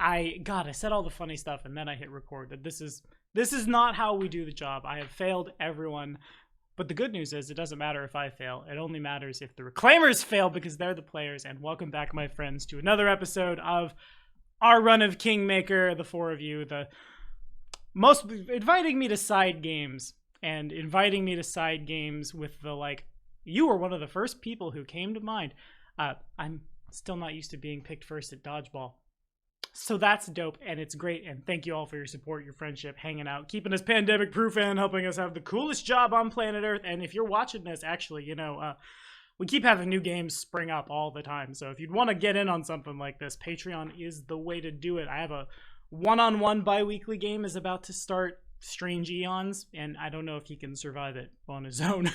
I said all the funny stuff and then I hit record. That this is not how we do the job. I have failed everyone. But the good news is it doesn't matter if I fail. It only matters if the Reclaimers fail because they're the players. And welcome back, my friends, to another episode of our run of Kingmaker. The four of you, the most inviting me to side games and inviting me to side games with the like. You were one of the first people who came to mind. I'm still not used to being picked first at dodgeball. So that's dope, and it's great, and thank you all for your support, your friendship, hanging out, keeping us pandemic-proof, and helping us have the coolest job on planet Earth. And if you're watching this, actually, we keep having new games spring up all the time. So if you'd want to get in on something like this, Patreon is the way to do it. I have a one-on-one bi-weekly game is about to start, Strange Eons, and I don't know if he can survive it on his own.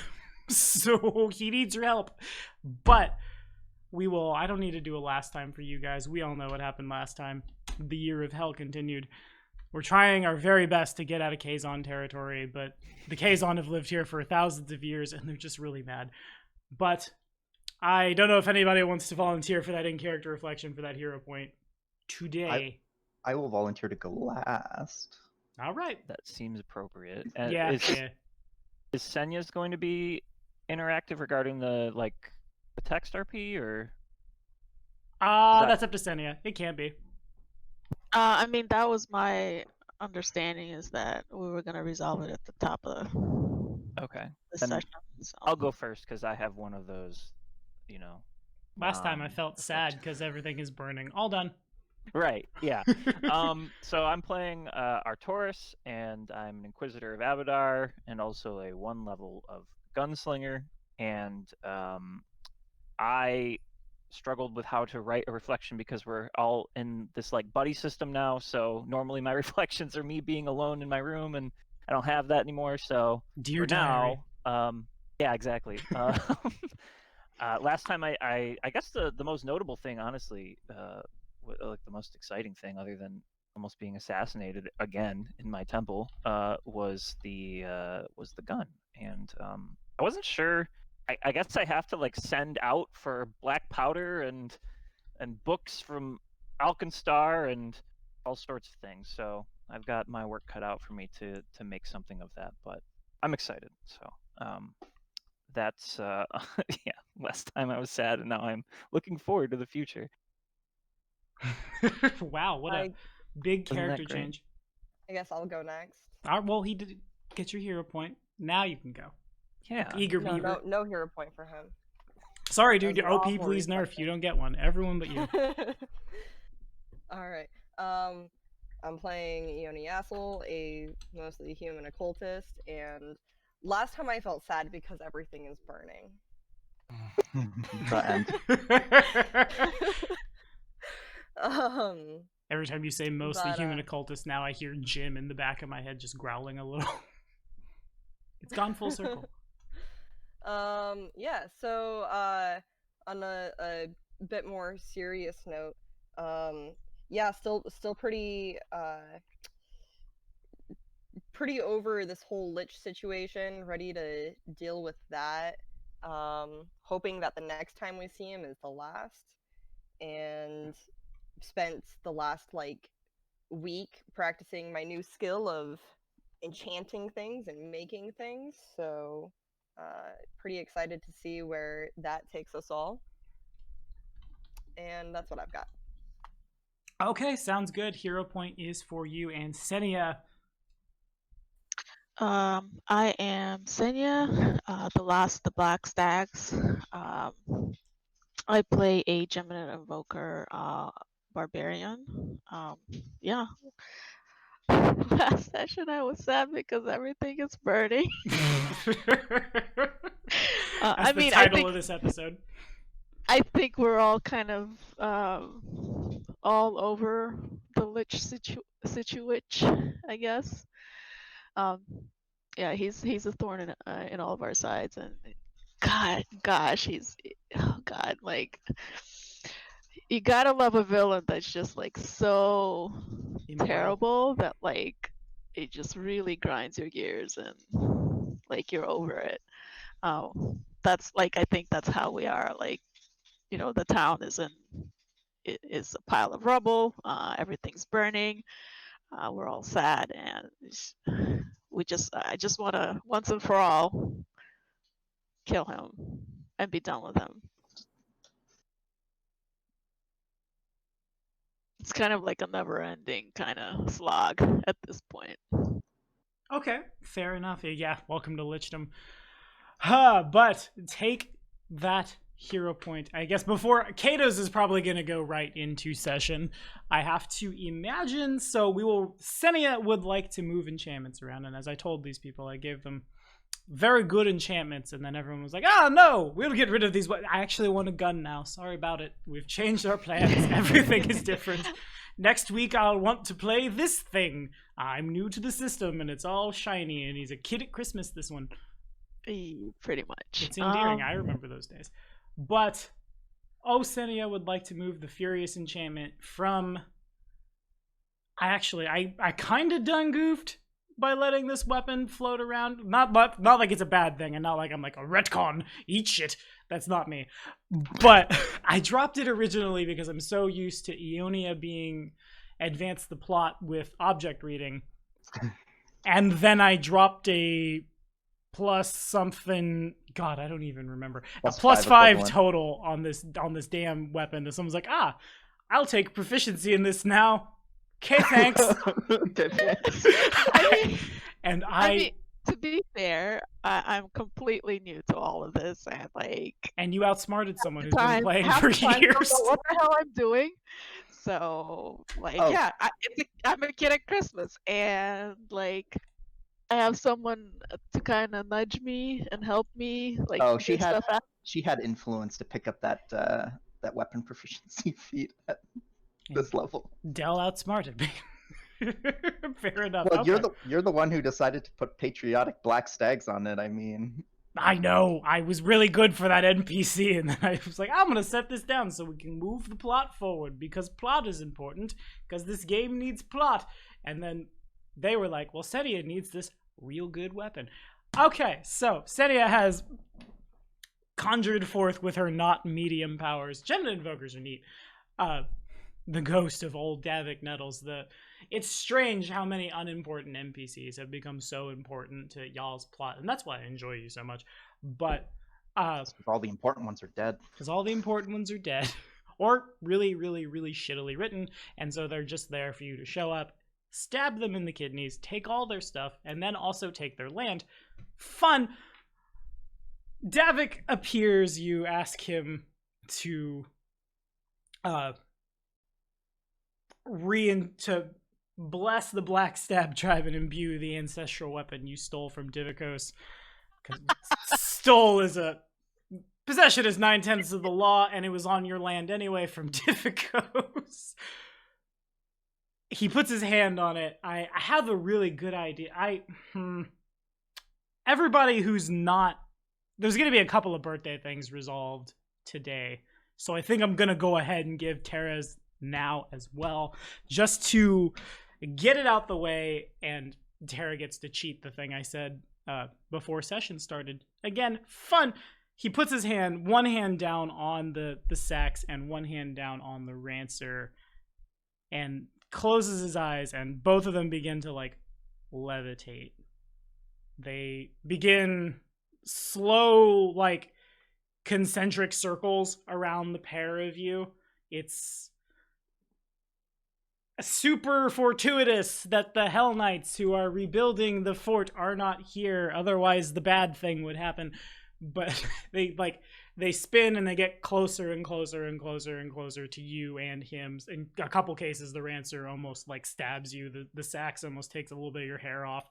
So he needs your help. But we will. I don't need to do a last time for you guys. We all know what happened last time. The year of hell continued. We're trying our very best to get out of Kazon territory, but the Kazon have lived here for thousands of years, and they're just really mad. But I don't know if anybody wants to volunteer for that in-character reflection for that hero point today. I will volunteer to go last. All right. That seems appropriate. Yeah. Is Senya's going to be interactive regarding the text RP or? That's up to Senya. It can be. I mean, that was my understanding, is that we were gonna resolve it at the top of Okay. the Then session. So. I'll go first because I have one of those, Last time I felt sad because everything is burning. All done. Right, yeah. So I'm playing Artoris, and I'm an Inquisitor of Abadar, and also a 1 level of Gunslinger, and I struggled with how to write a reflection because we're all in this buddy system now, so normally my reflections are me being alone in my room, and I don't have that anymore, so Dear now, yeah, exactly. Last time I guess the most notable thing, honestly, the most exciting thing, other than almost being assassinated again in my temple, was the gun, and I wasn't sure. I guess I have to send out for black powder and books from Alkenstar and all sorts of things. So I've got my work cut out for me to make something of that, but I'm excited. So that's yeah. Last time I was sad, and now I'm looking forward to the future. Wow, what a big character change. I guess I'll go next. Well, he did get your hero point. Now you can go. Yeah. Eager beaver. No hero point for him. Sorry, dude. OP, please nerf. You don't get one. Everyone but you. Alright. I'm playing Ioni Yassel, a mostly human occultist, and last time I felt sad because everything is burning. Every time you say mostly human occultist, now I hear Jim in the back of my head just growling a little. It's gone full circle. Yeah, so on a bit more serious note, yeah, still pretty over this whole Lich situation, ready to deal with that. Hoping that the next time we see him is the last, and spent the last week practicing my new skill of enchanting things and making things, so pretty excited to see where that takes us all. And that's what I've got. Okay, sounds good. Hero point is for you. And Senia. I am Senya, the Black Stags. I play a Geminate Invoker Barbarian. Yeah. Last session I was sad because everything is burning. That's the title of this episode. I think we're all kind of all over the Lich situation, I guess. Yeah, he's a thorn in all of our sides, and you gotta love a villain that's just so terrible that it just really grinds your gears and you're over it. That's I think that's how we are. The town is in is a pile of rubble. Everything's burning. We're all sad, and I just want to once and for all kill him and be done with him. It's kind of like a never-ending kind of slog at this point. Okay, fair enough. Yeah, welcome to Lichdom. But take that hero point. I guess before Kato's is probably going to go right into session. I have to imagine. So Senia would like to move enchantments around. And as I told these people, I gave them very good enchantments. And then everyone was like, no, we'll get rid of these. I actually want a gun now. Sorry about it. We've changed our plans. Everything is different. Next week, I'll want to play this thing. I'm new to the system, and it's all shiny, and he's a kid at Christmas, this one. Pretty much. It's endearing. I remember those days. But Senia would like to move the Furious Enchantment from... I kind of done goofed by letting this weapon float around. Not like it's a bad thing, and not like I'm like a retcon, eat shit. That's not me. But I dropped it originally because I'm so used to Ionia being advance the plot with object reading. And then I dropped a plus something, God, I don't even remember. A plus 5 total on this damn weapon. And someone's like, I'll take proficiency in this now. Okay, thanks. I mean, to be fair, I'm completely new to all of this, and you outsmarted someone who's been playing for years. I don't know what the hell I'm doing. So, I'm a kid at Christmas, and I have someone to kind of nudge me and help me. She had influence to pick up that weapon proficiency feat at this level. Dell outsmarted me. Fair enough. Well, okay. you're the one who decided to put patriotic black stags on it. I mean, I know. I was really good for that NPC, and then I was like, I'm gonna set this down so we can move the plot forward because plot is important. Because this game needs plot. And then they were like, well, Senia needs this real good weapon. Okay, so Senia has conjured forth with her not medium powers. Gem invokers are neat. The ghost of old Davik Nettles. It's strange how many unimportant NPCs have become so important to y'all's plot, and that's why I enjoy you so much. But all the important ones are dead. Because all the important ones are dead, or really, really, really shittily written, and so they're just there for you to show up, stab them in the kidneys, take all their stuff, and then also take their land. Fun. Davik appears. You ask him to to bless the Black Stab tribe and imbue the ancestral weapon you stole from Divicos. Because possession is 9/10 of the law, and it was on your land anyway from Divicos. He puts his hand on it. I have a really good idea. Everybody who's not... There's going to be a couple of birthday things resolved today. So I think I'm going to go ahead and give Tara's now as well, just to get it out the way, and Tara gets to cheat the thing I said before session started. Again, fun. He puts his hand, one hand down on the sax and one hand down on the rancer, and closes his eyes, and both of them begin to levitate. They begin slow, concentric circles around the pair of you. It's super fortuitous that the Hell Knights who are rebuilding the fort are not here, otherwise the bad thing would happen. But they spin and they get closer and closer and closer and closer to you and him. In a couple cases, the rancer almost stabs you. The sax almost takes a little bit of your hair off.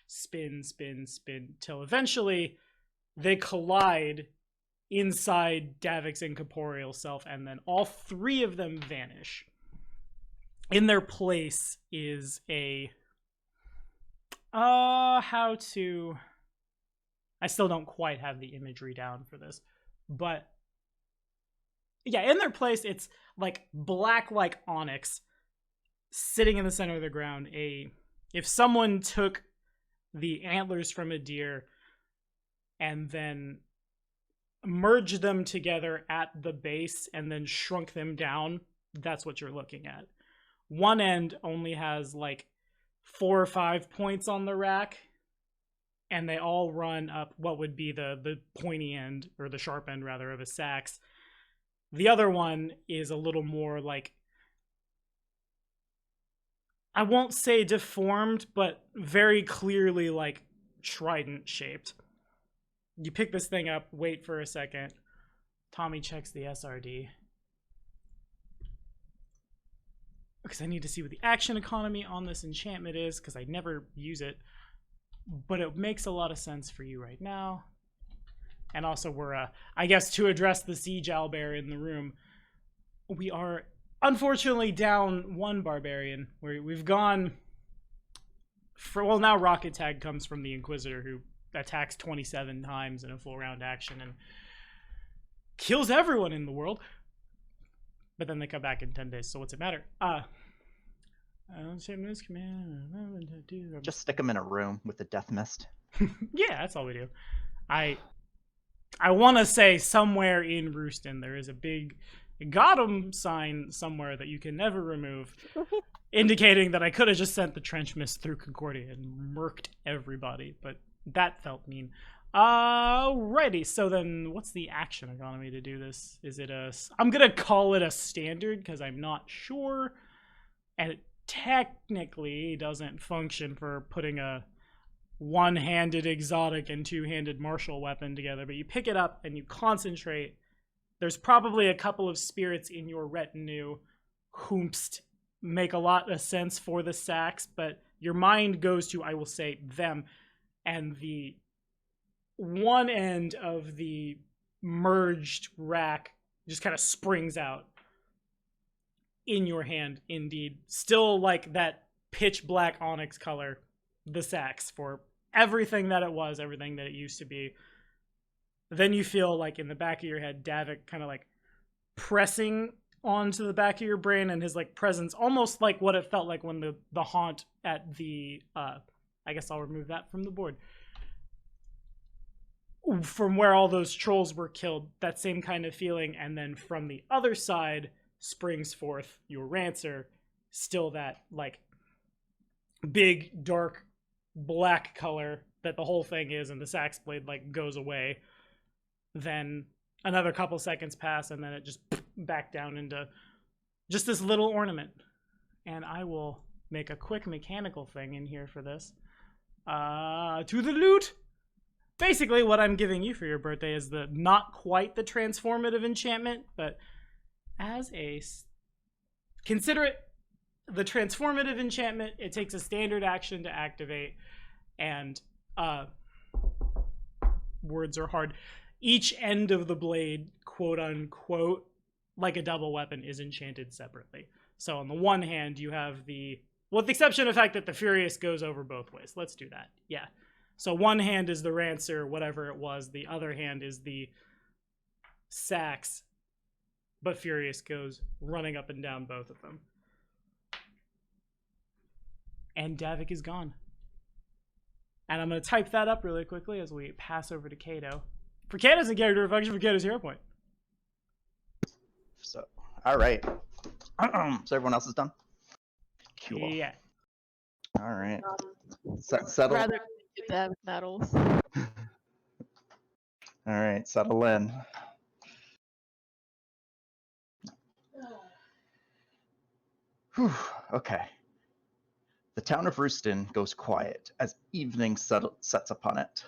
Spin, spin, spin, till eventually they collide inside Davik's incorporeal self, and then all three of them vanish. In their place is I still don't quite have the imagery down for this, but yeah, in their place, it's black onyx sitting in the center of the ground. If someone took the antlers from a deer and then merged them together at the base and then shrunk them down that's what you're looking at. One end only has like 4 or 5 points on the rack, and they all run up what would be the pointy end, or the sharp end rather, of a sax. The other one is a little more like, I won't say deformed, but very clearly like trident shaped. You pick this thing up, wait for a second. Tommy checks the SRD. Because I need to see what the action economy on this enchantment is, because I never use it. But it makes a lot of sense for you right now. And also we're, I guess to address the siege owlbear in the room, we are unfortunately down 1 barbarian. We've gone for, well, now Rocket Tag comes from the Inquisitor, who attacks 27 times in a full round action and kills everyone in the world. But then they come back in 10 days, so what's it matter? Just stick them in a room with the death mist. Yeah, that's all we do. I want to say somewhere in Rooston there is a big got 'em sign somewhere that you can never remove, indicating that I could have just sent the trench mist through Concordia and murked everybody, but that felt mean. Alrighty, so then what's the action economy to do this? Is it I'm gonna call it a standard because I'm not sure, and it technically doesn't function for putting a one-handed exotic and two-handed martial weapon together, but you pick it up and you concentrate. There's probably a couple of spirits in your retinue whomst make a lot of sense for the sax, but your mind goes to, I will say, them, and the one end of the merged rack just kind of springs out in your hand. Indeed, still like that pitch black onyx color, the sax, for everything that it was, everything that it used to be. Then you feel like in the back of your head, Davik kind of like pressing onto the back of your brain, and his like presence, almost like what it felt like when the haunt at the I guess I'll remove that from the board, from where all those trolls were killed, that same kind of feeling. And then from the other side springs forth your Rancer, still that like big dark black color that the whole thing is, and the sax blade like goes away. Then another couple seconds pass, and then it just back down into just this little ornament. And I will make a quick mechanical thing in here for this. To the loot! Basically, what I'm giving you for your birthday is the not quite the transformative enchantment, but as a... Consider it the transformative enchantment. It takes a standard action to activate, and words are hard. Each end of the blade, quote unquote, like a double weapon, is enchanted separately. So on the one hand, you have the... With the exception of the fact that the Furious goes over both ways. Let's do that. Yeah. So one hand is the Rancer, whatever it was. The other hand is the sax. But Furious goes running up and down both of them. And Davik is gone. And I'm going to type that up really quickly as we pass over to Kato. For Kato's a character reflection for Kato's hero point. So, all right. So everyone else is done? Cool. Yeah. All right. Settle. Rather give that medals. All right, settle in. Whew, okay. The town of Rooston goes quiet as evening sets upon it.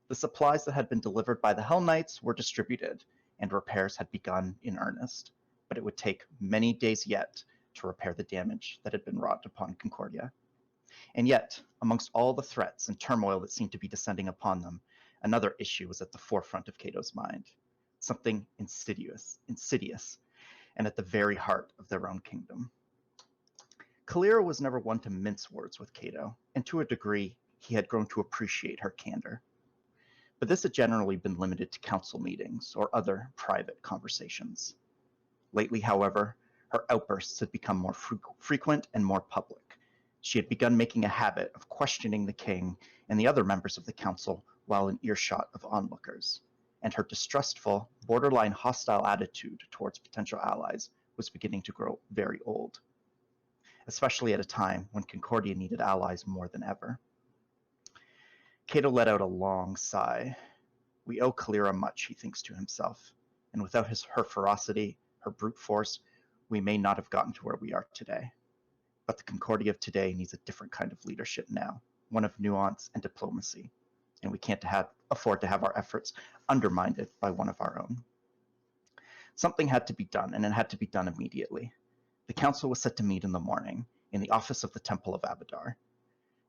The supplies that had been delivered by the Hell Knights were distributed, and repairs had begun in earnest, but it would take many days yet to repair the damage that had been wrought upon Concordia. And yet, amongst all the threats and turmoil that seemed to be descending upon them, another issue was at the forefront of Cato's mind. Something insidious, and at the very heart of their own kingdom. Kalira was never one to mince words with Cato, and to a degree, he had grown to appreciate her candor. But this had generally been limited to council meetings or other private conversations. Lately, however, her outbursts had become more frequent and more public. She had begun making a habit of questioning the king and the other members of the council while in earshot of onlookers, and her distrustful, borderline hostile attitude towards potential allies was was beginning to grow very old, especially at a time when Concordia needed allies more than ever. Cato let out a long sigh. We owe Calera much, he thinks to himself, and without her ferocity, her brute force, we may not have gotten to where we are today. But the Concordia of today needs a different kind of leadership now, one of nuance and diplomacy, and we can't afford to have our efforts undermined by one of our own. Something had to be done, and it had to be done immediately. The council was set to meet in the morning, in the office of the Temple of Abadar.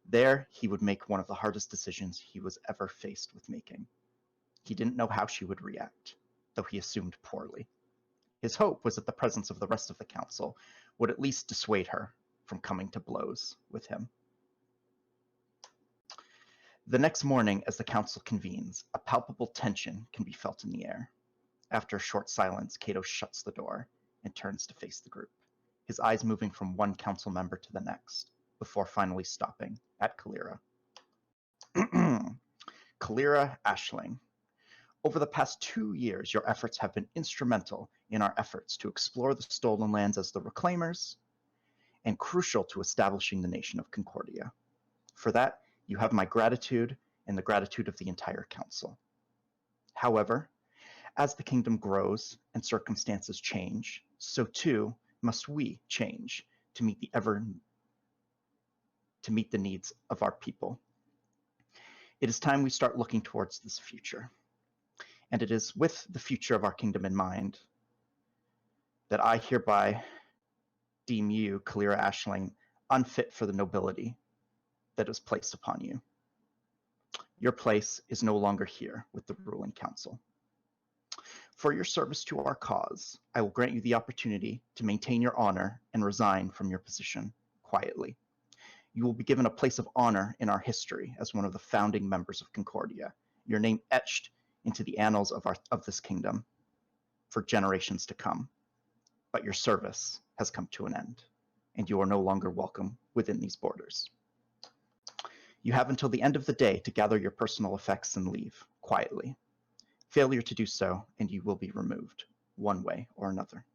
There, he would make one of the hardest decisions he was ever faced with making. He didn't know how she would react, though he assumed poorly. His hope was that the presence of the rest of the council would at least dissuade her from coming to blows with him. The next morning, as the council convenes, a palpable tension can be felt in the air. After a short silence, Cato shuts the door and turns to face the group, his eyes moving from one council member to the next, before finally stopping at Calera. Calera Ashling, over the past 2 years, your efforts have been instrumental in our efforts to explore the stolen lands as the Reclaimers, and crucial to establishing the nation of Concordia. For that, you have my gratitude and the gratitude of the entire council. However, as the kingdom grows and circumstances change, so too must we change to meet the needs of our people. It is time we start looking towards this future. And it is with the future of our kingdom in mind that I hereby deem you, Calera Ashling, unfit for the nobility that is placed upon you. Your place is no longer here with the ruling council. For your service to our cause, I will grant you the opportunity to maintain your honor and resign from your position quietly. You will be given a place of honor in our history as one of the founding members of Concordia, your name etched into the annals of this kingdom for generations to come. But your service has come to an end, and you are no longer welcome within these borders. You have until the end of the day to gather your personal effects and leave quietly. Failure to do so, and you will be removed, one way or another.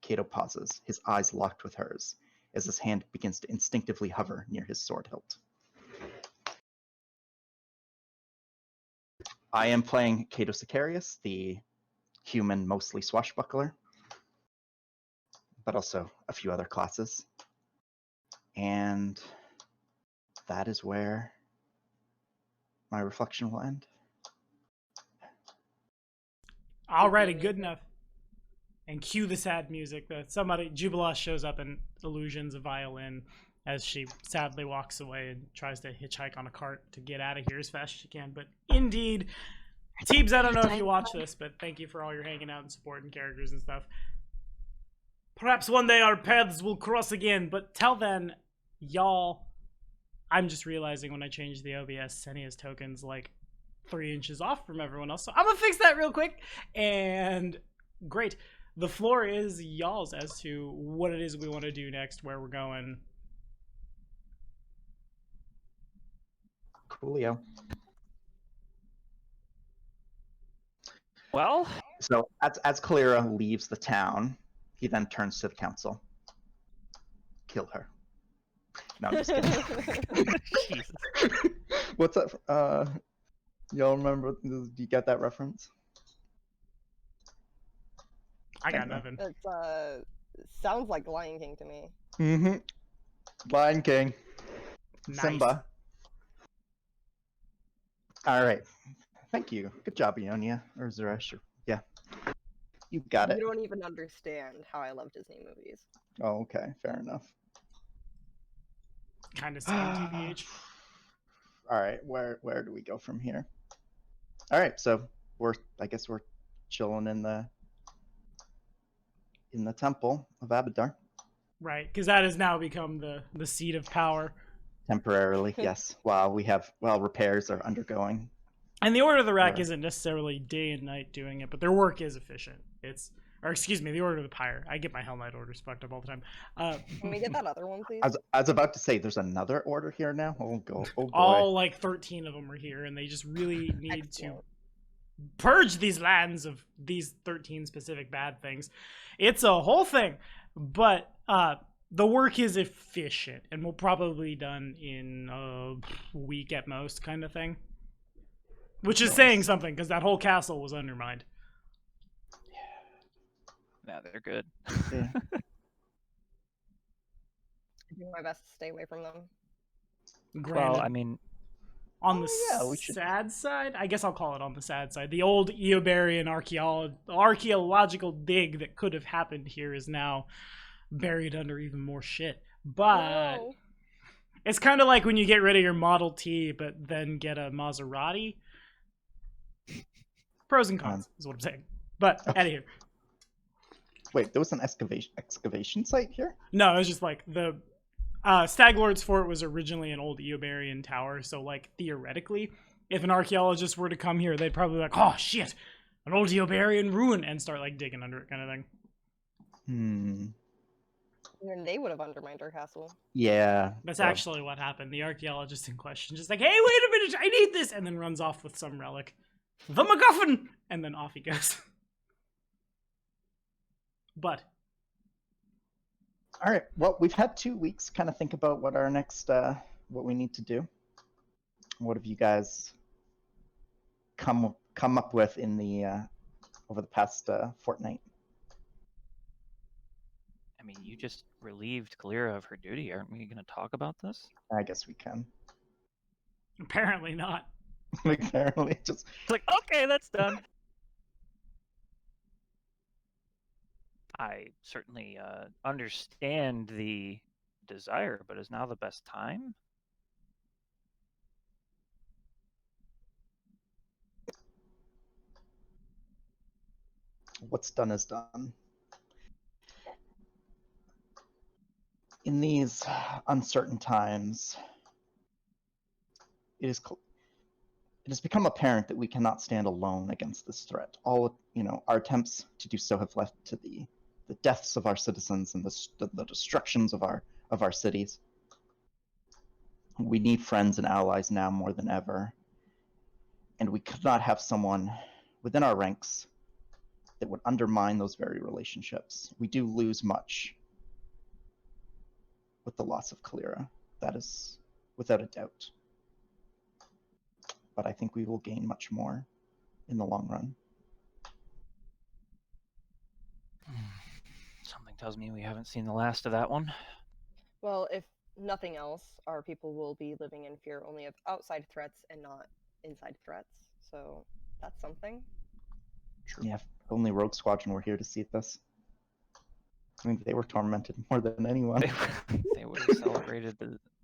Cato pauses, his eyes locked with hers, as his hand begins to instinctively hover near his sword hilt. I am playing Cato Sicarius, the human, mostly swashbuckler, but also a few other classes. And that is where my reflection will end. Alrighty, good enough. And cue the sad music. Jubilee shows up and illusions a violin as she sadly walks away and tries to hitchhike on a cart to get out of here as fast as she can. But indeed, Teebs, I don't know if you watch this, but thank you for all your hanging out and supporting characters and stuff. Perhaps one day our paths will cross again, but till then, y'all, I'm just realizing when I changed the OBS, Senia's token's like 3 inches off from everyone else, so I'm gonna fix that real quick. And great. The floor is y'all's as to what it is we want to do next, where we're going. Coolio. Well, So as Calera leaves the town, he then turns to the council. Kill her. No, I'm just kidding. Jesus. What's that? Y'all remember? Do you get that reference? I got nothing. It sounds like Lion King to me. Mm-hmm. Lion King. Nice. Simba. All right. Thank you. Good job, Ionia. Or Zeresh. Yeah. You got it. You don't even understand how I love Disney movies. Oh, okay. Fair enough. Kind of same TBH. All right. Where do we go from here? All right. So I guess we're chilling in the temple of Abadar. Right, because that has now become the seat of power. Temporarily, yes. While repairs are undergoing. And the Order of the Rack isn't necessarily day and night doing it, but their work is efficient. The Order of the Pyre. I get my Hell Knight orders fucked up all the time. Can we get that other one, please? I was about to say, there's another order here now. Oh boy. All like 13 of them are here, and they just really need to purge these lands of these 13 specific bad things. It's a whole thing, but the work is efficient and will probably be done in a week at most, kind of thing. Which is saying something, because that whole castle was undermined. Yeah, they're good. Yeah. I do my best to stay away from them. Granted, Well, I mean, on the yeah, we should- sad side, I guess I'll call it on the sad side. The old Eobarian archaeological dig that could have happened here is now buried under even more shit. But No. it's kind of like when you get rid of your Model T, but then get a Maserati. Pros and cons is what I'm saying. But Okay. anywho, Wait, there was an excavation site here? no, it was just like the Stag Lord's Fort was originally an old Eobarian tower, so like theoretically, if an archaeologist were to come here, they'd probably be like, oh shit, an old Eobarian ruin, and start like digging under it, kind of thing. And they would have undermined our castle. Yeah. That's well, actually what happened. The archaeologist in question just like, hey, wait a minute, I need this, and then runs off with some relic, the MacGuffin, and then off he goes. But all right. Well, we've had 2 weeks kind of think about what our next, what we need to do. What have you guys come up with in the over the past fortnight? I mean, you just relieved Kalira of her duty. Aren't we going to talk about this? I guess we can. apparently not. Apparently, just It's like, okay, that's done. I certainly understand the desire, but is now the best time? what's done is done. In these uncertain times, it has become apparent that we cannot stand alone against this threat. All our attempts to do so have led to the deaths of our citizens and the destructions of our cities. We need friends and allies now more than ever, and we could not have someone within our ranks that would undermine those very relationships. We do lose much with the loss of Kalira. That is without a doubt. But I think we will gain much more in the long run. Something tells me we haven't seen the last of that one. Well, if nothing else, our people will be living in fear only of outside threats and not inside threats. So that's something. True. Yeah, if only Rogue Squadron were here to see this. I mean, they were tormented more than anyone. They would have celebrated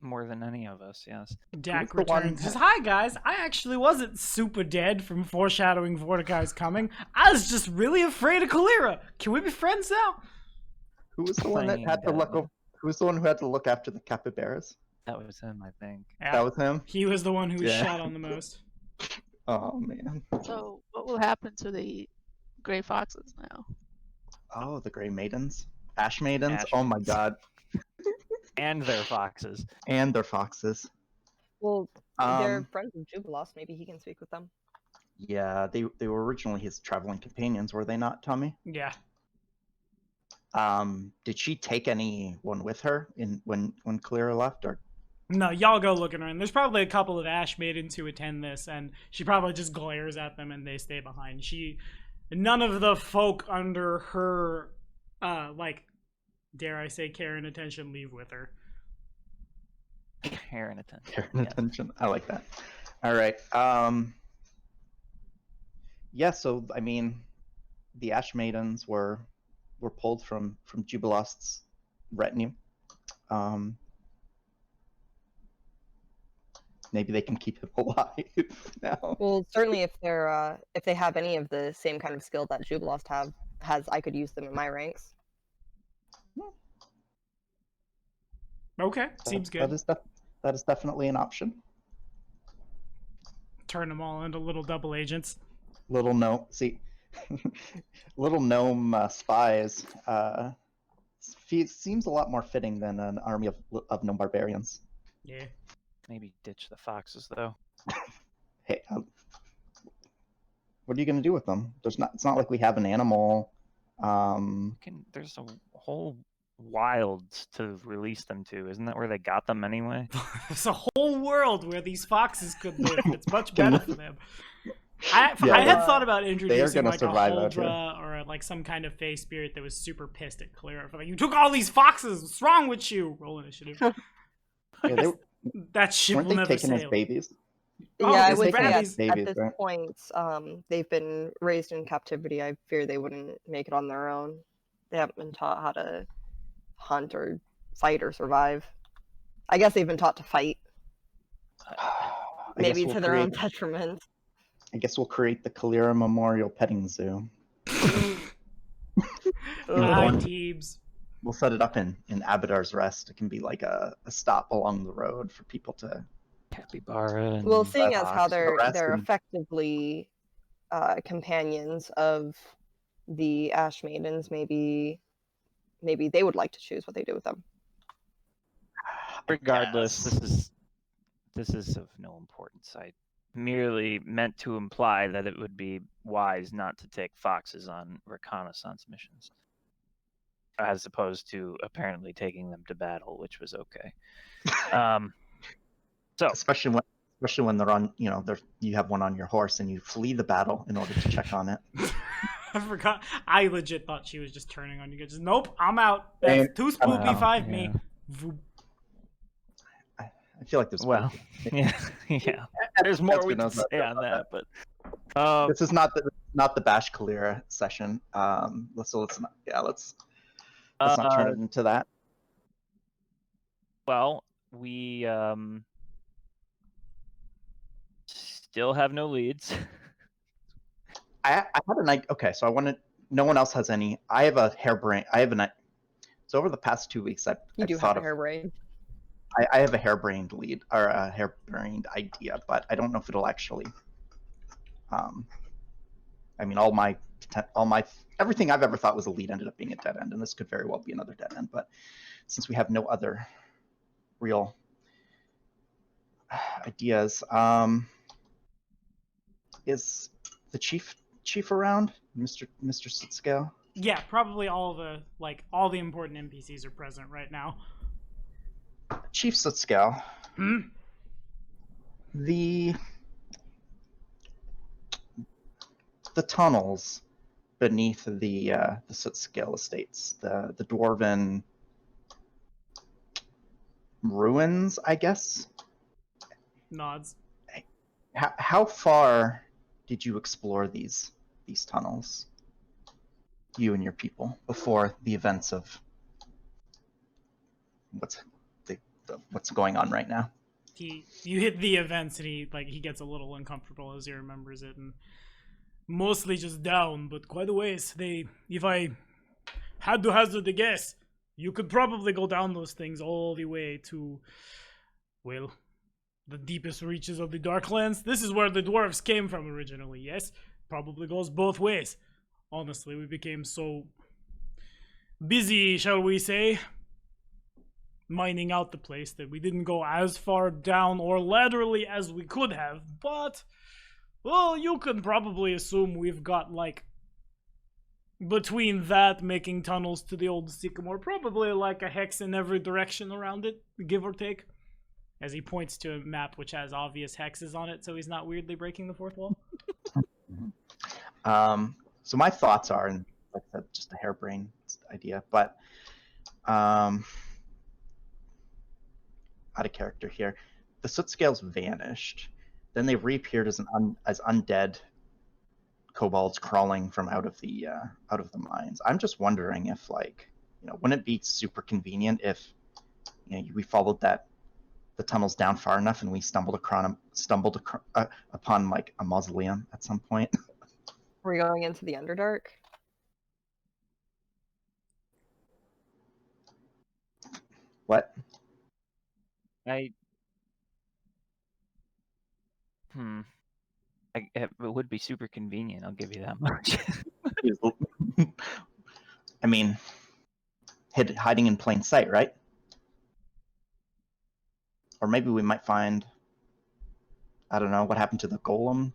more than any of us, yes. Dak Who's the one- returns. Says, hi guys, I actually wasn't super dead from foreshadowing Mordecai's coming. I was just really afraid of Kalira. Can we be friends now? Who was the one that Playing had to look dead. over? Who was the one who had to look after the capybaras? That was him, I think. Yeah, That was him. he was the one who was Yeah. shot on the most. Oh man. So what will happen to the gray foxes now? Oh, the Grey Maidens, Ash Maidens. Ash Oh my Maidens. God. And their foxes. And their foxes. Well, they're Um, friends of Jubilos. Maybe he can speak with them. yeah, they were originally his traveling companions, were they not, Tommy? Yeah. Did she take anyone with her when Kalira left, or? No, y'all go looking around. There's probably a couple of Ash Maidens who attend this, and she probably just glares at them and they stay behind. None of the folk under her, dare I say, care and attention leave with her. Care and attention. Care and yes. attention. I like that. All right. Yeah. So I mean, the Ash Maidens were pulled from Jubilost's retinue. Maybe they can keep him alive now. Well, certainly if they have any of the same kind of skill that Jubilost has, I could use them in my ranks. Okay, seems good. That is definitely an option. Turn them all into little double agents. Little gnome, little gnome spies. Seems a lot more fitting than an army of gnome barbarians. Yeah. Maybe ditch the foxes, though. Hey, what are you going to do with them? It's not like we have an animal There's a whole wilds to release them to. Isn't that where they got them anyway? There's a whole world where these foxes could live. It's much Can better live. for them. I Yeah, had they- thought about They are introducing gonna like a survive out here. Holdra or like some kind of Fey spirit that was super pissed at Clara for like, you took all these foxes. What's wrong with you? Roll initiative. Yeah, they That ship weren't will they never taken as sail. babies. Oh, Yeah, I it's would say rabies. at Babies, this right? point, they've been raised in captivity. I fear they wouldn't make it on their own. They haven't been taught how to hunt or fight or survive. I guess they've been taught to fight, I maybe guess to we'll their own create. detriment. I guess we'll create the Kalira Memorial Petting Zoo. Hi, Ugh. Teebs. We'll set it up in Abadar's Rest. It can be like a stop along the road for people to. Capybara. And Well, seeing as how fox. they're Harassing. effectively companions of the Ash Maidens, maybe they would like to choose what they do with them. I Regardless, guess. this is of no importance. I merely meant to imply that it would be wise not to take foxes on reconnaissance missions, as opposed to apparently taking them to battle, which was okay. So especially when they're on, you have one on your horse and you flee the battle in order to check on it. I forgot. I legit thought she was just turning on you guys. Nope, I'm out. That's too spooky. out. 5 me. Voop. I feel like there's well, yeah. There's more we can say on that, but this is not the Bash Kalira session. Let's not turn it into that. Well, we still have no leads. I had an idea. Okay, so I wanted. No one else has any. I have a harebrained. So over the past 2 weeks, I've You thought have a of. hairbrain. I have a harebrained lead or a harebrained idea, but I don't know if it'll actually. I mean, all my everything I've ever thought was a lead ended up being a dead end, and this could very well be another dead end. But since we have no other real ideas, is the chief around, Mr. Sitscale? Yeah, probably all the important NPCs are present right now. Chief Sitscale. Hmm? The tunnels beneath the Sitscale estates, the dwarven ruins, I guess. Nods. How far did you explore these tunnels, you and your people, before the events of what's going on right now? You hit the events and he gets a little uncomfortable as he remembers it, and mostly just down, but quite a ways. If I had to hazard a guess, you could probably go down those things all the way to, well, the deepest reaches of the Darklands. This is where the dwarves came from originally, yes? Probably goes both ways. Honestly, we became so busy, shall we say, mining out the place that we didn't go as far down or laterally as we could have, but, well, you can probably assume we've got, between that, making tunnels to the old Sycamore, probably like a hex in every direction around it, give or take. As he points to a map which has obvious hexes on it, so he's not weirdly breaking the fourth wall. So my thoughts are, and like I said, just a harebrained idea, but out of character here. The soot scales vanished. Then they reappeared as undead kobolds crawling from out of the mines. I'm just wondering if, wouldn't it be super convenient if we followed the tunnels down far enough and we stumbled upon a mausoleum at some point. We're going into the Underdark. What? It would be super convenient, I'll give you that much. I mean, hiding in plain sight, right? Or maybe we might find, I don't know, what happened to the golem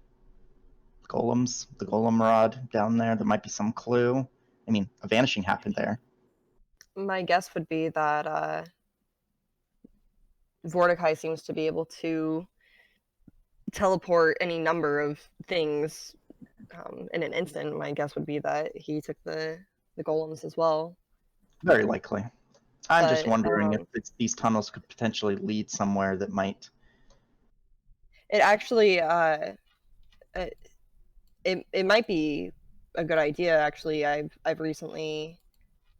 rod down there. There might be some clue. I mean, a vanishing happened there. My guess would be that Vorticai seems to be able to teleport any number of things in an instant. My guess would be that he took the golems as well. Very likely. I'm just But, wondering if these tunnels could potentially lead somewhere that might. It actually, it might be a good idea. Actually, I've recently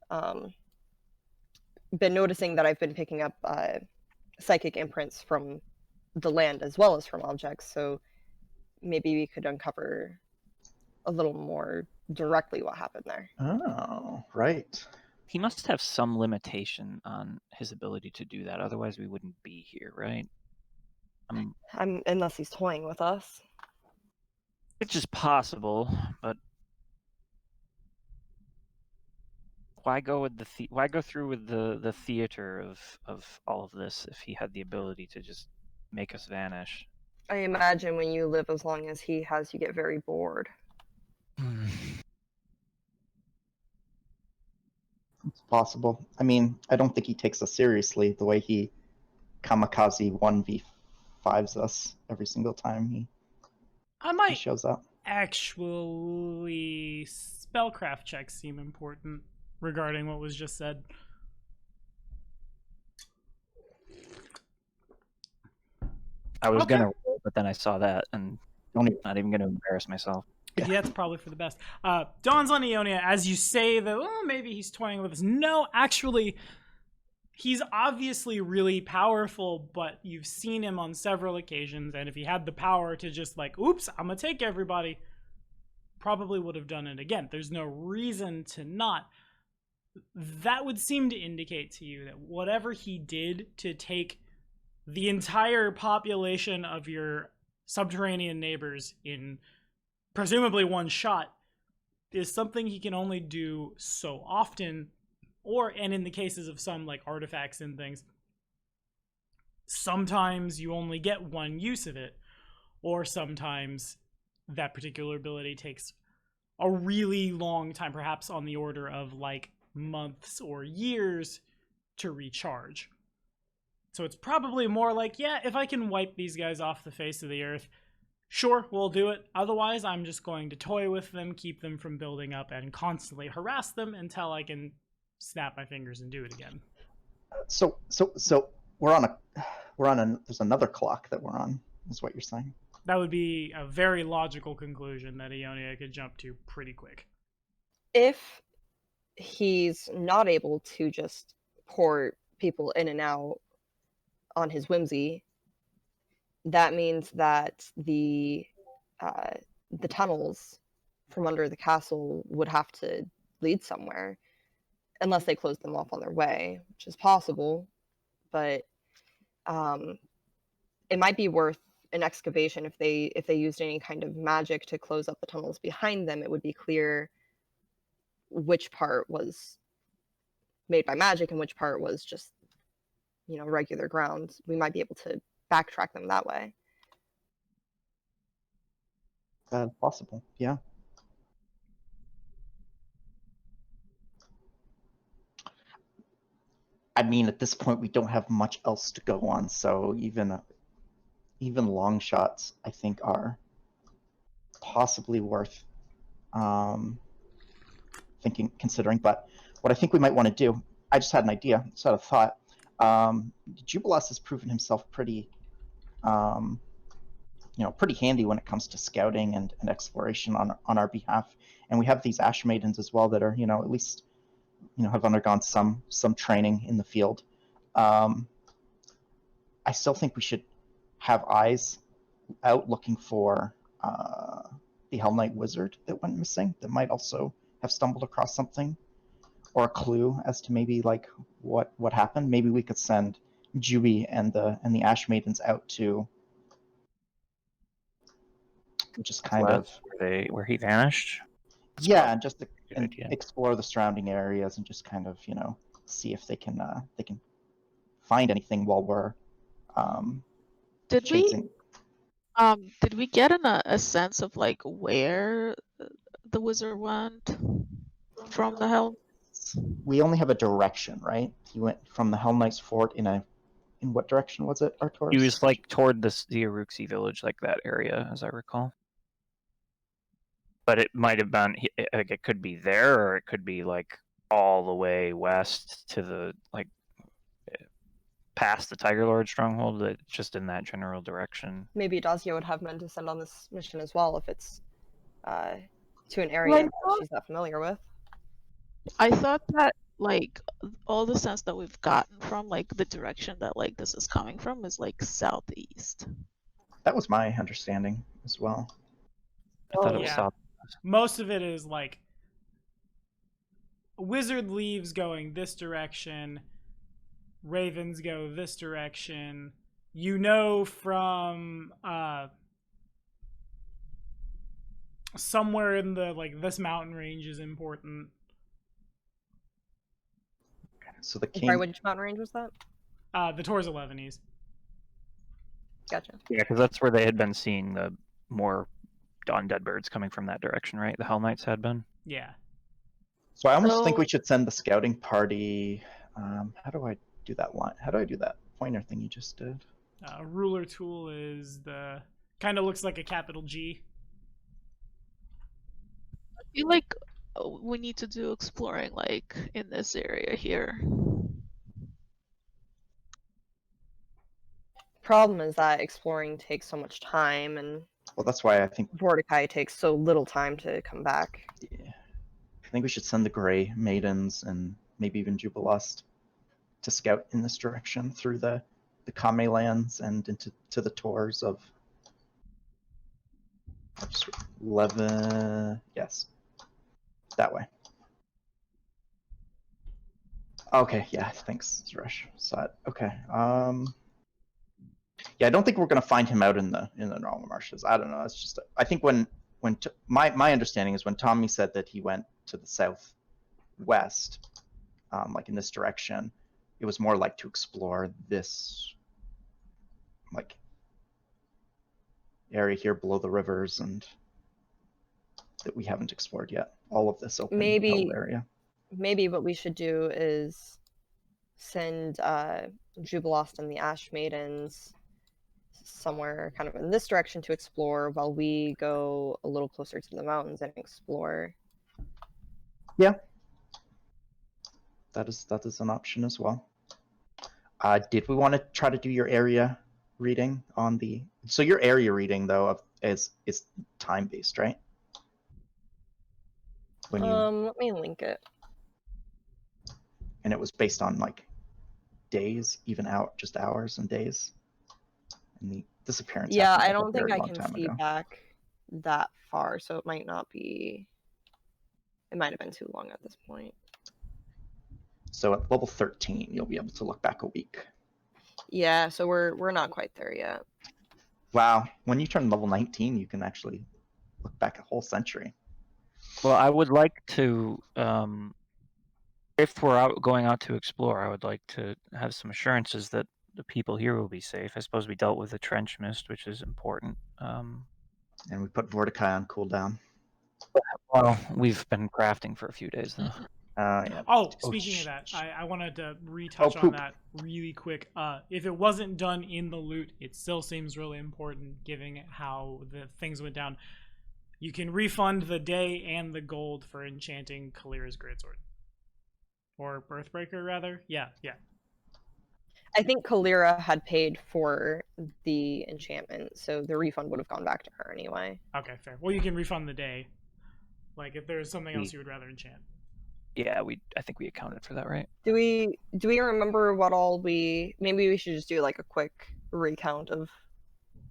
been noticing that I've been picking up psychic imprints from the land as well as from objects. So maybe we could uncover a little more directly what happened there. Oh, right. He must have some limitation on his ability to do that. Otherwise, we wouldn't be here, right? Unless he's toying with us. Which is possible, but why go with why go through with the theater of all of this if he had the ability to just make us vanish? I imagine when you live as long as he has, you get very bored. It's possible. I mean, I don't think he takes us seriously the way he kamikaze 1v5s us every single time he might shows up. Actually, spellcraft checks seem important regarding what was just said. I was Okay. gonna roll, but then I saw that and not even gonna embarrass myself. Yeah, that's probably for the best. Dawns on Ionia, as you say that, oh, maybe he's toying with us. No, actually, he's obviously really powerful, but you've seen him on several occasions, and if he had the power to just like, oops, I'm gonna take everybody, probably would have done it again. There's no reason to not. That would seem to indicate to you that whatever he did to take the entire population of your subterranean neighbors in presumably one shot is something he can only do so often, and in the cases of some like artifacts and things, sometimes you only get one use of it, or sometimes that particular ability takes a really long time, perhaps on the order of like months or years to recharge. So it's probably more like, yeah, if I can wipe these guys off the face of the earth, sure, we'll do it. Otherwise, I'm just going to toy with them, keep them from building up, and constantly harass them until I can snap my fingers and do it again. So there's another clock that we're on, is what you're saying. That would be a very logical conclusion that Ionia could jump to pretty quick. If he's not able to just pour people in and out on his whimsy, that means that the tunnels from under the castle would have to lead somewhere, unless they close them off on their way, which is possible. But it might be worth an excavation if they used any kind of magic to close up the tunnels behind them. It would be clear which part was made by magic and which part was just, regular ground. We might be able to backtrack them that way. Possible, yeah. I mean, at this point, we don't have much else to go on, so even long shots, I think, are possibly worth considering. But what I think we might want to do, I just had an idea, just had a thought. Jubilas has proven himself pretty handy when it comes to scouting and exploration on our behalf. And we have these Ash Maidens as well that are, at least, have undergone some training in the field. I still think we should have eyes out looking for the Hell Knight Wizard that went missing, that might also have stumbled across something, or a clue as to maybe like what happened. Maybe we could send Juby and the Ash Maidens out to just kind of where he vanished. Yeah, and just to explore the surrounding areas and just kind of see if they can find anything while we're chasing. Did we get a sense of like where the wizard went? from the Hell. We only have a direction, right? He went from the Hell Knight's fort in what direction was it, Artoris? He was like toward the Uruxi village, like that area, as I recall. But it might have been, like, it could be there, or it could be like all the way west to the, like, past the Tiger Lord stronghold, but just in that general direction. Maybe Dazia would have men to send on this mission as well if it's to an area Well, that she's not familiar with. I thought that like all the sense that we've gotten from like the direction that like this is coming from is like southeast. That was my understanding as well. I thought it was yeah. south. Most of it is like wizard leaves going this direction, ravens go this direction. You know from somewhere in the like this mountain range is important. So the Sorry, king. which mountain range was that? The Tor's 11s. Gotcha. Yeah, because that's where they had been seeing the more undead birds coming from that direction, right? The Hell Knights had been. Yeah. So I almost think So- we should send the scouting party. How do I do that line? How do I do that pointer thing you just did? Ruler tool is the kind of looks like a capital G. I feel like we need to do exploring like in this area here. Problem is that exploring takes so much time, and Well, that's why I think Mordecai takes so little time to come back. yeah. I think we should send the Grey Maidens and maybe even Jubilust to scout in this direction through the Kame lands and into the tours of 11. Yes, that way. Okay, yeah, thanks, Zeresh. Saw it. Okay. Yeah, I don't think we're gonna find him out in the normal marshes. I don't know. It's just I think my understanding is when Tommy said that he went to the southwest, like in this direction, it was more like to explore this like area here below the rivers and that we haven't explored yet. All of this open Maybe- held area. Maybe what we should do is send Jubilost and the Ash Maidens somewhere kind of in this direction to explore while we go a little closer to the mountains and explore. That is an option as well. Did we want to try to do your area reading on the? So your area reading though is time based, right? When you Let me link it. and it was based on like days, even out just hours and days. And the disappearance. Yeah, happened I like a don't think very I long can time see ago. back that far, so it might not be. It might have been too long at this point. So at level 13, you'll be able to look back a week. Yeah, so we're not quite there yet. Wow, when you turn level 19, you can actually look back a whole century. Well, I would like to, if we're going out to explore, I would like to have some assurances that the people here will be safe. I suppose we dealt with the trench mist, which is important. And we put Vorticai on cooldown. Well, we've been crafting for a few days though. Yeah. Oh, speaking of that, I wanted to retouch on poop. that really quick. If it wasn't done in the loot, it still seems really important given how the things went down. You can refund the day and the gold for enchanting Kalira's Greatsword. Or Birthbreaker, rather. Yeah. I think Kalira had paid for the enchantment, so the refund would have gone back to her anyway. Okay, fair. Well, you can refund the day. Like, if there's something else you would rather enchant. Yeah, I think we accounted for that, right? Do we remember what all maybe we should just do like a quick recount of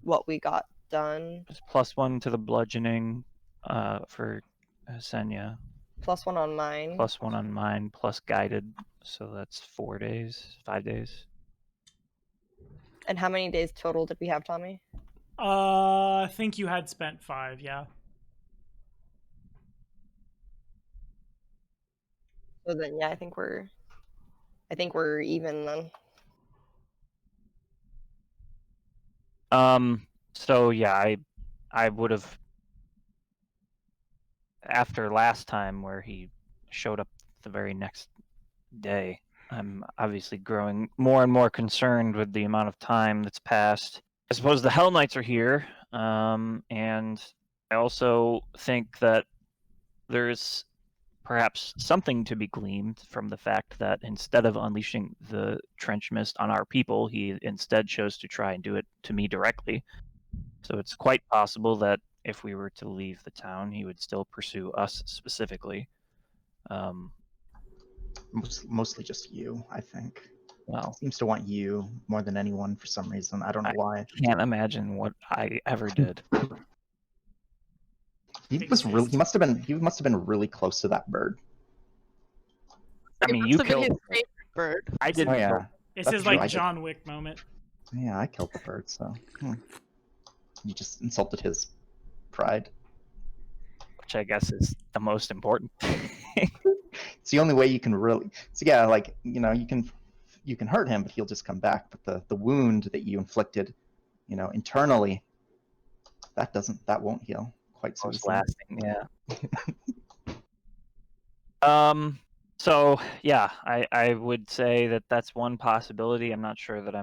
what we got done. Just +1 to the bludgeoning for Senya, +1 on mine. +1 on mine, plus guided, so that's 5 days. And how many days total did we have, Tommy? I think you had spent 5, yeah. So then, yeah, I think we're even then. So yeah, I would have, after last time where he showed up the very next day. I'm obviously growing more and more concerned with the amount of time that's passed. I suppose the Hell Knights are here, and I also think that there's perhaps something to be gleaned from the fact that instead of unleashing the trench mist on our people, he instead chose to try and do it to me directly. So it's quite possible that if we were to leave the town, he would still pursue us specifically. Mostly just you, I think. Well, Seems to want you more than anyone for some reason. I don't know why. can't imagine what I ever did. He Big was really. fist. He must have been really close to that bird. I It mean, must you have been killed. his favorite bird. I didn't. Oh yeah, kill- It's That's his true, I like did. John Wick moment. yeah. I killed the bird, so you just insulted his pride. Which I guess is the most important. It's the only way you can really. So yeah, like you can hurt him, but he'll just come back. But the wound that you inflicted, internally, that won't heal quite so Most easily. lasting, yeah. So yeah, I would say that that's one possibility. I'm not sure that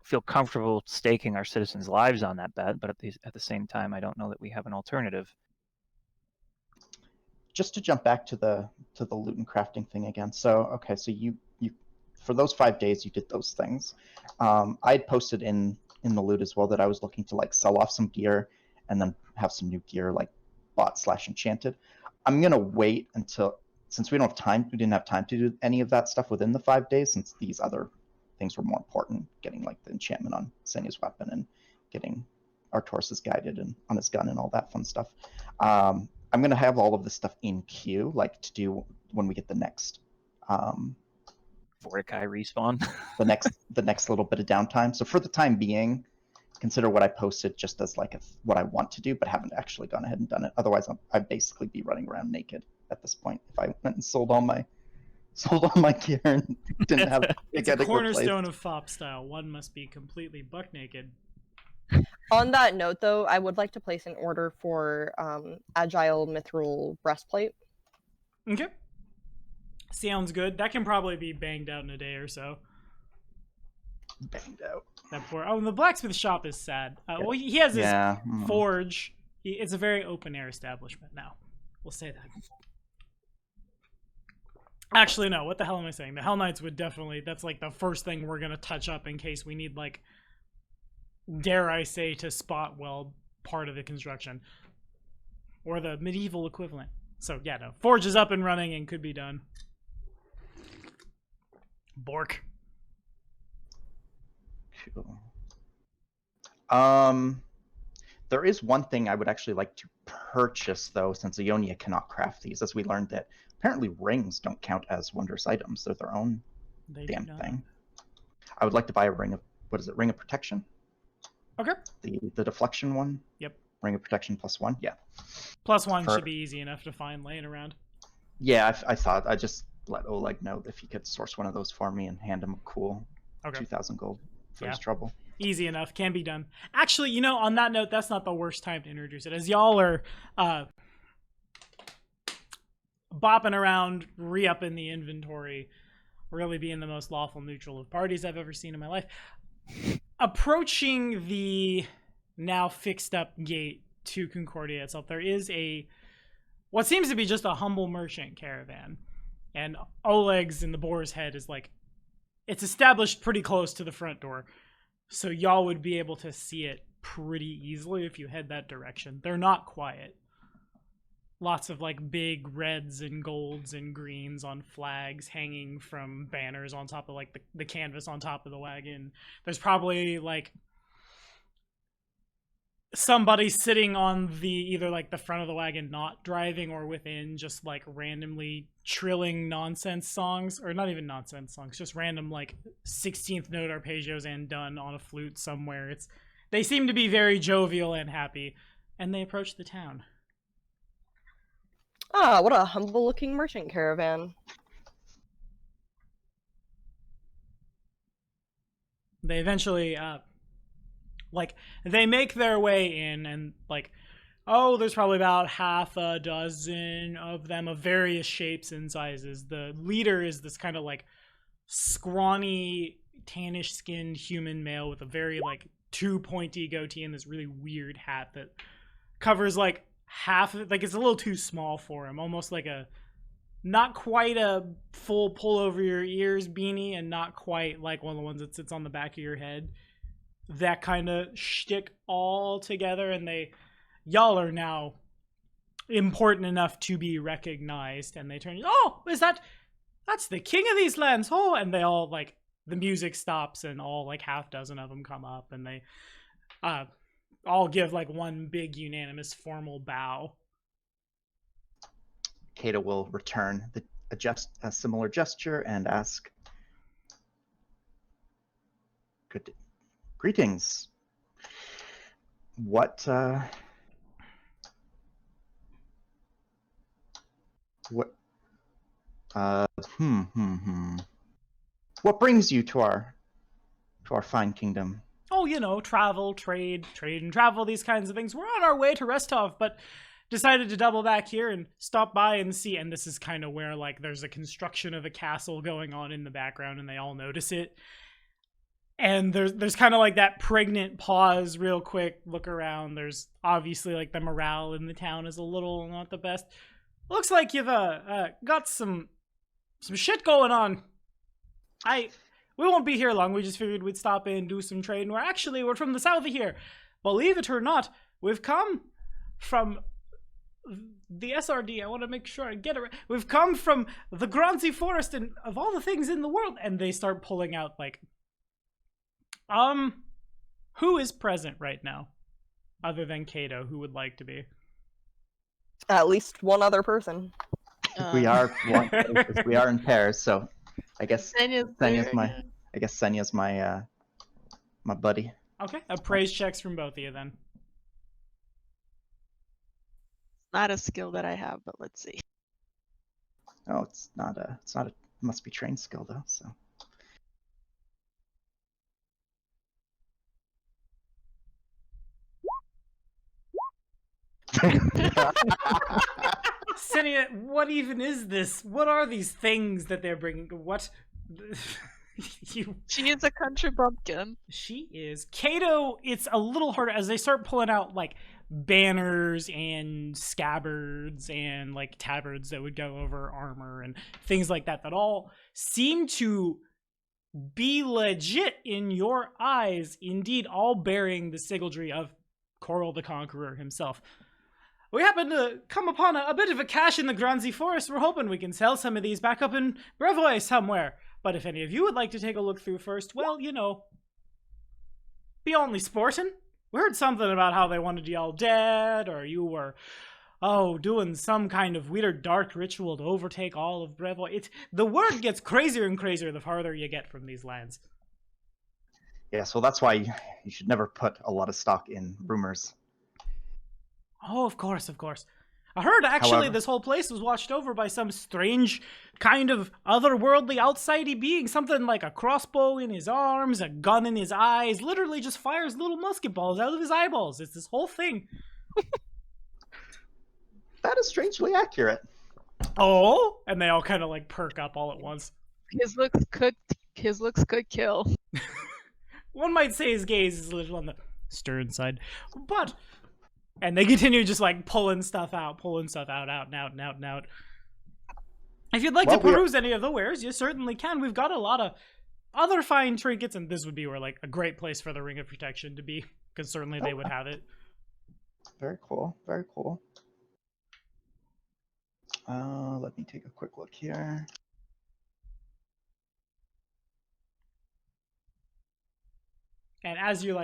feel comfortable staking our citizens' lives on that bet, but at the same time, I don't know that we have an alternative. Just to jump back to the loot and crafting thing again. So okay, so you for those 5 days you did those things. I had posted in the loot as well that I was looking to like sell off some gear and then have some new gear like bought / enchanted. I'm gonna wait until, since we didn't have time to do any of that stuff within the 5 days, since these other things were more important, getting like the enchantment on Senya's weapon and getting Artoris' guided and on his gun and all that fun stuff. I'm gonna have all of this stuff in queue, like to do when we get the next Mordecai respawn. the next little bit of downtime. So for the time being, consider what I posted just as like what I want to do, but haven't actually gone ahead and done it. Otherwise, I'd basically be running around naked at this point if I went and sold all my gear and didn't have to It's get a it cornerstone replaced. of FOP style. One must be completely buck naked. On that note, though, I would like to place an order for Agile Mithril Breastplate. Okay. Sounds good. That can probably be banged out in a day or so. Banged out. That poor. Oh, and the blacksmith shop is sad. Well, he has his Yeah. forge. It's a very open air establishment now. We'll say that. Actually, no. What the hell am I saying? The Hell Knights would definitely. That's like the first thing we're gonna touch up in case we need, like, dare I say, to spot weld part of the construction, or the medieval equivalent. So yeah, no. Forge is up and running and could be done. Bork. Cool. There is one thing I would actually like to purchase, though, since Ionia cannot craft these, as we learned that apparently rings don't count as wondrous items. They're their own They damn do not. thing. I would like to buy a ring of, what is it, Ring of Protection? Okay. The deflection one? Yep. Ring of Protection +1? Yeah. +1 For- should be easy enough to find laying around. Yeah, I thought I'd just let Oleg know if he could source one of those for me and hand him a cool Okay. 2,000 gold for Yeah. his trouble. Easy enough. Can be done. Actually, on that note, that's not the worst time to introduce it. As y'all are bopping around, re-upping the inventory, really being the most lawful neutral of parties I've ever seen in my life, approaching the now fixed up gate to Concordia itself, there is what seems to be just a humble merchant caravan. And Oleg's in the Boar's Head is like, it's established pretty close to the front door. So y'all would be able to see it pretty easily if you head that direction. They're not quiet. Lots of like big reds and golds and greens on flags hanging from banners on top of like the canvas on top of the wagon. There's probably like somebody sitting on either like the front of the wagon not driving or within, just like randomly trilling nonsense songs, or not even nonsense songs, just random like 16th note arpeggios and done on a flute somewhere. They seem to be very jovial and happy, and they approach the town. Ah, what a humble looking merchant caravan. They eventually they make their way in, and like there's probably about half a dozen of them of various shapes and sizes. The leader is this kind of like scrawny, tannish skinned human male with a very like too pointy goatee and this really weird hat that covers like half of it. Like it's a little too small for him, almost like a not quite a full pull over your ears beanie and not quite like one of the ones that sits on the back of your head. That kind of shtick all together, and y'all are now important enough to be recognized, and they turn, oh, that's the king of these lands, oh, and they all, like, the music stops, and all, like, half dozen of them come up, and they all give, like, one big unanimous formal bow. Cato will return a similar gesture and ask, greetings. What brings you to our fine kingdom? Oh, you know, travel, trade and travel, these kinds of things. We're on our way to Restov, but decided to double back here and stop by and see. And this is kind of where, like, there's a construction of a castle going on in the background, and they all notice it. And there's kind of like that pregnant pause, real quick, look around. There's obviously, like, the morale in the town is a little not the best. Looks like you've got some shit going on. We won't be here long. We just figured we'd stop in and do some trade. And we're from the south of here. Believe it or not, we've come from the SRD. I want to make sure I get it right. We've come from the Granzi Forest, and of all the things in the world. And they start pulling out, like, who is present right now? Other than Cato, who would like to be? At least one other person. We are we are in pairs, so I guess Senya's my my buddy. Okay, appraise checks from both of you then. Not a skill that I have, but let's see. Oh, it's not a must be trained skill though, so. Senia, what even is this? What are these things that they're bringing? What? She is a country bumpkin. She is. Cato, it's a little harder as they start pulling out, like, banners and scabbards and, like, tabards that would go over armor and things like that all seem to be legit in your eyes, indeed all bearing the sigildry of Coral the Conqueror himself. We happen to come upon a bit of a cache in the Granzi Forest. We're hoping we can sell some of these back up in Brevoy somewhere. But if any of you would like to take a look through first, well, you know, be only sporting. We heard something about how they wanted you all dead, or you were, doing some kind of weird dark ritual to overtake all of Brevoy. The word gets crazier and crazier the farther you get from these lands. Yes, well, that's why you should never put a lot of stock in rumors. Oh, of course. I heard, actually, However, this whole place was watched over by some strange kind of otherworldly, outsidey being. Something like a crossbow in his arms, a gun in his eyes, literally just fires little musket balls out of his eyeballs. It's this whole thing. That is strangely accurate. Oh? And they all kind of, like, perk up all at once. His looks could kill. One might say his gaze is a little on the stern side. But... And they continue just, like, pulling stuff out, out and out. If you'd like to peruse any of the wares, you certainly can. We've got a lot of other fine trinkets, and this would be where, like, a great place for the Ring of Protection to be, because certainly they would have it. Very cool. Let me take a quick look here. And as you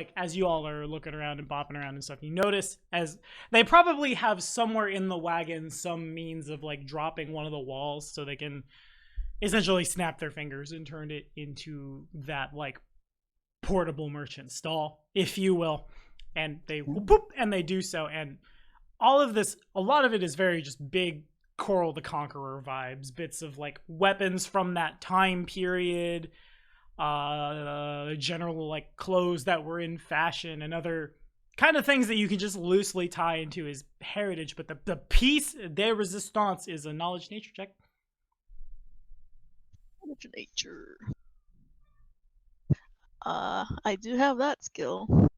all are looking around and bopping around and stuff, you notice as they probably have somewhere in the wagon some means of, like, dropping one of the walls so they can essentially snap their fingers and turn it into that, like, portable merchant stall, if you will. And they boop, and they do so. And all of this, a lot of it is very just big Coral the Conqueror vibes, bits of, like, weapons from that time period, general, like, clothes that were in fashion, and other kind of things that you can just loosely tie into his heritage. But the piece de resistance is a knowledge nature check. Knowledge nature. I do have that skill.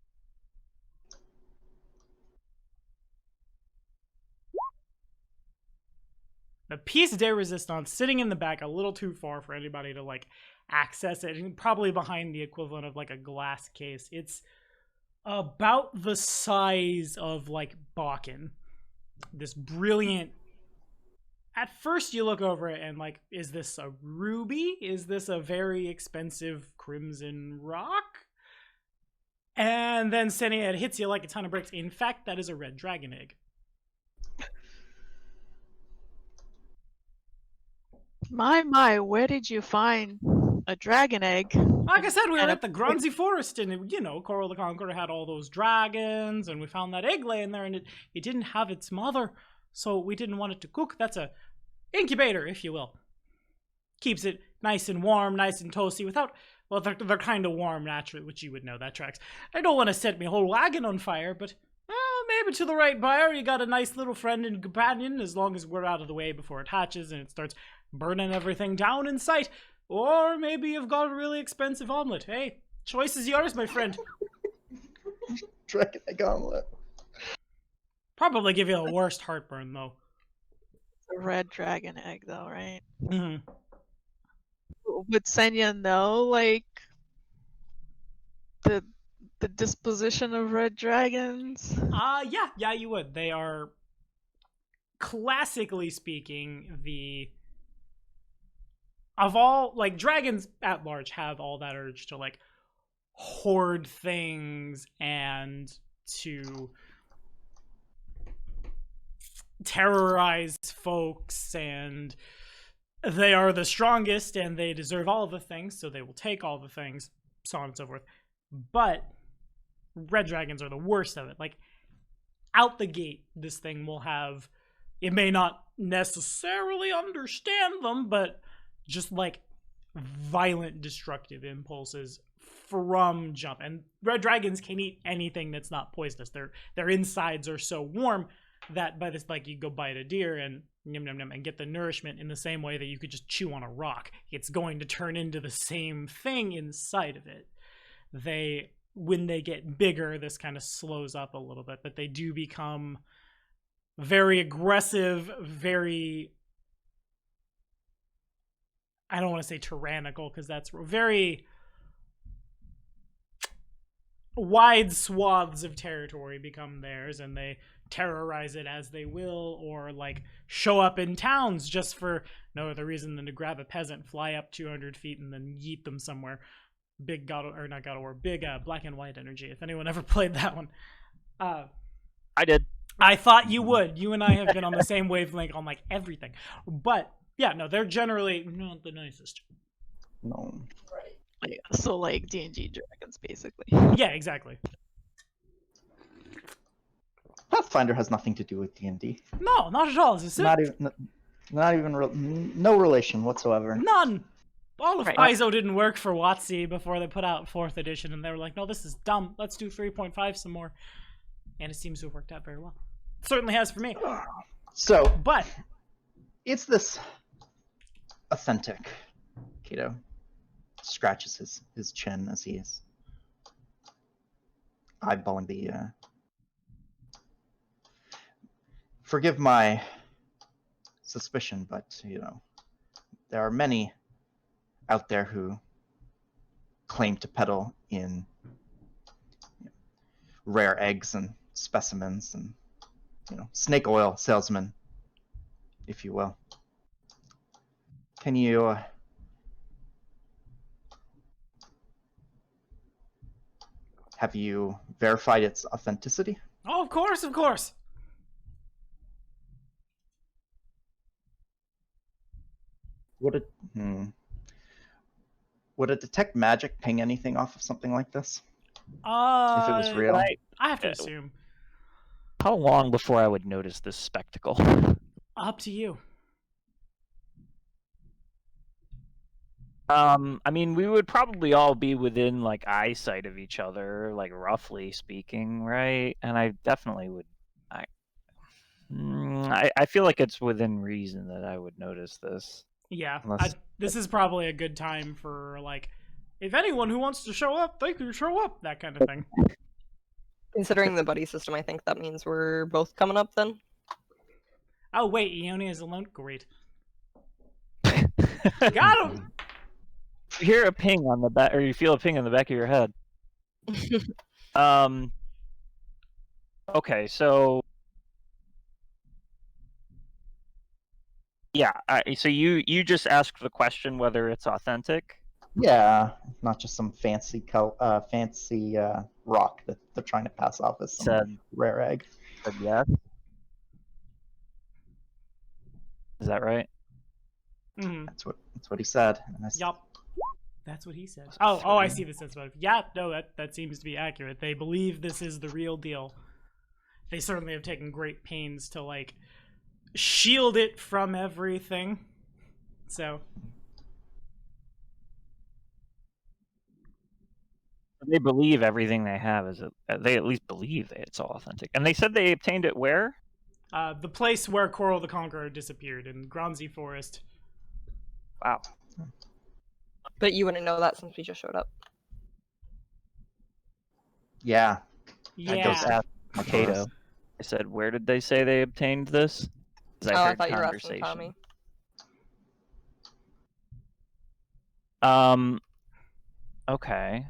The piece de resistance sitting in the back, a little too far for anybody to like access it, and probably behind the equivalent of like a glass case. It's about the size of like Bakken. This brilliant. At first, you look over it and like, is this a ruby? Is this a very expensive crimson rock? And then sending it hits you like a ton of bricks. In fact, that is a red dragon egg. My, where did you find a dragon egg? Like I said, we were And at the Grunzy Forest, and you know, Coral the Conqueror had all those dragons, and we found that egg laying there, and it didn't have its mother, so we didn't want it to cook. That's a incubator, if you will. Keeps it nice and warm, nice and toasty, without, well, they're kind of warm naturally, which you would know, that tracks. I don't want to set me whole wagon on fire, but maybe to the right buyer, you got a nice little friend and companion, as long as we're out of the way before it hatches and it starts burning everything down in sight. Or maybe you've got a really expensive omelet. Hey, choice is yours, my friend. Dragon egg omelet. Probably give you the worst heartburn, though. It's a red dragon egg, though, right? Mm-hmm. Would Senya know, like, the disposition of red dragons? Yeah, you would. They are, classically speaking, of all, like, dragons at large have all that urge to, like, hoard things and to terrorize folks, and they are the strongest and they deserve all of the things, so they will take all the things, so on and so forth. But red dragons are the worst of it. Like, out the gate, this thing will have, it may not necessarily understand them, but just like violent destructive impulses from jump. And red dragons can eat anything that's not poisonous. Their insides are so warm that by this, like, you go bite a deer and yum yum yum and get the nourishment in the same way that you could just chew on a rock. It's going to turn into the same thing inside of it. When they get bigger, this kind of slows up a little bit, but they do become very aggressive, very, I don't want to say tyrannical, because that's very wide swaths of territory become theirs, and they terrorize it as they will, or like show up in towns just for no other reason than to grab a peasant, fly up 200 feet, and then yeet them somewhere. Big big Black and White energy, if anyone ever played that one. I did. I thought you would. You and I have been on the same wavelength on like everything. But yeah, no, they're generally not the nicest. No. Yeah, so like D&D dragons, basically. Yeah, exactly. Pathfinder has nothing to do with D&D. No, not at all. Is it? Not even no relation whatsoever. None. All of Right. ISO didn't work for WotC before they put out 4th edition, and they were like, no, this is dumb. Let's do 3.5 some more. And it seems to have worked out very well. Certainly has for me. So, But it's this authentic. Kato scratches his chin as he is eyeballing the. Forgive my suspicion, but there are many out there who claim to peddle in rare eggs and specimens and snake oil salesmen, if you will. Can you have you verified its authenticity? oh, of course. Would it detect magic ping anything off of something like this? If it was real? I have to assume. How long before I would notice this spectacle? Up to you. I mean, we would probably all be within like eyesight of each other, like roughly speaking, right? And I definitely would. I feel like it's within reason that I would notice this. Yeah, Unless this is probably a good time for like, if anyone who wants to show up, they can show up. That kind of thing. Considering the buddy system, I think that means we're both coming up then. Oh wait, Ione is alone. Great. Got him. You hear a ping on the back, or you feel a ping on the back of your head. Okay, so yeah, so you just asked the question whether it's authentic. Yeah, not just some fancy rock that they're trying to pass off as some Said rare egg. yes. Is that right? Mm-hmm. That's what he said. And Yup. That's what he said. Oh, I see the sense of it. Yeah, no, that seems to be accurate. They believe this is the real deal. They certainly have taken great pains to like shield it from everything. So They believe everything they have is they at least believe that it's authentic. And they said they obtained it where? the place where Coral the Conqueror disappeared in Gronzi Forest. Wow. But you wouldn't know that since we just showed up. Yeah. Yeah. Goes ask Makado. I said, where did they say they obtained this? Because I heard thought you were asking conversation. Tommy. Okay.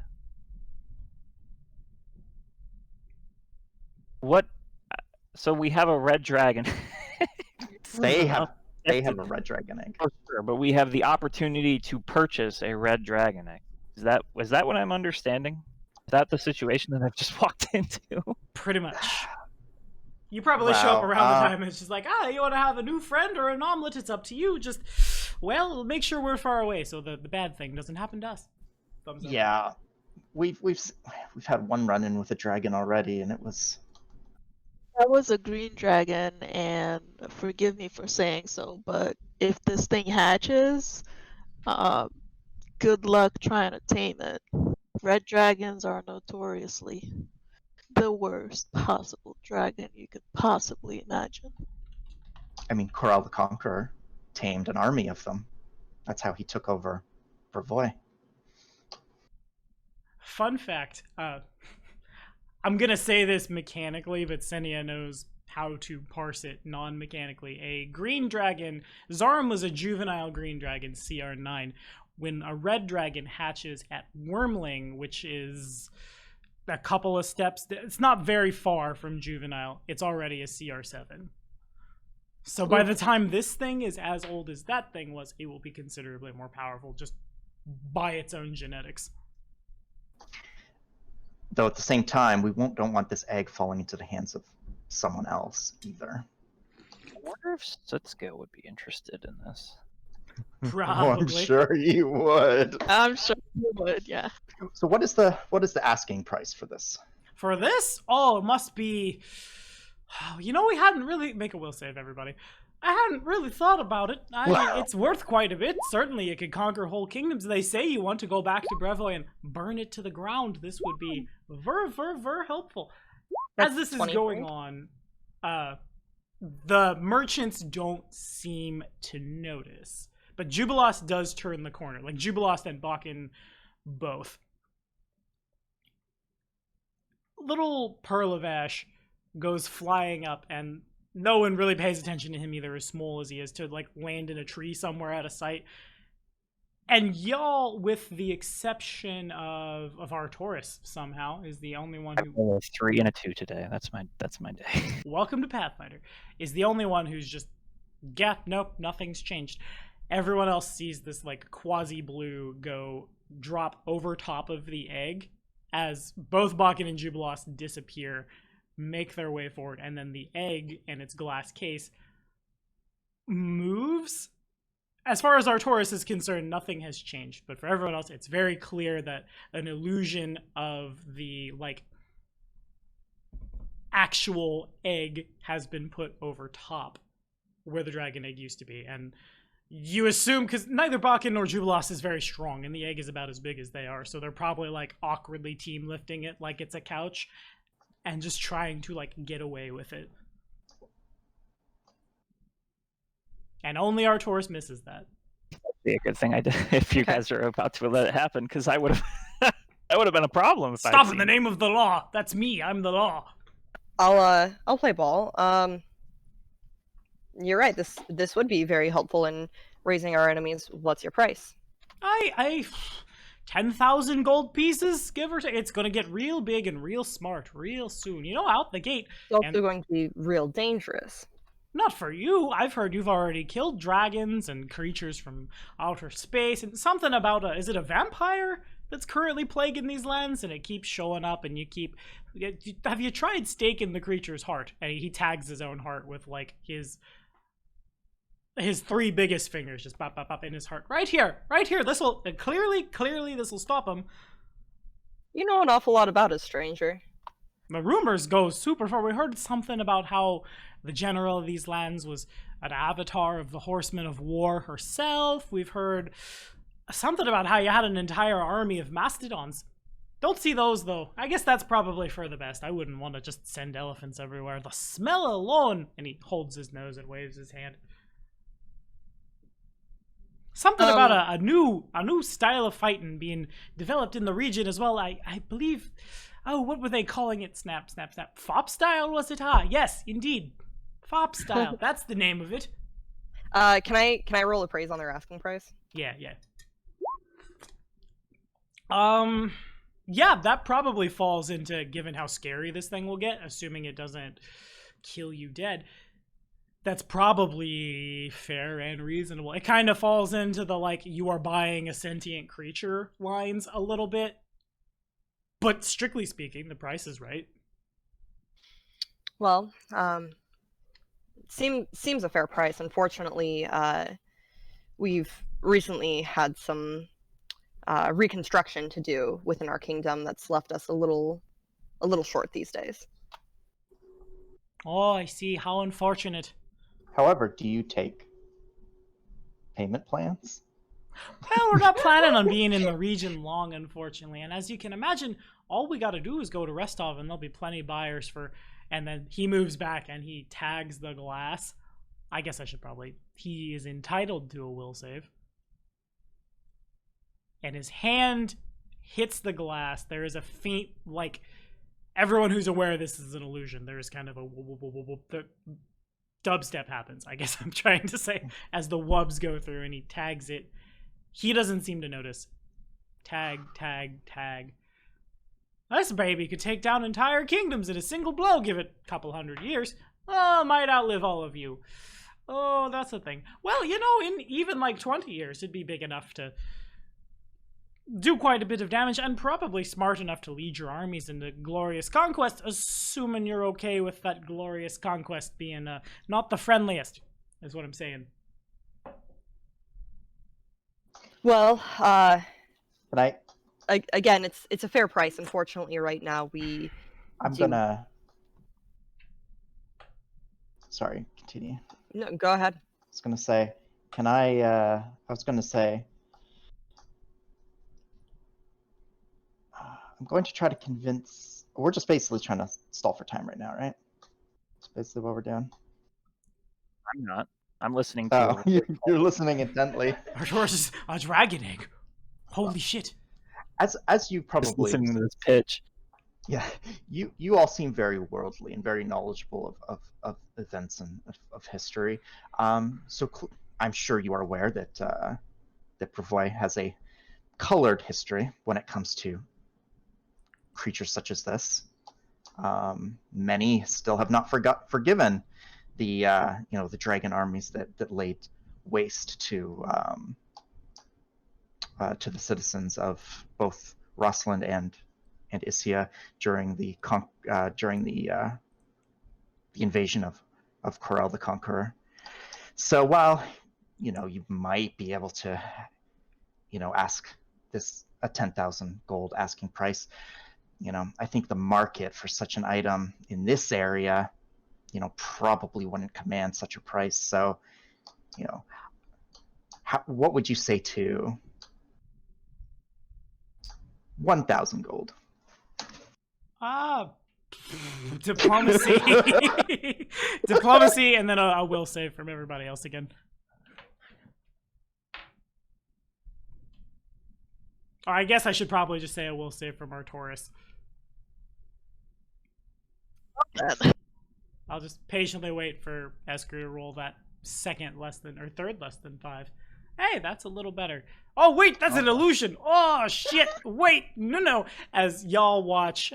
What? So we have a red dragon. They have a red dragon egg. Oh, sure, but we have the opportunity to purchase a red dragon egg. Is that what I'm understanding? Is that the situation that I've just walked into? Pretty much. You probably show up Wow, around the time and it's just like, you want to have a new friend or an omelet? It's up to you. Just, well, make sure we're far away so the bad thing doesn't happen to us. Thumbs up. Yeah, we've had one run-in with a dragon already, and it was. That was a green dragon, and forgive me for saying so, but if this thing hatches, good luck trying to tame it. Red dragons are notoriously the worst possible dragon you could possibly imagine. I mean, Coral the Conqueror tamed an army of them. That's how he took over Brevoy. Fun fact, I'm going to say this mechanically, but Senia knows how to parse it non-mechanically. A green dragon, Zarm was a juvenile green dragon, CR9. When a red dragon hatches at Wormling, which is a couple of steps, it's not very far from juvenile, it's already a CR7. So by the time this thing is as old as that thing was, it will be considerably more powerful just by its own genetics. Though at the same time, we don't want this egg falling into the hands of someone else either. I wonder if Sutsuke would be interested in this. Probably. Oh, I'm sure you would. I'm sure you would, yeah. So what is the asking price for this? For this? Oh, it must be... You know, we hadn't really... Make a will save, everybody. I hadn't really thought about it. It's worth quite a bit. Certainly, it could conquer whole kingdoms. They say you want to go back to Brevoy and burn it to the ground. This would be very helpful. As this is going on, the merchants don't seem to notice. But Jubilost does turn the corner. Like, Jubilost and Bakken both. Little Pearl of Ash goes flying up, and no one really pays attention to him either, as small as he is, to like land in a tree somewhere out of sight. And y'all, with the exception of Arcturus, somehow is the only one who... I'm a 3 and a 2 today. That's my day. Welcome to Pathfinder. Is the only one who's just, yeah, nope, nothing's changed. Everyone else sees this like quasi-blue drop over top of the egg as both Bakken and Jubilost disappear, make their way forward, and then the egg and its glass case moves. As far as Arcturus is concerned, nothing has changed, but for everyone else, it's very clear that an illusion of the like actual egg has been put over top where the dragon egg used to be, and You assume, because neither Bakken nor Jubilos is very strong, and the egg is about as big as they are, so they're probably like awkwardly team lifting it like it's a couch, and just trying to like get away with it. And only Artoris misses that. Be a good thing I did if you Okay. guys are about to let it happen, because I would have that would have been a problem. If Stop in the name of the law. That's me. I'm the law. I'll play ball. You're right. This would be very helpful in raising our enemies. What's your price? I 10,000 gold pieces, give or take. It's gonna get real big and real smart real soon. You know, out the gate. It's also And- going to be real dangerous. Not for you. I've heard you've already killed dragons and creatures from outer space, and something about is it a vampire that's currently plaguing these lands, and it keeps showing up, and you keep. Have you tried staking the creature's heart? And he tags his own heart with like his 3 biggest fingers, just pop, pop, pop in his heart. Right here. This will clearly this will stop him. You know an awful lot about us, stranger. The rumors go super far. We heard something about how the general of these lands was an avatar of the Horsemen of War herself. We've heard something about how you had an entire army of mastodons. Don't see those, though. I guess that's probably for the best. I wouldn't want to just send elephants everywhere. The smell alone. And he holds his nose and waves his hand. Something about a new style of fighting being developed in the region as well. I believe. Oh, what were they calling it? Snap. Fop style, was it? Ah, yes, indeed. Fop style. That's the name of it. Can I roll appraise on their asking price? Yeah. Yeah, that probably falls into given how scary this thing will get, assuming it doesn't kill you dead. That's probably fair and reasonable. It kind of falls into the like you are buying a sentient creature lines a little bit. But strictly speaking, the price is right. Well, seems a fair price. Unfortunately, we've recently had some reconstruction to do within our kingdom that's left us a little short these days. Oh, I see. How unfortunate. However, do you take payment plans? Well, we're not planning on being in the region long, unfortunately. And as you can imagine, all we got to do is go to Restov, and there'll be plenty of buyers for. And then he moves back and he tags the glass. I guess I should probably. He is entitled to a will save. And his hand hits the glass. There is a faint, like, everyone who's aware this is an illusion. There is kind of a the dubstep happens, I guess I'm trying to say, as the wubs go through, and he tags it. He doesn't seem to notice. Tag. This baby could take down entire kingdoms in a single blow. Give it a couple hundred years. Oh, might outlive all of you. Oh, that's the thing. Well, you know, in even like 20 years, it'd be big enough to do quite a bit of damage, and probably smart enough to lead your armies into glorious conquest, assuming you're okay with that glorious conquest being not the friendliest, is what I'm saying. Well, But again, it's a fair price. Unfortunately, right now I'm gonna. Sorry, continue. No, go ahead. I was gonna say, can I? I was gonna say, I'm going to try to convince. We're just basically trying to stall for time right now, right? That's basically what we're doing. I'm not. I'm listening to. Oh, you're listening intently. Artoris is a dragon egg. Holy shit. As you Just probably listening to this pitch. Yeah, you all seem very worldly and very knowledgeable of events and of history. So I'm sure you are aware that that Brevoy has a colored history when it comes to creatures such as this. Many still have not forgiven the the dragon armies that laid waste to the citizens of both Rossland and Issia during the invasion of Corel the Conqueror. So while you might be able to ask this a 10,000 gold asking price, I think the market for such an item in this area probably wouldn't command such a price. So What would you say to 1,000 gold? Diplomacy. Diplomacy, and then a will save from everybody else again. Or I guess I should probably just say a will save from Arcturus. I'll just patiently wait for Esker to roll that second less than, or third less than 5. Hey, that's a little better. Oh, wait, that's an illusion. Oh, shit. Wait, no. As y'all watch,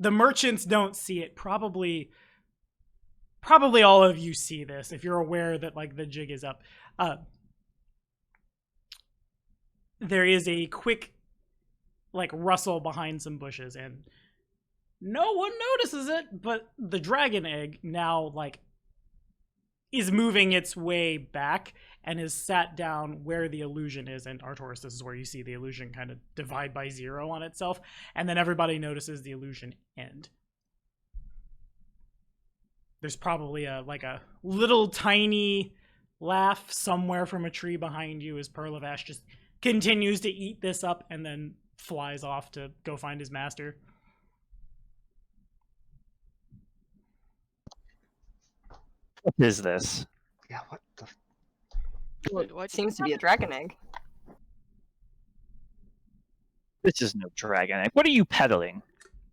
the merchants don't see it. Probably all of you see this if you're aware that, like, the jig is up. There is a quick, like, rustle behind some bushes, and no one notices it, but the dragon egg now, like, is moving its way back and is sat down where the illusion is. And Arcturus, this is where you see the illusion kind of divide by 0 on itself, and then everybody notices the illusion end. There's probably a little tiny laugh somewhere from a tree behind you as Perlavash just continues to eat this up and then flies off to go find his master. What is this? Yeah, what the... Well, it seems to be a dragon egg. This is no dragon egg. What are you peddling?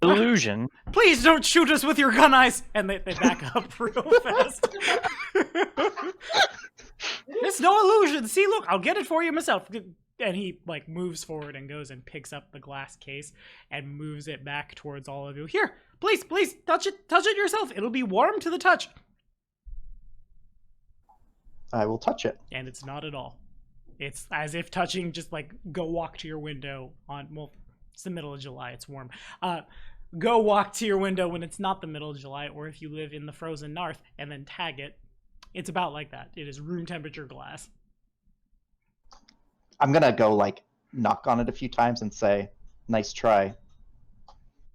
Illusion? Please don't shoot us with your gun eyes! And they back up real fast. It's no illusion. See, look, I'll get it for you myself. And he, like, moves forward and goes and picks up the glass case and moves it back towards all of you. Here, please, touch it yourself. It'll be warm to the touch. I will touch it. And it's not at all. It's as if touching, just like, go walk to your window on, well, it's the middle of July, it's warm. Go walk to your window when it's not the middle of July, or if you live in the frozen north, and then tag it. It's about like that. It is room temperature glass. I'm gonna go, like, knock on it a few times and say, nice try.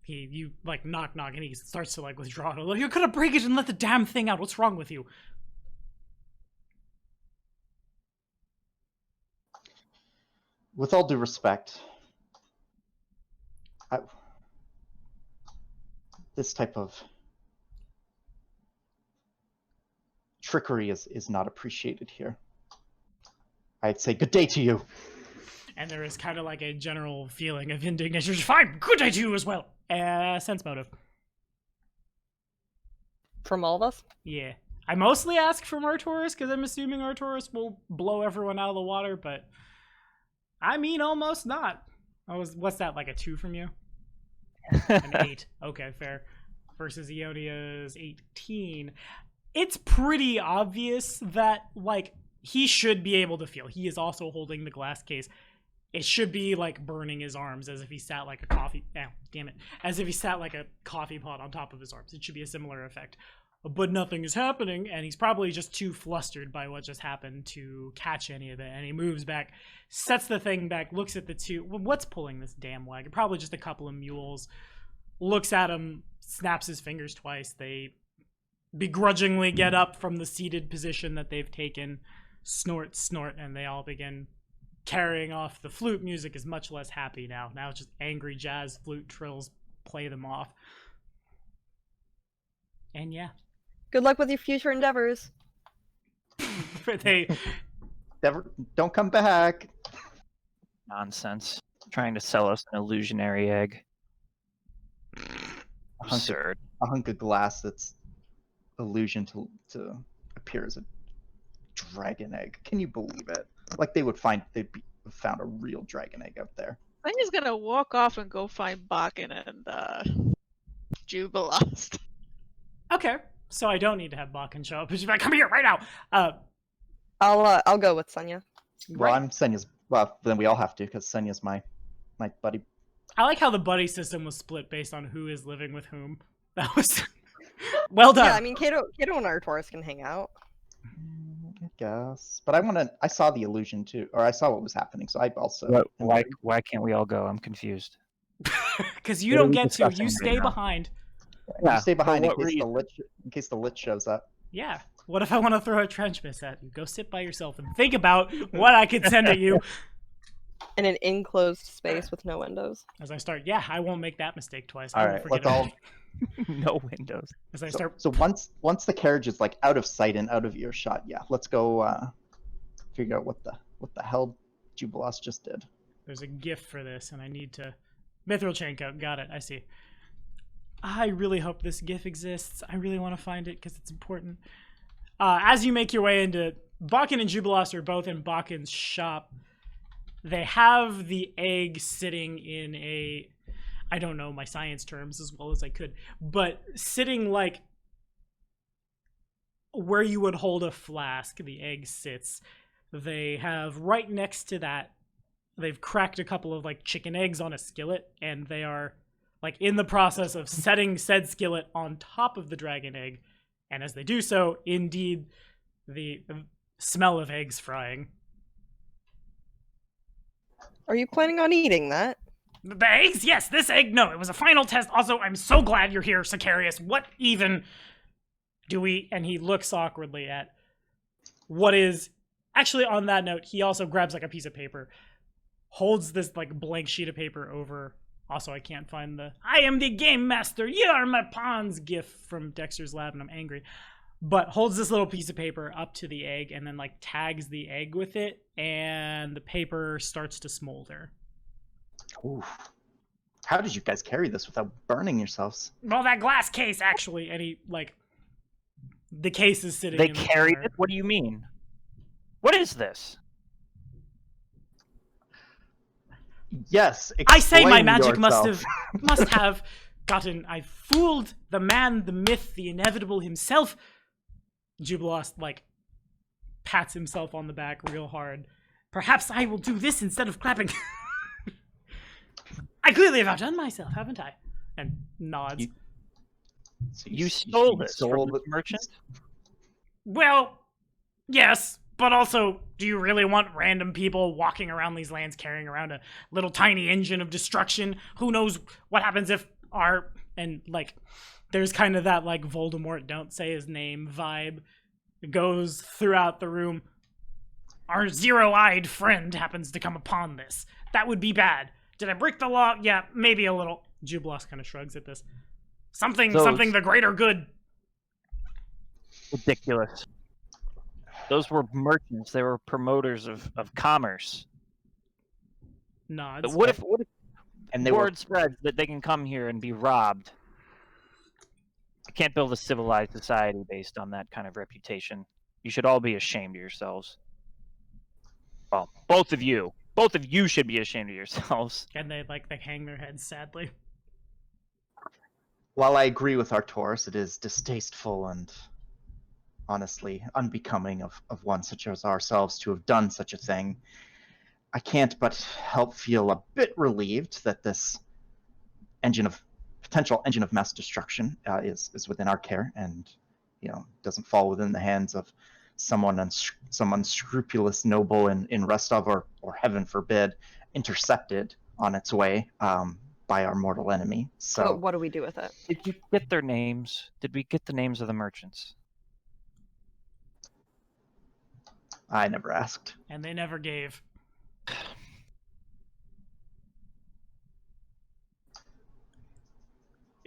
You like, knock, and he starts to, like, withdraw. You're gonna break it and let the damn thing out. What's wrong with you? With all due respect, this type of trickery is not appreciated here. I'd say good day to you. And there is kind of like a general feeling of indignation. Fine, good day to you as well. Sense motive. From all of us? Yeah. I mostly ask from Arcturus because I'm assuming Arcturus will blow everyone out of the water, but I mean almost not. What's that, like a 2 from you? An 8. Okay, fair. Versus Ionia's 18. It's pretty obvious that, like, he should be able to feel. He is also holding the glass case. It should be, like, burning his arms as if he sat like a coffee... As if he sat like a coffee pot on top of his arms. It should be a similar effect. But nothing is happening, and he's probably just too flustered by what just happened to catch any of it. And he moves back, sets the thing back, looks at the two... What's pulling this damn wagon? Probably just a couple of mules. Looks at him, snaps his fingers twice. They begrudgingly get up from the seated position that they've taken. Snort, and they all begin carrying off. The flute music is much less happy now. Now it's just angry jazz flute trills play them off. And yeah. Good luck with your future endeavors. They Never, don't come back. Nonsense. Trying to sell us an illusionary egg. Absurd. A hunk of glass that's illusion to appear as a dragon egg. Can you believe it? Like they'd found a real dragon egg out there. I'm just gonna walk off and go find Bakken and Jubilost. Okay, so I don't need to have Bakken show up. She's like, come here right now. I'll go with Sonya. Well, Right. I'm Senya's. Well, then we all have to because Senya's my buddy. I like how the buddy system was split based on who is living with whom. That was well done. Yeah, I mean, Kato and Arcturus can hang out. I guess, but I saw the illusion too, or I saw what was happening, so I also. Why can't we all go? I'm confused. Because you What are don't we get to. discussing You right stay now? behind. You stay behind in what case the lich shows up. Yeah. What if I want to throw a trench miss at you? Go sit by yourself and think about what I could send at you. In an enclosed space with no windows. As I start, yeah, I won't make that mistake twice. All I right, won't forget let's all. it. No windows. As I So, start, so once the carriage is like out of sight and out of earshot, yeah, let's go figure out what the hell Jubilos just did. there's a gift for this, and I need to. Mithril chain coat. Got it. I see. I really hope this GIF exists. I really want to find it because it's important. As you make your way into Bakken and Jubilos are both in Bakken's shop. They have the egg sitting in a, I don't know my science terms as well as I could, but sitting like where you would hold a flask, the egg sits. They have right next to that, they've cracked a couple of like chicken eggs on a skillet, and they are like in the process of setting said skillet on top of the dragon egg. And as they do so, indeed, the smell of eggs frying. Are you planning on eating that? The eggs? Yes, this egg, no. It was a final test. Also, I'm so glad you're here, Sicarius. What even do we... And he looks awkwardly at what is... Actually, on that note, he also grabs like a piece of paper, holds this like blank sheet of paper over... Also, I can't find the I am the game master, you are my pawns gif from Dexter's Lab, and I'm angry. But holds this little piece of paper up to the egg and then like tags the egg with it, and the paper starts to smolder. Oof. How did you guys carry this without burning yourselves? Well, that glass case, actually, and he like the case is sitting They in the carried car. it? What do you mean? What is this? Yes, I say my explain magic yourself. must have gotten. I fooled the man, the myth, the inevitable himself. Jubilos like pats himself on the back real hard. Perhaps I will do this instead of clapping. I clearly have outdone myself, haven't I? And nods. So You stole this stole from the merchant? Well, yes, but also, do you really want random people walking around these lands carrying around a little tiny engine of destruction? Who knows what happens if our... And, like, there's kind of that, like, Voldemort, don't say his name vibe goes throughout the room. Our zero-eyed friend happens to come upon this. That would be bad. Did I break the law? Yeah, maybe a little. Jubilos kind of shrugs at this. Something the greater good. Ridiculous. Those were merchants. They were promoters of commerce. Nods. But what if And they word were spreads that they can come here and be robbed? You can't build a civilized society based on that kind of reputation. You should all be ashamed of yourselves. Well, both of you. Both of you should be ashamed of yourselves. And they hang their heads sadly. While I agree with Arcturus, it is distasteful and honestly unbecoming of one such as ourselves to have done such a thing. I can't but help feel a bit relieved that this potential engine of mass destruction is within our care, and doesn't fall within the hands of some unscrupulous noble in Rostov, or heaven forbid, intercepted on its way by our mortal enemy. So But what do we do with it? Did you get their names? Did we get the names of the merchants? I never asked. And they never gave.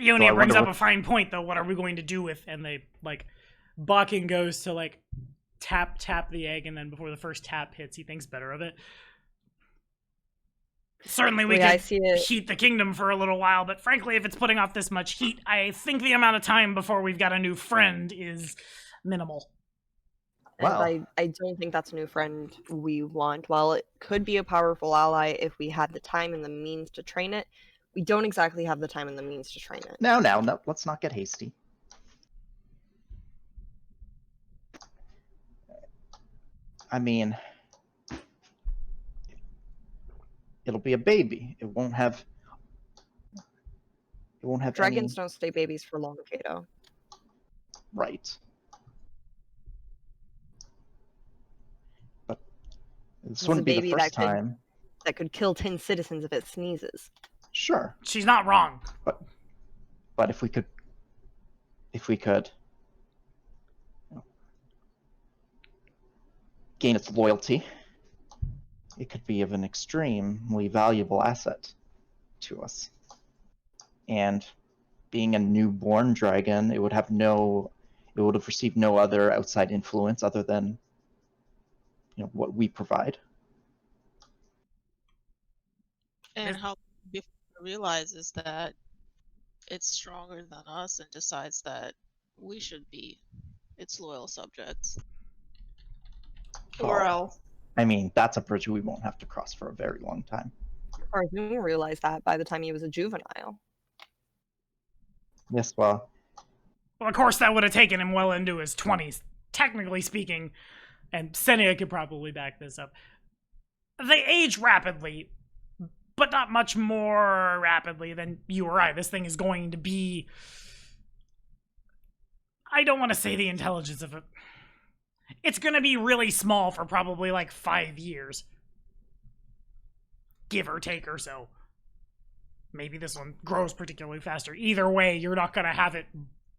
Ionia I brings wonder up what- a fine point, though. What are we going to do with? And they Bakken goes to tap the egg, and then before the first tap hits, he thinks better of it. Certainly, we I could see it. heat the kingdom for a little while, but frankly, if it's putting off this much heat, I think the amount of time before we've got a new friend is minimal. Wow. And I don't think that's a new friend we want. While it could be a powerful ally if we had the time and the means to train it, we don't exactly have the time and the means to train it. No, let's not get hasty. I mean, it'll be a baby. It won't have Dragons any... don't stay babies for long, Kato. Right. But this It's wouldn't a be the baby first that could- time. That could kill 10 citizens if it sneezes. Sure. She's not wrong. But if we could gain its loyalty. It could be of an extremely valuable asset to us. And being a newborn dragon, it would have received no other outside influence other than what we provide. And how before it realizes that it's stronger than us and decides that we should be its loyal subjects. Or Well, else. I mean, that's a bridge we won't have to cross for a very long time. Or didn't realize that by the time he was a juvenile. Yes, well, of course, that would have taken him well into his 20s, technically speaking, and Senia could probably back this up. They age rapidly, but not much more rapidly than you or I. This thing is going to be... I don't want to say the intelligence of it. It's going to be really small for probably like 5 years. Give or take or so. Maybe this one grows particularly faster. Either way, you're not going to have it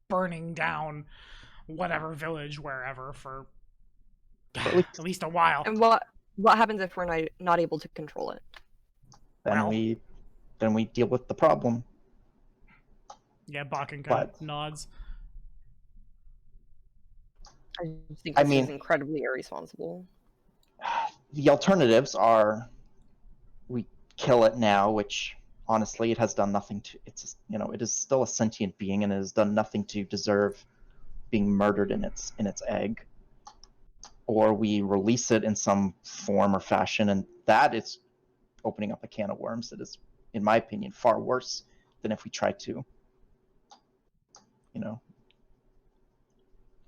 burning down whatever village, wherever, for at least a while. And what happens if we're not able to control it? Then we deal with the problem. Yeah, Bakken kind of nods. I just think this is incredibly irresponsible. The alternatives are we kill it now, which honestly it has done nothing to. It is still a sentient being and it has done nothing to deserve being murdered in its egg. Or we release it in some form or fashion, and that is opening up a can of worms that is, in my opinion, far worse than if we try to,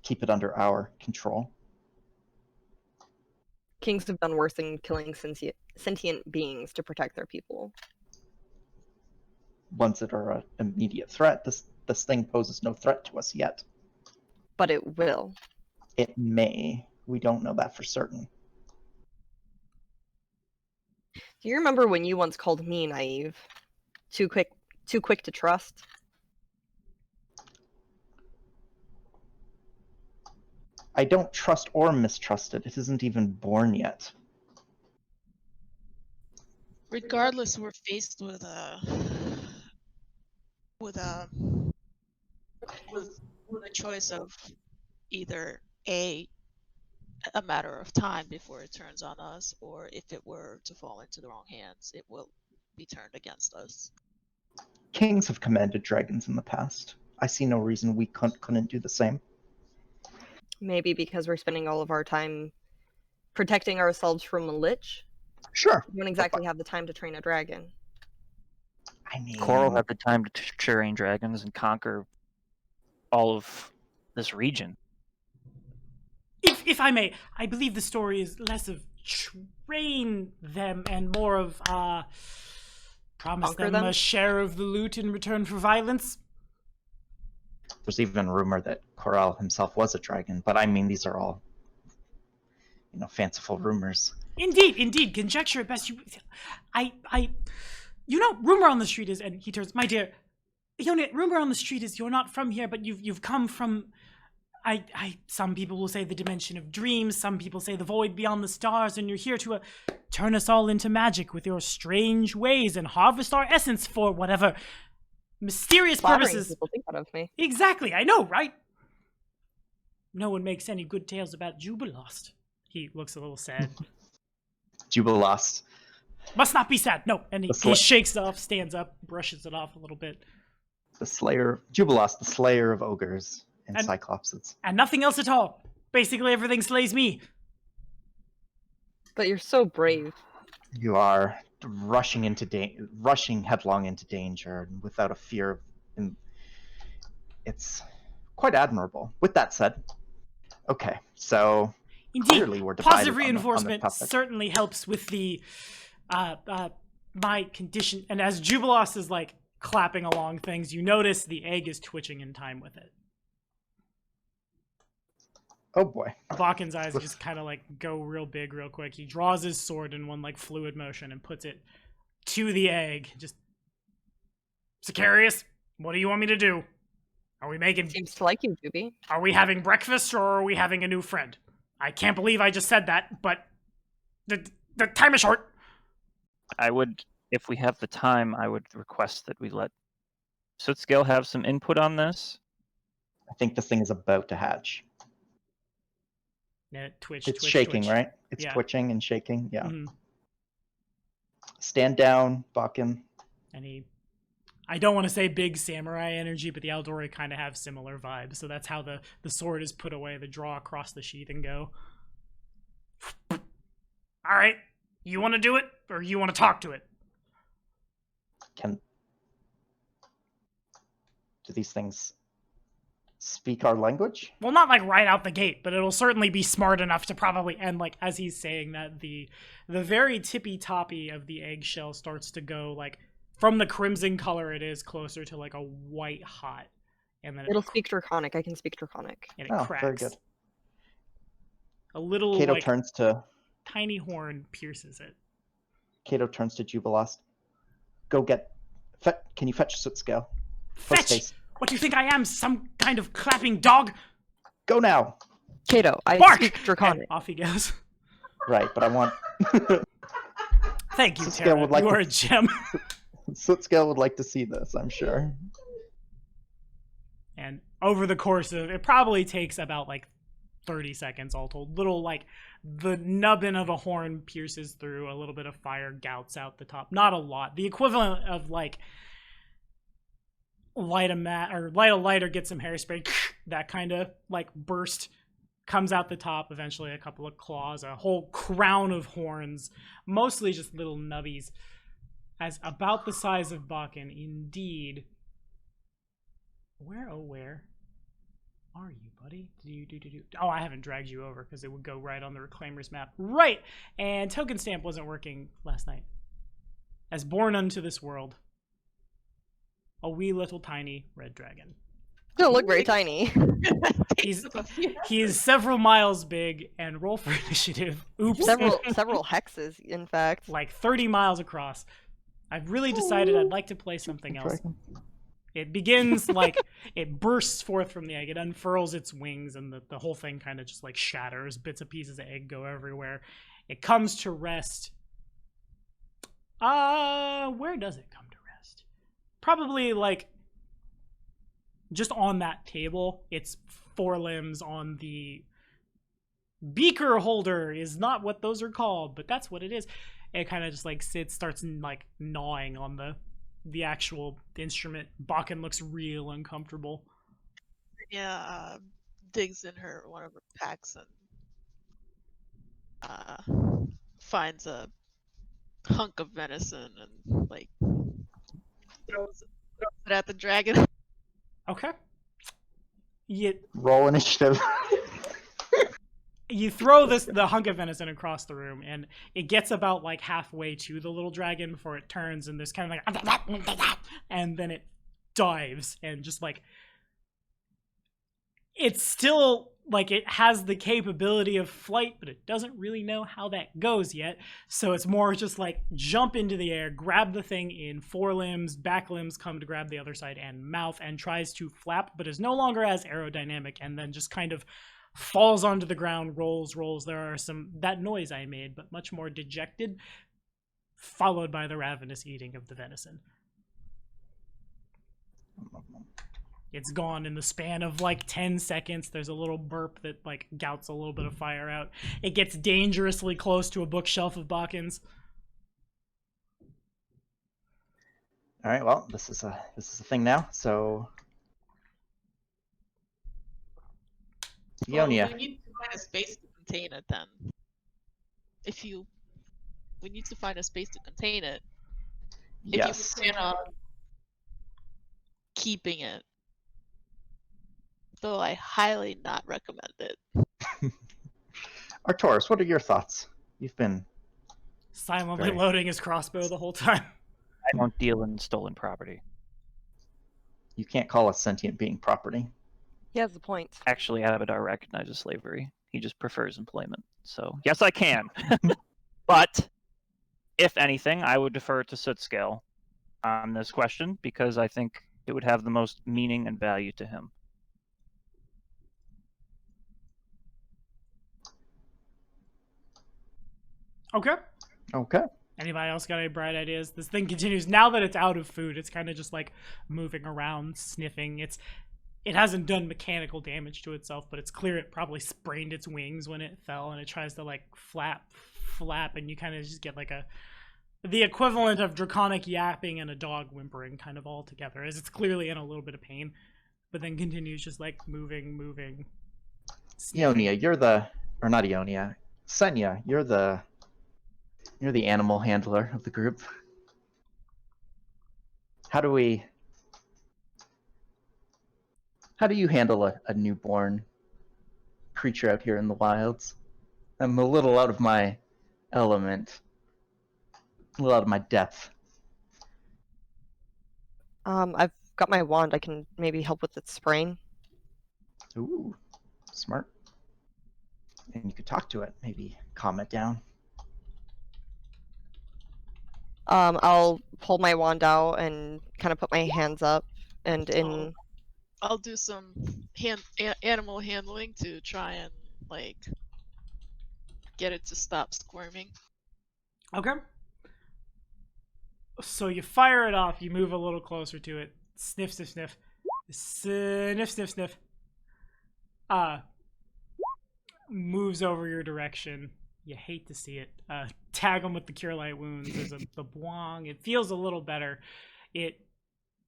keep it under our control. Kings have done worse than killing sentient beings to protect their people. Ones that are an immediate threat. This thing poses no threat to us yet. But it will. It may. We don't know that for certain. Do you remember when you once called me naive? Too quick to trust? I don't trust or mistrust it. It isn't even born yet. Regardless, we're faced with a choice of either a matter of time before it turns on us, or if it were to fall into the wrong hands, it will be turned against us. Kings have commanded dragons in the past. I see no reason we couldn't do the same. Maybe because we're spending all of our time protecting ourselves from a lich? Sure. We don't exactly have the time to train a dragon. I mean... Coral had the time to train dragons and conquer all of this region. If I may, I believe the story is less of train them and more of promise them a share of the loot in return for violence. There's even rumor that Coral himself was a dragon, but I mean, these are all, fanciful rumors. Indeed, conjecture at best. Rumor on the street is, and he turns, my dear, rumor on the street is you're not from here, but you've come from, some people will say the dimension of dreams, some people say the void beyond the stars, and you're here to turn us all into magic with your strange ways and harvest our essence for whatever mysterious purposes. People think that of me. Exactly, I know, right? No one makes any good tales about Jubilost. He looks a little sad. Jubilost. Must not be sad. No, and he shakes it off, stands up, brushes it off a little bit. Jubilost, the slayer of ogres and cyclopses. And nothing else at all. Basically, everything slays me. But you're so brave. You are rushing headlong into danger without a fear. It's quite admirable. With that said, okay, so indeed, clearly we're divided positive reinforcement on the topic. certainly helps with the my condition. And as Jubilost is like clapping along things, you notice the egg is twitching in time with it. Oh boy. Bakken's eyes just kind of like go real big real quick. He draws his sword in one like fluid motion and puts it to the egg. Just, Sicarius, what do you want me to do? Are we making... Seems to like you, Juby. Are we having breakfast or are we having a new friend? I can't believe I just said that, but the time is short. I would, if we have the time, I would request that we let Sootscale have some input on this. I think this thing is about to hatch. Yeah, twitch, It's twitch, shaking, twitch. right? It's Yeah. twitching and shaking. Yeah. Mhm. Stand down, Bakken. And I don't want to say big samurai energy, but the Eldori kind of have similar vibes. So that's how the sword is put away, the draw across the sheath and go. All right, you want to do it, or you want to talk to it? Do these things speak our language? Well, not like right out the gate, but it'll certainly be smart enough to probably end, like, as he's saying that, the very tippy toppy of the eggshell starts to go, like, from the crimson color it is closer to like a white hot, and then It'll speak Draconic. I can speak Draconic. and it Oh, cracks. very good. A little Kato like turns to tiny horn pierces it. Jubilost. Go get. Can you fetch Sootscale? Fetch! What do you think I am? Some kind of clapping dog? Go now. Kato, I Bark! speak Draconic. And off he goes. Right, but I want. Thank you, Sootscale Tara. would like You to- are a gem. Sootscale would like to see this, I'm sure. And over the course of it, probably takes about like 30 seconds all told. Little like the nubbin of a horn pierces through, a little bit of fire gouts out the top. Not a lot. The equivalent of like light a lighter, get some hairspray, that kind of like burst comes out the top. Eventually a couple of claws, a whole crown of horns, mostly just little nubbies, as about the size of Bakken. Indeed. Where are you, buddy? Oh, I haven't dragged you over because it would go right on the Reclaimer's map. Right! And Token Stamp wasn't working last night. As born unto this world, a wee little tiny red dragon. Don't look very tiny. He's several miles big, and roll for initiative. Oops. Several hexes, in fact. Like 30 miles across. I've really decided I'd like to play something else. It begins like it bursts forth from the egg. It unfurls its wings, and the whole thing kind of just like shatters. Bits and pieces of egg go everywhere. It comes to rest. Where does it come to rest? Probably like just on that table. Its forelimbs on the beaker holder is not what those are called, but that's what it is. It kind of just like starts like gnawing on the actual instrument. Bakken looks real uncomfortable. Yeah, digs in one of her packs and finds a hunk of venison and like throws it at the dragon. Okay. Roll initiative. You throw the hunk of venison across the room, and it gets about like halfway to the little dragon before it turns, and there's kind of like, and then it dives, and just like, it's still like it has the capability of flight, but it doesn't really know how that goes yet. So it's more just like jump into the air, grab the thing in forelimbs, back limbs come to grab the other side, and mouth, and tries to flap, but is no longer as aerodynamic, and then just kind of falls onto the ground, rolls. There are that noise I made, but much more dejected, followed by the ravenous eating of the venison. It's gone in the span of like 10 seconds. There's a little burp that like gouts a little bit of fire out. It gets dangerously close to a bookshelf of Bakken's. All right, well, this is a thing now. So Well, Ionia. we need to find a space to contain it then. We need to find a space to contain it. Yes. If you plan on keeping it. Though I highly not recommend it. Arcturus, what are your thoughts? You've been Silently Very. loading his crossbow the whole time. I don't deal in stolen property. You can't call a sentient being property. He has a point. Actually, Abadar recognizes slavery. He just prefers employment. So, yes, I can. But, if anything, I would defer to Sootscale on this question, because I think it would have the most meaning and value to him. Okay. Okay. Anybody else got any bright ideas? This thing continues now that it's out of food. It's kind of just like moving around, sniffing. It hasn't done mechanical damage to itself, but it's clear it probably sprained its wings when it fell, and it tries to like flap, and you kind of just get like the equivalent of draconic yapping and a dog whimpering kind of all together, as it's clearly in a little bit of pain, but then continues just like moving. sniffing. Ionia, or not Ionia, Senya, you're the animal handler of the group. How do you handle a newborn creature out here in the wilds? I'm a little out of my element, a little out of my depth. I've got my wand. I can maybe help with its spraying. Ooh, smart. And you could talk to it, maybe calm it down. I'll pull my wand out and kind of put my hands up, and in I'll do some animal handling to try and like get it to stop squirming. Okay. So you fire it off, you move a little closer to it. Sniff. Sniff. Moves over your direction. You hate to see it. Tag him with the Cure Light Wounds. There's the boing. It feels a little better.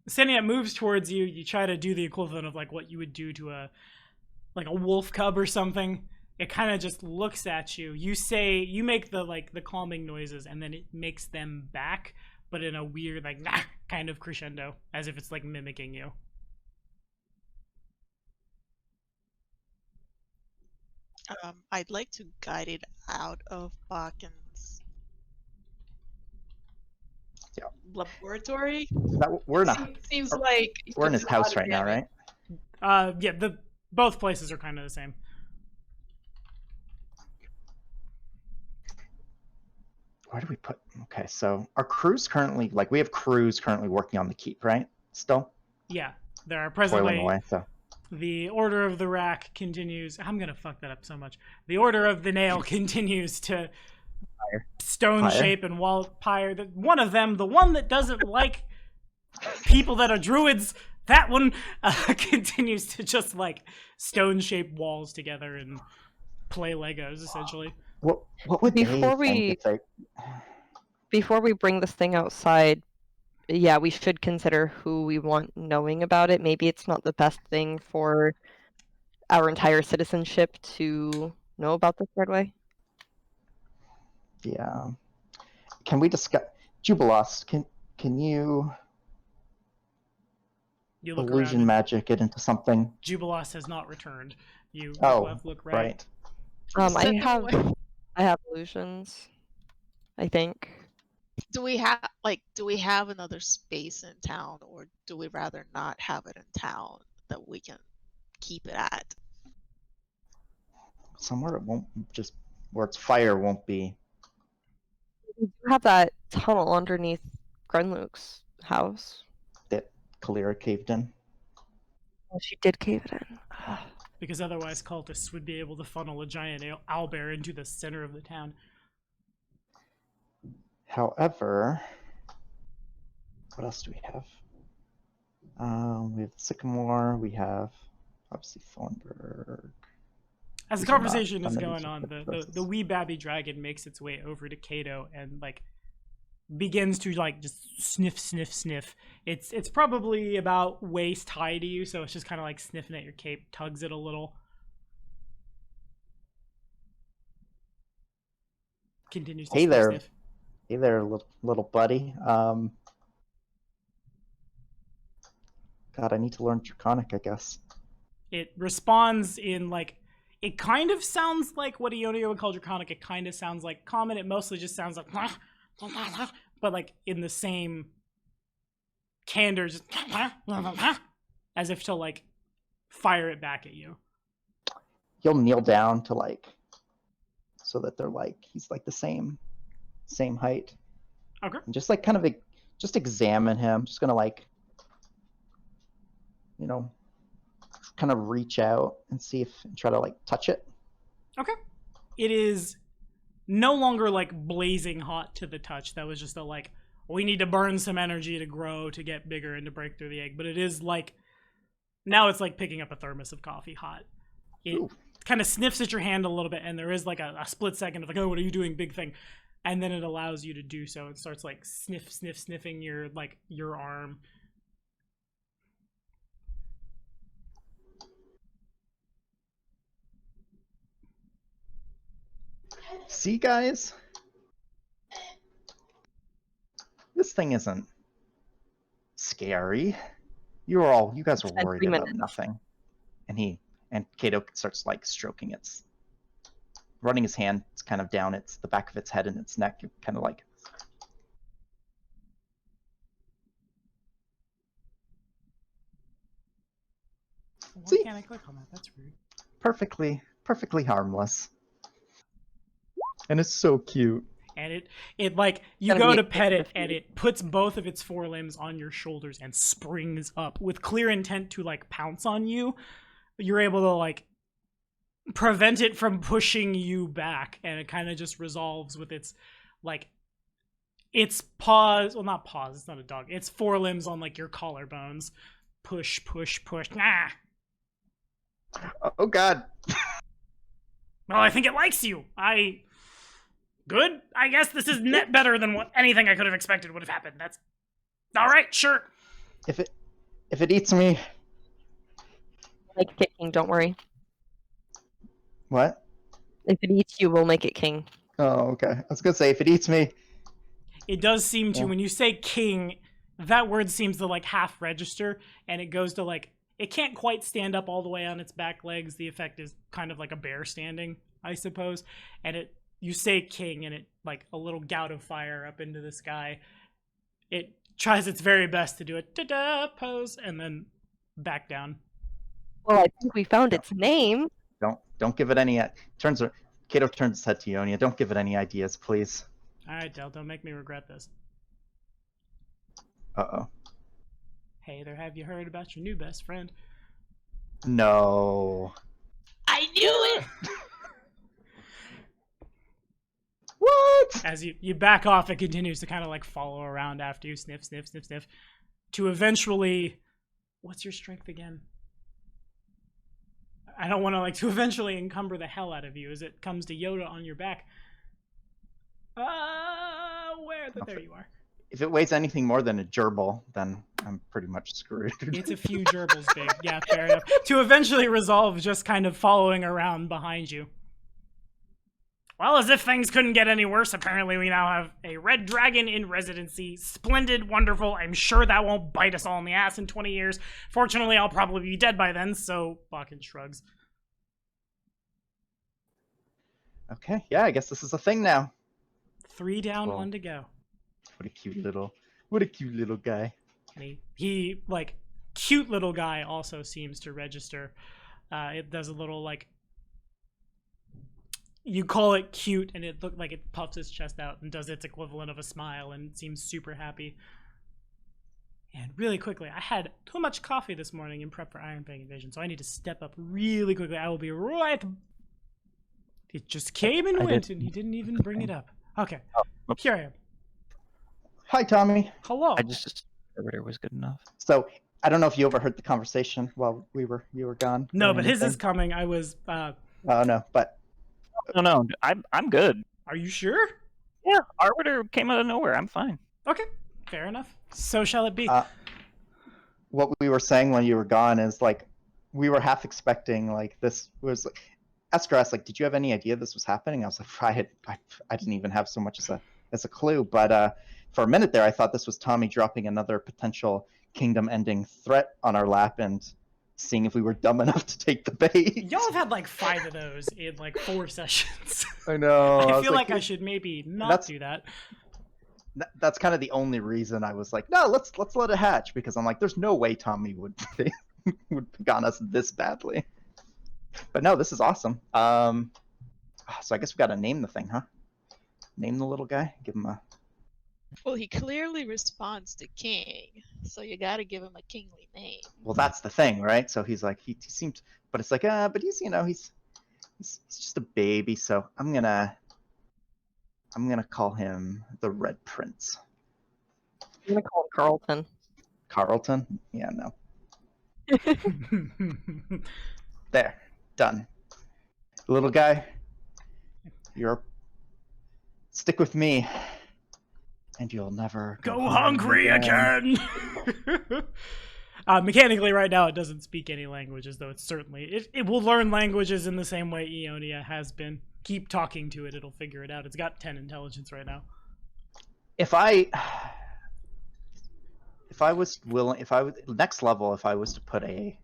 Senya moves towards you. You try to do the equivalent of like what you would do to a wolf cub or something. It kind of just looks at you. You make the calming noises, and then it makes them back, but in a weird like nah kind of crescendo, as if it's like mimicking you. I'd like to guide it out of Bakken's laboratory. Seems like we're in his house right now, right? Yeah. Both places are kind of the same. Where do we put? Okay, so our crew's currently we have crews currently working on the keep, right? Still. Yeah, there are Toiling presently. away, so. The Order of the Rack continues. I'm gonna fuck that up so much. The Order of the Nail continues to stone shape and wall pyre. One of them, the one that doesn't like people that are druids, that one continues to just like stone shape walls together and play Legos essentially. What would Before we bring this thing outside, yeah, we should consider who we want knowing about it. Maybe it's not the best thing for our entire citizenship to know about this right away. Yeah. Can we discuss Jubilost? Can you illusion magic it into something? Jubilost has not returned. You look right. I have illusions, I think. Do we have another space in town, or do we rather not have it in town that we can keep it at? Somewhere it won't just where its fire won't be. We do have that tunnel underneath Grenluke's house That Kalira caved in. Oh, she did cave it in. Because otherwise cultists would be able to funnel a giant owlbear into the center of the town. However, what else do we have? We have Sycamore. We have obviously Thornburg. As the conversation is going on, the wee babby dragon makes its way over to Kato and begins to just sniff. It's probably about waist high to you, so it's just kind of sniffing at your cape, tugs it a little. Continues to sniff. Hey there, little buddy. God, I need to learn Draconic, I guess. It responds in it kind of sounds like what Ionia would call Draconic. It kind of sounds like Common. It mostly just sounds like, but in the same candor, just as if to fire it back at you. He'll kneel down to so that they're he's the same height. Okay. And just just examine him. Just gonna kind of reach out and see and try to touch it. Okay. It is no longer like blazing hot to the touch. That was just a like, we need to burn some energy to grow, to get bigger, and to break through the egg. But it is like, now it's like picking up a thermos of coffee hot. It kind of sniffs at your hand a little bit, and there is like a split second of like, oh, what are you doing, big thing? And then it allows you to do so. It starts like sniffing your arm. See, guys? This thing isn't scary. You guys were Spent worried 3 about minutes. nothing. And Kato starts like stroking running his hand kind of down the back of its head and its neck, kind of like. Why See? can't I click on that? That's rude. Perfectly harmless. And it's so cute. And it like, you Gotta go be to a pet it, kick and it puts both of its forelimbs on your shoulders and springs up with clear intent to like pounce on you. You're able to like prevent it from pushing you back, and it kind of just resolves with its paws. Well, not paws, it's not a dog. Its forelimbs on like your collarbones. Push. Nah. Oh God. Well, I think it likes you. Good. I guess this is net better than what anything I could have expected would have happened. That's all right. Sure. If it eats me. Make it king, don't worry. What? If it eats you, we'll make it king. Oh, okay. I was gonna say if it eats me. It does seem to, Yeah. when you say king, that word seems to like half register, and it goes to like, it can't quite stand up all the way on its back legs. The effect is kind of like a bear standing, I suppose. And you say king, and it like a little gout of fire up into the sky. It tries its very best to do a ta-da pose and then back down. Well, I think we found its name. Don't give it any. Kato turns his head to Ionia. Don't give it any ideas, please. All right, Del, don't make me regret this. Uh-oh. Hey there, have you heard about your new best friend? No. I knew it. What? As you back off, it continues to kind of like follow around after you, sniff, to eventually, what's your strength again? I don't want to to eventually encumber the hell out of you as it comes to Yoda on your back. There you are. If it weighs anything more than a gerbil, then I'm pretty much screwed. It's a few gerbils big. Yeah, fair enough. To eventually resolve just kind of following around behind you. Well, as if things couldn't get any worse, apparently we now have a red dragon in residency. Splendid, wonderful. I'm sure that won't bite us all in the ass in 20 years. Fortunately, I'll probably be dead by then, so Bakken shrugs. Okay, yeah, I guess this is a thing now. 3 down, Cool. 1 to go. What a cute little guy. And he cute little guy also seems to register. It does a little you call it cute, and it looked like it puffs its chest out and does its equivalent of a smile and seems super happy. And really quickly, I had too much coffee this morning in prep for Iron Fang Invasion, so I need to step up really quickly. I will be right. It just came and went, and he didn't even bring it up. Okay, here I am. Hi, Tommy. Hello. I just Ritter was good enough. So I don't know if you overheard the conversation while you were gone. No, or but his is anything. coming. I was. Oh no, but No, I'm good. Are you sure? Yeah, Arbiter came out of nowhere. I'm fine. Okay, fair enough. So shall it be. what we were saying when you were gone is we were half expecting this was. Esker asked did you have any idea this was happening? I was like, I didn't even have so much as a clue. But for a minute there, I thought this was Tommy dropping another potential kingdom-ending threat on our lap and seeing if we were dumb enough to take the bait. Y'all have had 5 of those in 4 sessions. I know. I was feel like I should maybe not do that. That's kind of the only reason I was like, no, let's let it hatch, because I'm like, there's no way Tommy would pick on us this badly. But no, this is awesome. So I guess we got to name the thing, huh? Name the little guy. Give him a. Well, he clearly responds to king, so you got to give him a kingly name. Well, that's the thing, right? So he's he seemed, but it's but he's he's just a baby. So I'm gonna I'm gonna call him the Red Prince. I'm gonna call him Carlton. Carlton? Yeah, no. There. Done. Little guy, you're... Stick with me, and you'll never Go hungry hungry again. Mechanically, right now, it doesn't speak any languages, though it's certainly it will learn languages in the same way Ionia has been. Keep talking to it; it'll figure it out. It's got 10 intelligence right now. If I was willing, if I was next level, if I was to put a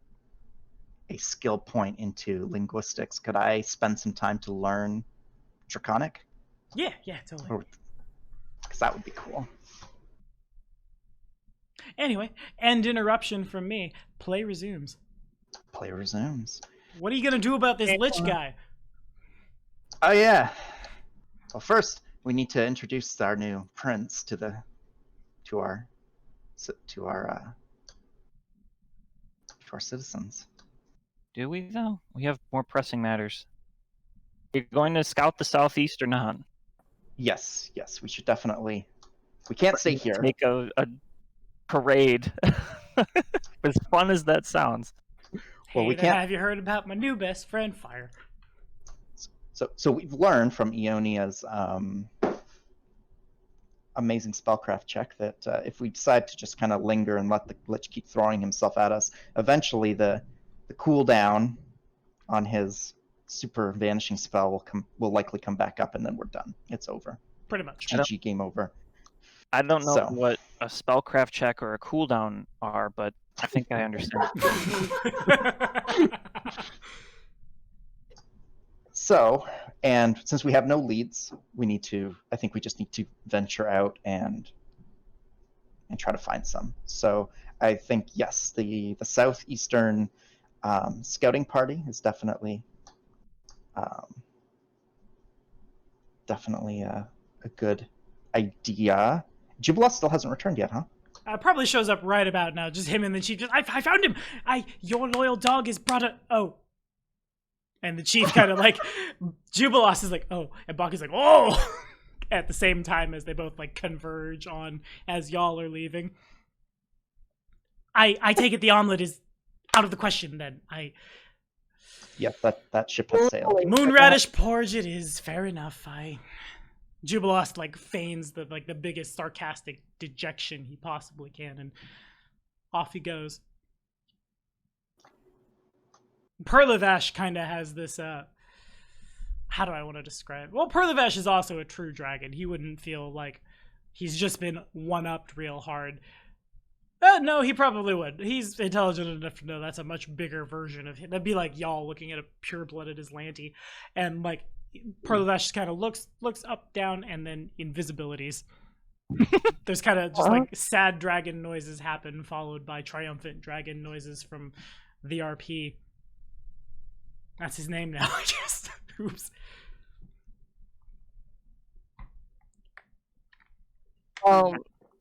skill point into linguistics, could I spend some time to learn Draconic? Yeah, totally. Because that would be cool. Anyway, end interruption from me. Play resumes. Play resumes. What are you gonna do about this lich guy? Oh yeah. Well, first we need to introduce our new prince to our citizens. Do we though? We have more pressing matters. You're going to scout the southeast or not? Yes, we should definitely. We can't stay here. Make a parade. As fun as that sounds. Well, Hey, we can't. have you heard about my new best friend, Fire? So we've learned from Ionia's amazing spellcraft check that if we decide to just kind of linger and let the Lich keep throwing himself at us, eventually the cooldown on his super vanishing spell will likely come back up, and then we're done. It's over. Pretty much. GG, game over. I don't know So. what a spellcraft check or a cooldown are, but I think I understand. So, and since we have no leads, I think we just need to venture out and try to find some. So I think, yes, the southeastern scouting party is definitely a good idea. Jubilee still hasn't returned yet, huh? Probably shows up right about now. Just him and the chief. I found him. Your loyal dog has brought a. Oh. And the chief kind of like, Jubilos is like, oh, and Bach is like, oh, at the same time as they both like converge on as y'all are leaving. I take it the omelet is out of the question then. Yep, that ship has sailed. Moonradish porridge it is. Fair enough. Jubilost like feigns the biggest sarcastic dejection he possibly can, and off he goes. Perlivash kind of has this how do I want to describe it? Well, Perlivash is also a true dragon. He wouldn't feel like he's just been one-upped real hard. No, he probably would. He's intelligent enough to know that's a much bigger version of him. That'd be like y'all looking at a pure-blooded Aslanti, and like Perlivash just kind of looks up, down, and then invisibilities. There's kind of just like sad dragon noises happen, followed by triumphant dragon noises from the RP. That's his name now, I guess. Oops.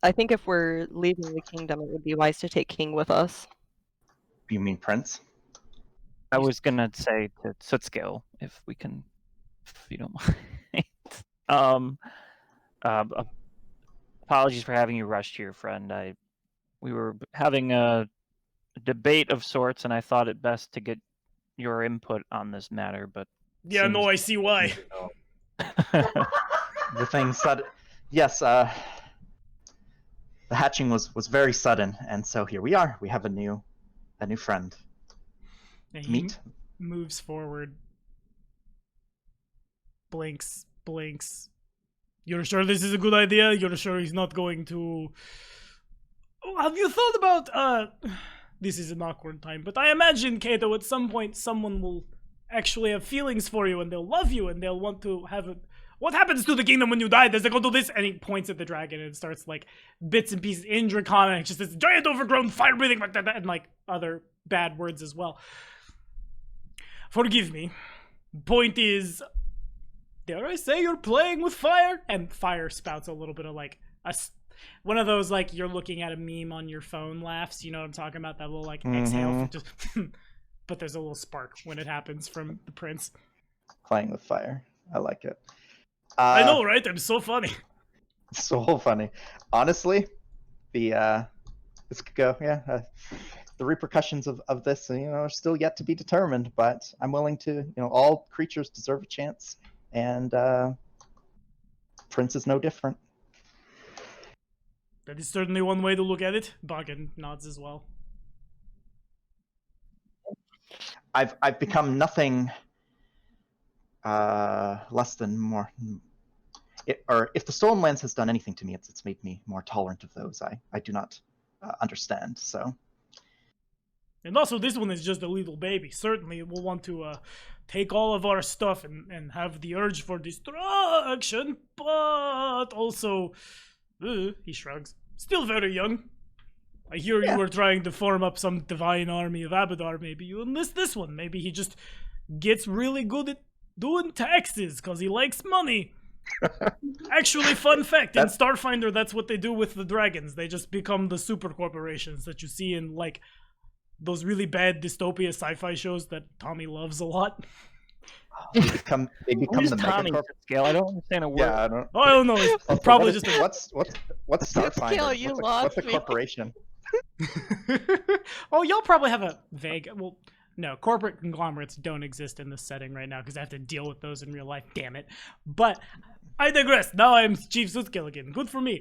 I think if we're leaving the kingdom, it would be wise to take King with us. You mean Prince? I was gonna say to Sootskill, if we can, if you don't mind. Apologies for having you rushed here, friend. We were having a debate of sorts, and I thought it best to get your input on this matter, but Yeah, no, I see why. The thing said, yes. The hatching was very sudden, and so here we are. We have a new friend. And he Meet. moves forward. Blinks. You're sure this is a good idea? You're sure he's not going to... Oh, have you thought about, This is an awkward time, but I imagine, Kato, at some point someone will actually have feelings for you, and they'll love you, and they'll want to have it. What happens to the kingdom when you die? Does it go to this? And he points at the dragon, and it starts, like, bits and pieces in Draconic, just this giant overgrown fire-breathing, and, like, other bad words as well. Forgive me. Point is, dare I say you're playing with fire? And fire spouts a little bit of, like, one of those, like, you're looking at a meme on your phone laughs. You know what I'm talking about? That little, like, exhale. Just but there's a little spark when it happens from the prince. Playing with fire. I like it. I know, right? I'm so funny. So funny. Honestly, this could go. The repercussions of this, are still yet to be determined. But I'm willing to. All creatures deserve a chance, and Prince is no different. That is certainly one way to look at it. Bakken nods as well. I've become nothing less than more. Or if the Stolen Lands has done anything to me, it's made me more tolerant of those. I do not understand. So. And also, this one is just a little baby. Certainly, it will want to take all of our stuff and have the urge for destruction, but also, he shrugs, still very young. I hear you were trying to form up some divine army of Abadar. Maybe you enlist this one. Maybe he just gets really good at doing taxes because he likes money. Actually, fun fact, in Starfinder, that's what they do with the dragons. They just become the super corporations that you see in, like, those really bad dystopia sci-fi shows that Tommy loves a lot. They become Who's the Tommy megacorp. scale? I don't understand a word. Yeah, I don't. Oh, I don't know. It's probably just a... what's Starfinder? Scale, you what's lost a me. corporation? Oh, y'all probably have a vague... Well, no, corporate conglomerates don't exist in this setting right now because I have to deal with those in real life, damn it. But I digress. Now I'm Chief Soothkill again. Good for me.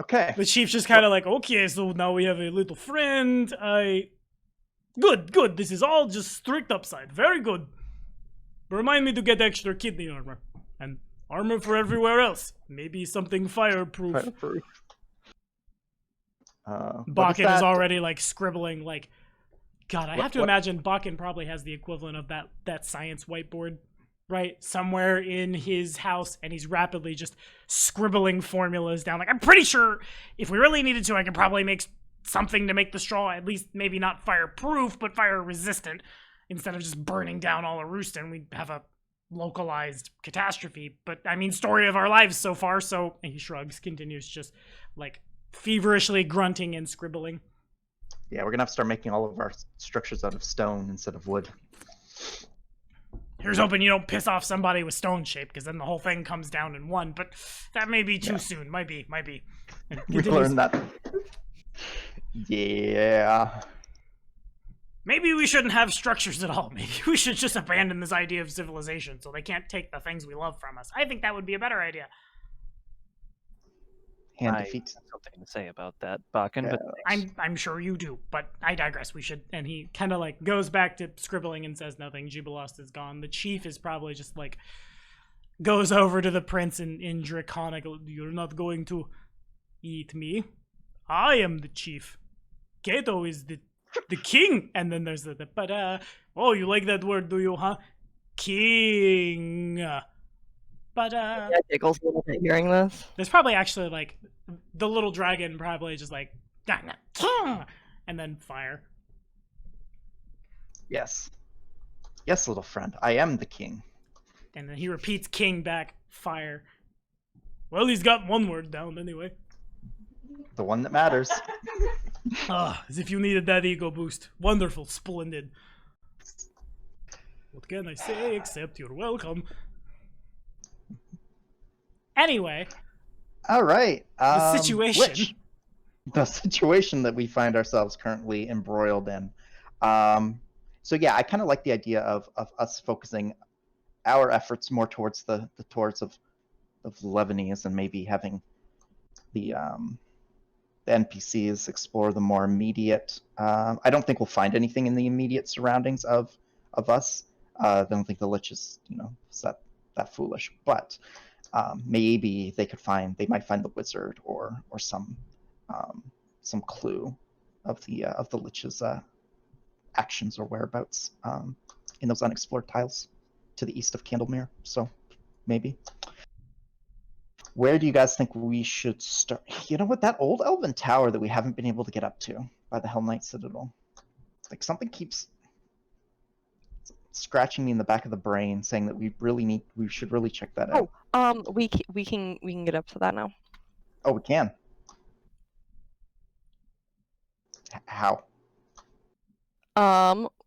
Okay. The chief's just kind of like, okay, so now we have a little friend. Good. This is all just strict upside. Very good. Remind me to get extra kidney armor. And armor for everywhere else. Maybe something fireproof. Bakken is already, like, scribbling, like... God, I have to imagine Bakken probably has the equivalent of that science whiteboard, right? Somewhere in his house, and he's rapidly just scribbling formulas down. Like, I'm pretty sure if we really needed to, I could probably make something to make the straw at least maybe not fireproof, but fire resistant. Instead of just burning down all of Rooston, we'd have a localized catastrophe. But, I mean, story of our lives so far, so... And he shrugs, continues just, like, feverishly grunting and scribbling. Yeah, we're gonna have to start making all of our structures out of stone instead of wood. Here's hoping you don't piss off somebody with stone shape, because then the whole thing comes down in one. But that may be too soon. Might be. We learned that. Yeah. Maybe we shouldn't have structures at all. Maybe we should just abandon this idea of civilization so they can't take the things we love from us. I think that would be a better idea. Hand I defeat. have something to say about that, Bakken, but I'm sure you do, but I digress. We should. And he kind of like goes back to scribbling and says nothing. Jubilost is gone. The chief is probably just like goes over to the prince in draconic. You're not going to eat me. I am the chief. Kato is the king. And then there's oh, you like that word, do you, huh? King. But Yeah, tickles a little bit hearing this. there's probably actually like the little dragon probably just like and then fire. Yes, little friend. I am the king. And then he repeats king back, fire. Well, he's got one word down anyway. The one that matters. As if you needed that ego boost. Wonderful, splendid. What can I say except you're welcome? Anyway, All right. the situation. The situation that we find ourselves currently embroiled in. So yeah, I kind of like the idea of us focusing our efforts more towards the towards of Lebanese and maybe having the NPCs explore the more immediate. I don't think we'll find anything in the immediate surroundings of us. I don't think the Lich is that foolish, but maybe they might find the wizard or some clue of the Lich's actions or whereabouts in those unexplored tiles to the east of Candlemere. So maybe. Where do you guys think we should start? You know what? That old elven tower that we haven't been able to get up to by the Hell Knight Citadel. Like something keeps scratching me in the back of the brain, saying that we should really check that out. We can get up to that now. Oh, we can. How?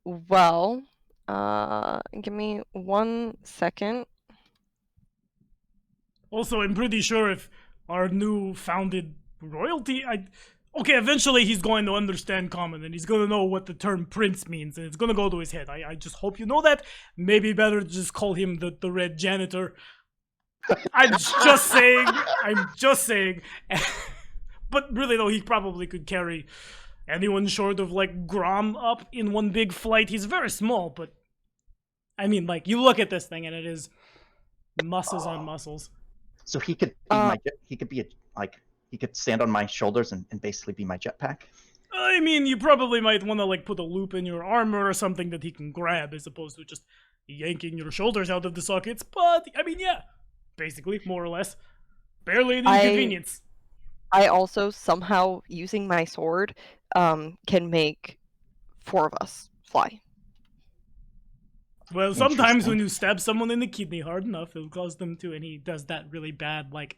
Well, Give me 1 second. Also, I'm pretty sure if our new founded royalty, okay, eventually he's going to understand common and he's going to know what the term prince means and it's going to go to his head. I just hope you know that. Maybe better to just call him the red janitor. I'm just saying. I'm just saying. But really, though, he probably could carry anyone short of, like, Grom up in one big flight. He's very small, but I mean, like, you look at this thing and it is muscles on muscles. So he could be he could be he could stand on my shoulders and basically be my jetpack. I mean, you probably might want to, like, put a loop in your armor or something that he can grab as opposed to just yanking your shoulders out of the sockets. But, I mean, yeah, basically, more or less. Barely an inconvenience. I also, somehow, using my sword, can make 4 of us fly. Well, sometimes when you stab someone in the kidney hard enough, it'll cause them to, and he does that really bad, like,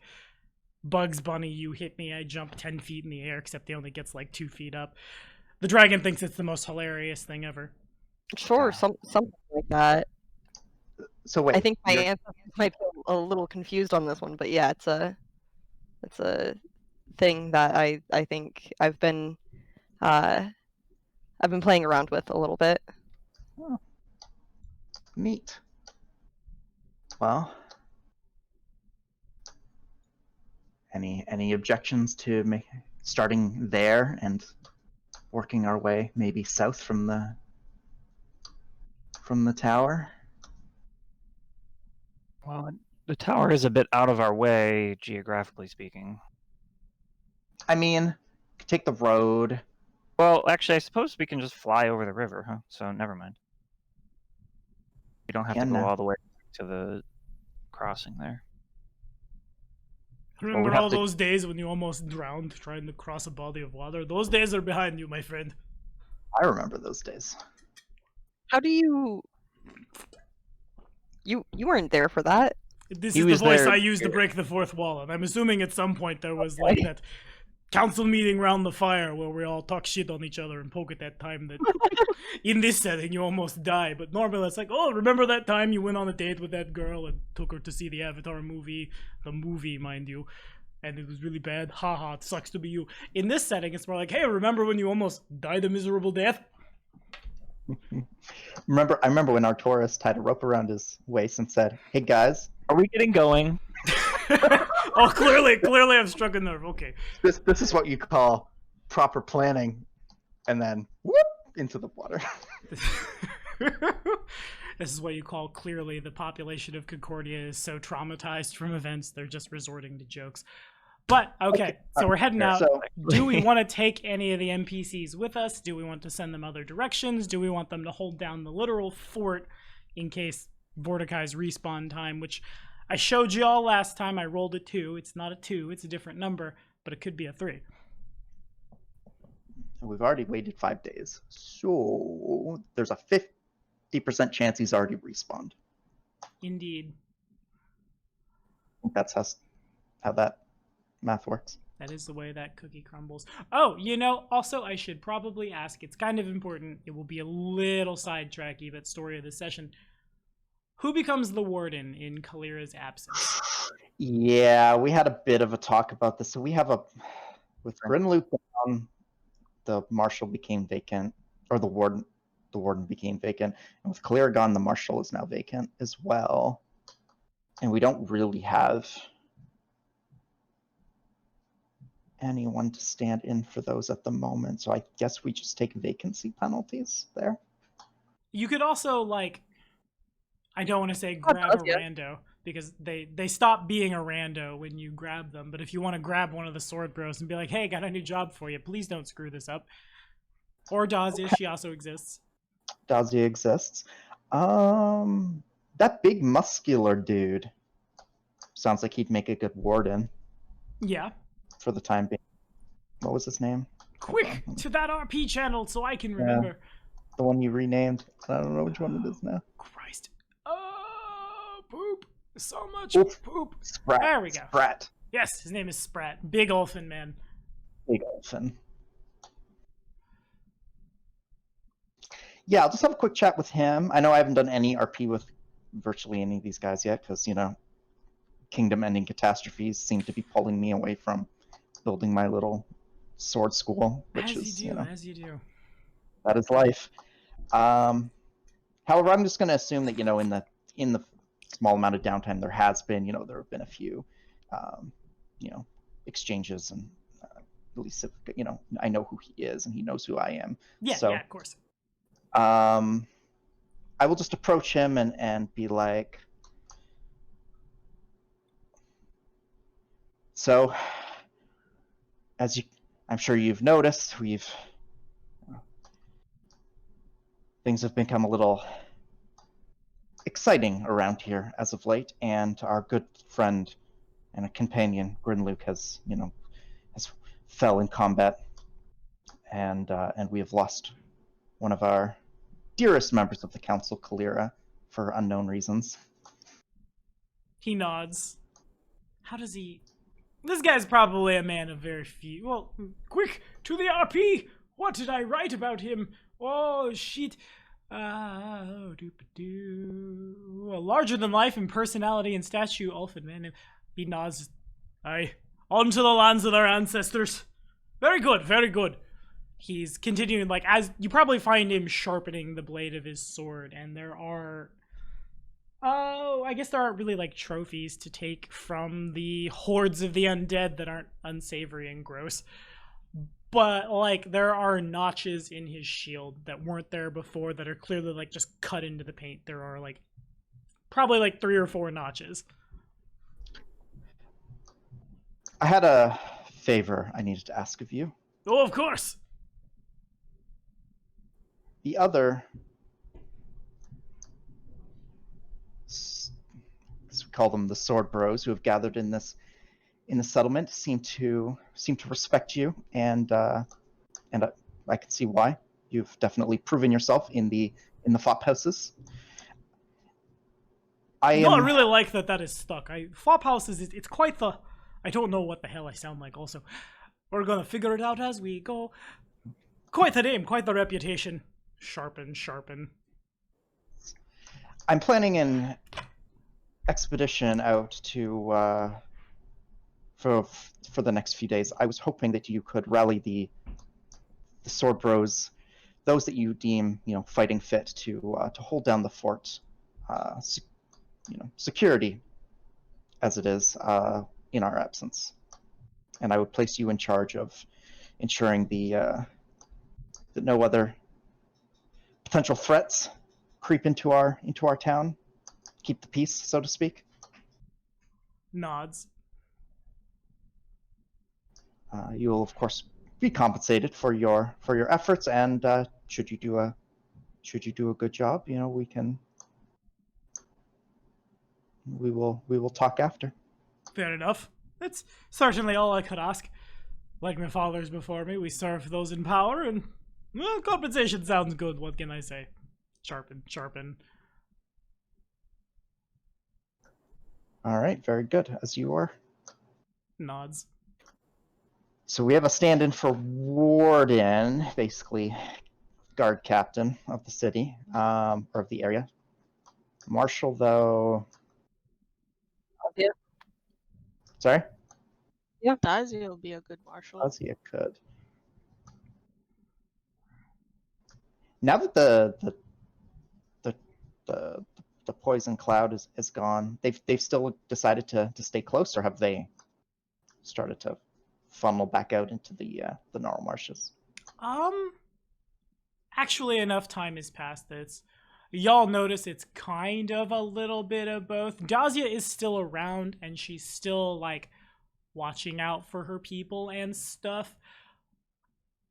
Bugs Bunny, you hit me, I jump 10 feet in the air, except he only gets, like, 2 feet up. The dragon thinks it's the most hilarious thing ever. Sure, something like that. So wait, I think my answer might be a little confused on this one, but yeah, it's a thing that I think I've been playing around with a little bit. Oh. Neat. Well, any objections to starting there and working our way maybe south from the tower? Well, the tower is a bit out of our way, geographically speaking. I mean, take the road. Well, actually, I suppose we can just fly over the river, huh? So never mind. You don't have to go all the way to the crossing there. Remember all those days when you almost drowned trying to cross a body of water? Those days are behind you, my friend. I remember those days. How do you weren't there for that? This is the voice I used to break the fourth wall, and I'm assuming at some point there was like that council meeting round the fire where we all talk shit on each other and poke at that time that in this setting you almost die. But normally it's like, oh, remember that time you went on a date with that girl and took her to see the Avatar movie? The movie, mind you. And it was really bad. Haha, it sucks to be you. In this setting, it's more like, hey, remember when you almost died a miserable death? I remember when Arcturus tied a rope around his waist and said, hey guys, are we getting going? Oh, clearly I've struck a nerve. Okay. This is what you call proper planning, and then whoop into the water. This is what you call clearly the population of Concordia is so traumatized from events they're just resorting to jokes. But okay, so we're heading out. Do we want to take any of the NPCs with us? Do we want to send them other directions? Do we want them to hold down the literal fort in case Mordecai's respawn time, which I showed you all last time. I rolled a 2. It's not a 2. It's a different number, but it could be a 3. We've already waited 5 days, so there's a 50% chance he's already respawned. Indeed. That's how that math works. That is the way that cookie crumbles. Oh, also I should probably ask, it's kind of important, it will be a little sidetracky, but story of the session. Who becomes the warden in Kalira's absence? Yeah, we had a bit of a talk about this. So we have with Grinloop down, the marshal became vacant, or the warden became vacant. And with Kalira gone, the marshal is now vacant as well. And we don't really have anyone to stand in for those at the moment. So I guess we just take vacancy penalties there. You could also, I don't want to say grab a rando, because they stop being a rando when you grab them. But if you want to grab one of the sword bros and be like, hey, got a new job for you, please don't screw this up. Or Dazia, she also exists. Dazia exists. That big muscular dude sounds like he'd make a good warden. Yeah. For the time being. What was his name? Quick, to that RP channel so I can remember. Yeah, the one you renamed. I don't know which one it is now. Christ. Oh, poop. So much poop. Sprat. There we go. Sprat. Yes, his name is Sprat. Big Olfin, man. Big Olfin. Yeah, I'll just have a quick chat with him. I know I haven't done any RP with virtually any of these guys yet because, kingdom-ending catastrophes seem to be pulling me away from building my little sword school, which As is, you do, as you do. that is life. However, I'm just going to assume that, in the small amount of downtime there has been, there have been a few, exchanges, and at least, I know who he is and he knows who I am. Yeah, So, yeah, of course. I will just approach him and be like, so, I'm sure you've noticed, things have become a little exciting around here as of late, and our good friend and a companion, Grinluke, has fell in combat, and we have lost one of our dearest members of the council, Kalira, for unknown reasons. He nods. How does he... This guy's probably a man of very few... Well, quick, to the RP! What did I write about him? Oh, shit. A larger-than-life in personality and stature, Ulfin, man. He nods. Aye. On to the lands of their ancestors. Very good, very good. He's continuing, as you probably find him sharpening the blade of his sword, and there are... Oh, I guess there aren't really, trophies to take from the hordes of the undead that aren't unsavory and gross. But, there are notches in his shield that weren't there before that are clearly, just cut into the paint. There are, probably, 3 or 4 notches. I had a favor I needed to ask of you. Oh, of course! The other... we call them the Sword Bros, who have gathered in the settlement, seem to respect you, and I can see why. You've definitely proven yourself in the flop houses. I really like that is stuck. Flop houses, it's quite the... I don't know what the hell I sound like also. We're gonna figure it out as we go. Quite the name, quite the reputation. Sharpen. I'm planning an expedition out to for the next few days. I was hoping that you could rally the Sword Bros, those that you deem fighting fit, to hold down the fort, security as it is in our absence, and I would place you in charge of ensuring that no other potential threats creep into our town. Keep the peace, so to speak. Nods. You will, of course, be compensated for your efforts, and should you do a good job, we will talk after. Fair enough. That's certainly all I could ask. Like my fathers before me, we serve those in power, and well, compensation sounds good. What can I say? Sharpen. All right, very good. As you are. Nods. So we have a stand-in for Warden, basically guard captain of the city, or of the area. Marshal, though... Yeah. Sorry? Yeah, Dazia will be a good marshal. Dazia could. Now that the poison cloud is gone, they've still decided to stay close, or have they started to funnel back out into the normal marshes? Actually, enough time has passed that y'all notice it's kind of a little bit of both. Dazia is still around, and she's still watching out for her people and stuff.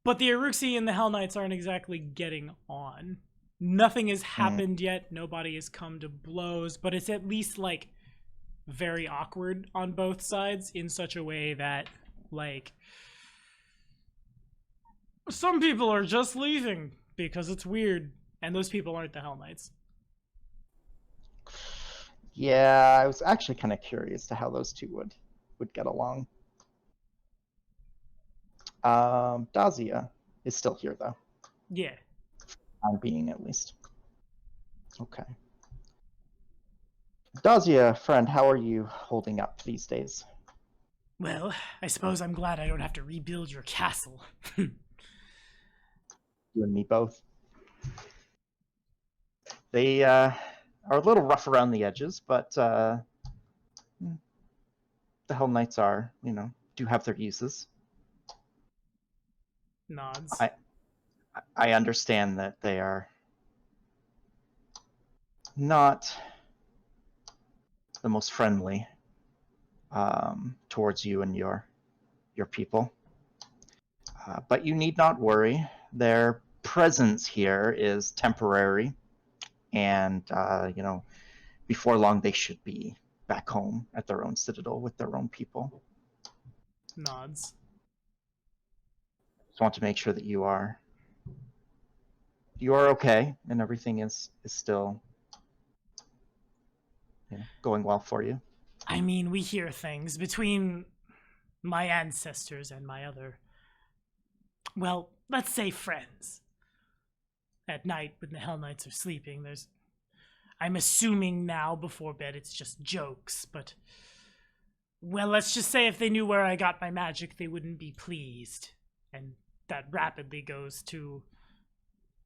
But the Aruxi and the Hell Knights aren't exactly getting on. Nothing has happened yet. Nobody has come to blows, but it's at least very awkward on both sides in such a way that some people are just leaving because it's weird, and those people aren't the Hell Knights. Yeah, I was actually kind of curious to how those two would get along. Dazia is still here, though. Yeah. time being, at least. Okay. Dazia, friend, how are you holding up these days? Well, I suppose I'm glad I don't have to rebuild your castle. You and me both. They are a little rough around the edges, but the Hell Knights are, do have their uses. Nods. I understand that they are not the most friendly towards you and your people. But you need not worry. Their presence here is temporary, and before long they should be back home at their own citadel with their own people. Nods. Just want to make sure that you are okay and everything is still going well for you. I mean, we hear things between my ancestors and my other, well, let's say friends. At night, when the Hell Knights are sleeping, I'm assuming now before bed it's just jokes, but, well, let's just say if they knew where I got my magic, they wouldn't be pleased. And that rapidly goes to,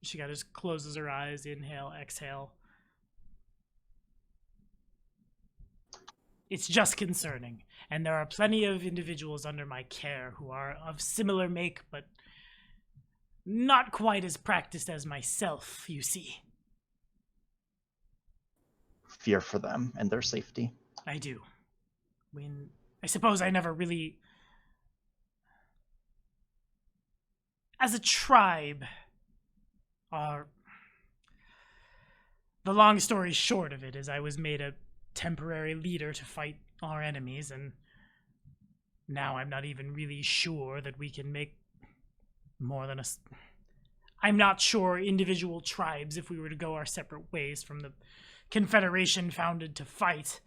she just closes her eyes, inhale, exhale. It's just concerning, and there are plenty of individuals under my care who are of similar make, but not quite as practiced as myself, you see. Fear for them and their safety. I do. I suppose I never really... As a tribe, the long story short of it is I was made a temporary leader to fight our enemies, and now I'm not even really sure that we can make more than I'm not sure individual tribes, if we were to go our separate ways from the confederation founded to fight,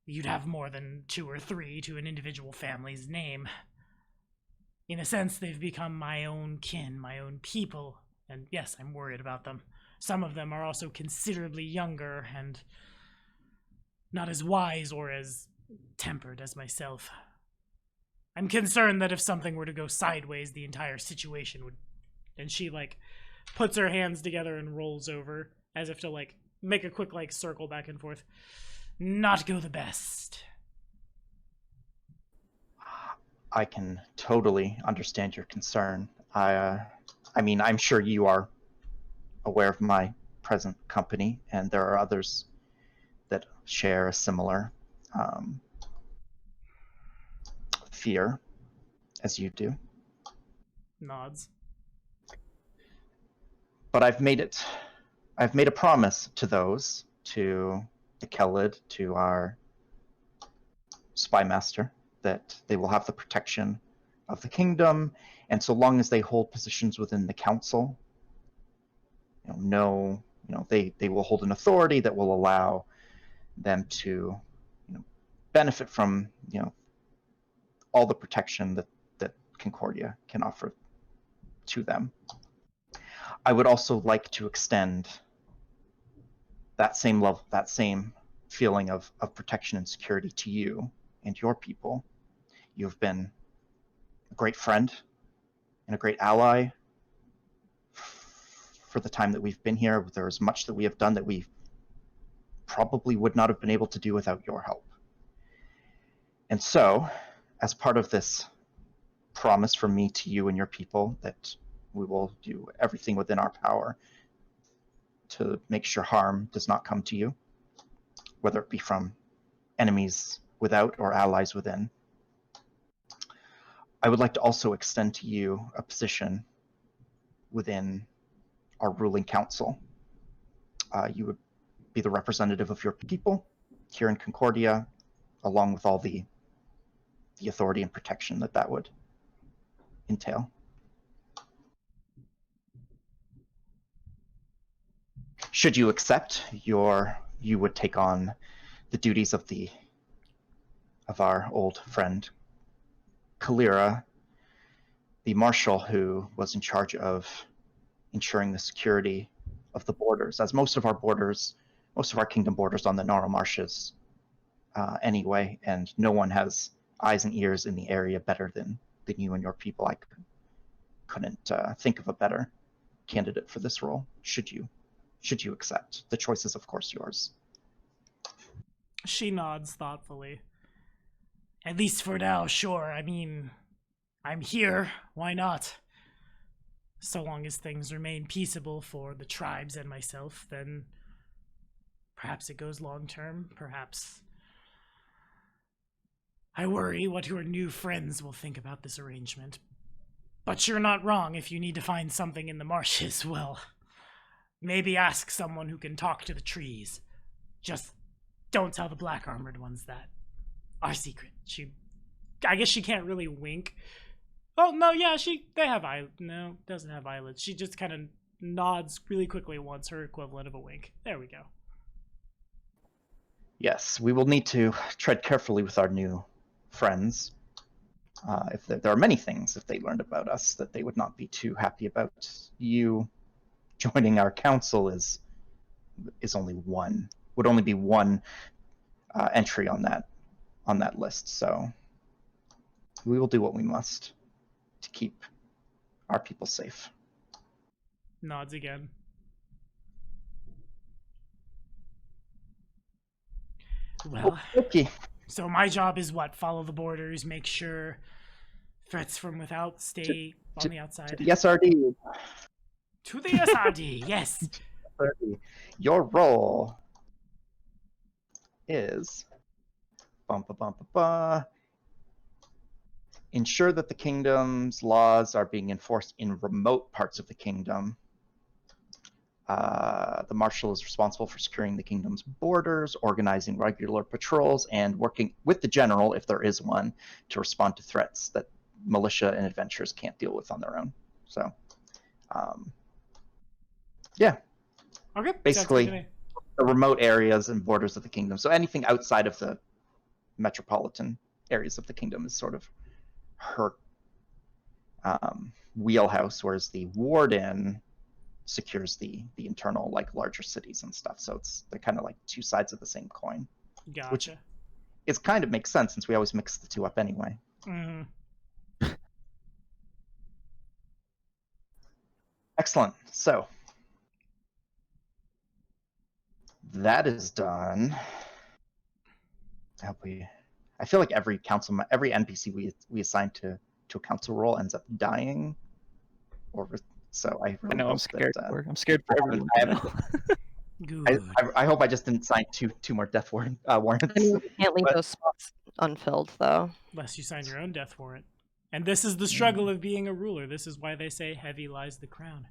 you'd have more than 2 or 3 to an individual family's name. In a sense, they've become my own kin, my own people, and yes, I'm worried about them. Some of them are also considerably younger and not as wise or as tempered as myself. I'm concerned that if something were to go sideways, the entire situation would... And she, puts her hands together and rolls over, as if to, make a quick, circle back and forth. Not go the best. I can totally understand your concern. I mean, I'm sure you are aware of my present company, and there are others that share a similar fear as you do. Nods. But I've made a promise to those, to the Kelid, to our spy master, that they will have the protection of the kingdom, and so long as they hold positions within the council, they will hold an authority that will allow them to benefit from all the protection that Concordia can offer to them. I would also like to extend that same love, that same feeling of protection and security to you and your people. You've been a great friend and a great ally for the time that we've been here. There is much that we have done that we probably would not have been able to do without your help. And so, as part of this promise from me to you and your people, that we will do everything within our power to make sure harm does not come to you, whether it be from enemies without or allies within. I would like to also extend to you a position within our ruling council. You would be the representative of your people here in Concordia, along with all the authority and protection that would entail. Should you accept, you would take on the duties of our old friend Kalira, the marshal who was in charge of ensuring the security of the borders, as most of our kingdom borders on the Gnarl Marshes anyway, and no one has eyes and ears in the area better than you and your people. I couldn't think of a better candidate for this role, should you accept. The choice is, of course, yours. She nods thoughtfully. At least for now, sure. I mean, I'm here. Why not? So long as things remain peaceable for the tribes and myself, then perhaps it goes long term. Perhaps I worry what your new friends will think about this arrangement. But you're not wrong. If you need to find something in the marshes, well, maybe ask someone who can talk to the trees. Just don't tell the black armored ones that. Our secret. I guess she can't really wink. Oh, no, yeah, they have no, doesn't have eyelids. She just kind of nods really quickly once, her equivalent of a wink. There we go. Yes, we will need to tread carefully with our new friends. If there are many things, if they learned about us, that they would not be too happy about. You joining our council is only one, would only be one entry on that list. So we will do what we must to keep our people safe. Nods again. Well, okay. So my job is what? Follow the borders, make sure threats from without stay on the outside. To the SRD. To the SRD, yes. SRD. Your role is ensure that the kingdom's laws are being enforced in remote parts of the kingdom. The marshal is responsible for securing the kingdom's borders, organizing regular patrols, and working with the general, if there is one, to respond to threats that militia and adventurers can't deal with on their own. So, yeah. Okay. Basically, the remote areas and borders of the kingdom. So anything outside of the metropolitan areas of the kingdom is sort of her wheelhouse, whereas the warden secures the internal, like, larger cities and stuff. So they're kind of like two sides of the same coin. Gotcha. Which is kind of makes sense since we always mix the two up anyway. Mm-hmm. Excellent. So that is done. I feel like every NPC we assign to a council role ends up dying, so I really know. I'm scared. I'm scared for everyone. I hope I just didn't sign two more death warrants. I mean, we can't leave those spots unfilled, though. Unless you sign your own death warrant. And this is the struggle of being a ruler. This is why they say heavy lies the crown.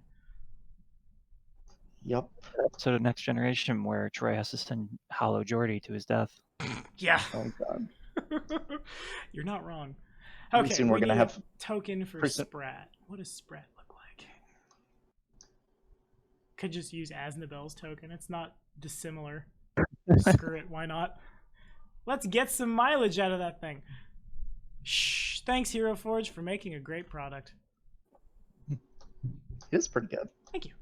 Yep. So the next generation where Troy has to send Hollow Jordy to his death. Yeah. Oh god. You're not wrong. Pretty Okay, soon we're gonna have token for Sprat. What does Sprat look like? Could just use Aznabel's token. It's not dissimilar. Screw it, why not? Let's get some mileage out of that thing. Shh. Thanks, Hero Forge, for making a great product. It is pretty good. Thank you.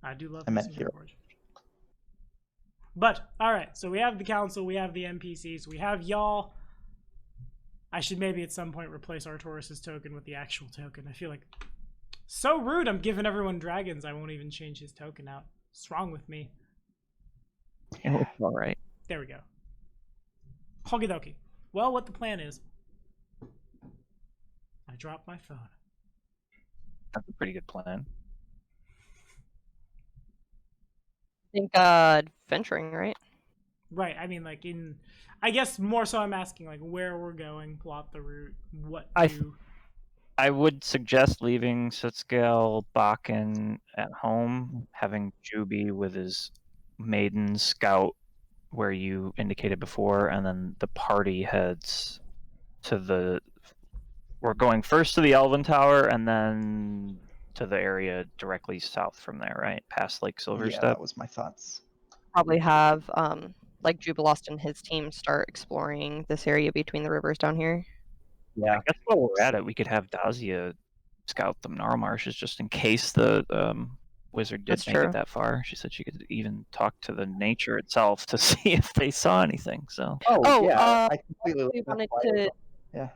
I do love Hero Forge. But, alright, so we have the council, we have the NPCs, we have y'all. I should maybe at some point replace Artoris's token with the actual token. I feel like so rude. I'm giving everyone dragons. I won't even change his token out. What's wrong with me? It's all right. There we go. Okie dokie. Well, what the plan is. I dropped my phone. That's a pretty good plan. I think adventuring, right? Right. I mean, like, I guess more so I'm asking, like, where we're going, plot the route, what do. I would suggest leaving Sutscale Bakken at home, having Juby with his maiden scout where you indicated before, and then the party heads to we're going first to the Elven Tower and then to the area directly south from there, right? Past Lake Silverstep. Yeah, that was my thoughts. Probably have like Jubilost and his team start exploring this area between the rivers down here. Yeah, I guess while we're at it, we could have Dazia scout the Gnarl Marshes just in case the wizard did That's make true. it that far. She said she could even talk to the nature itself to see if they saw anything. So Oh, yeah, I completely we left that wanted quiet. to Yeah.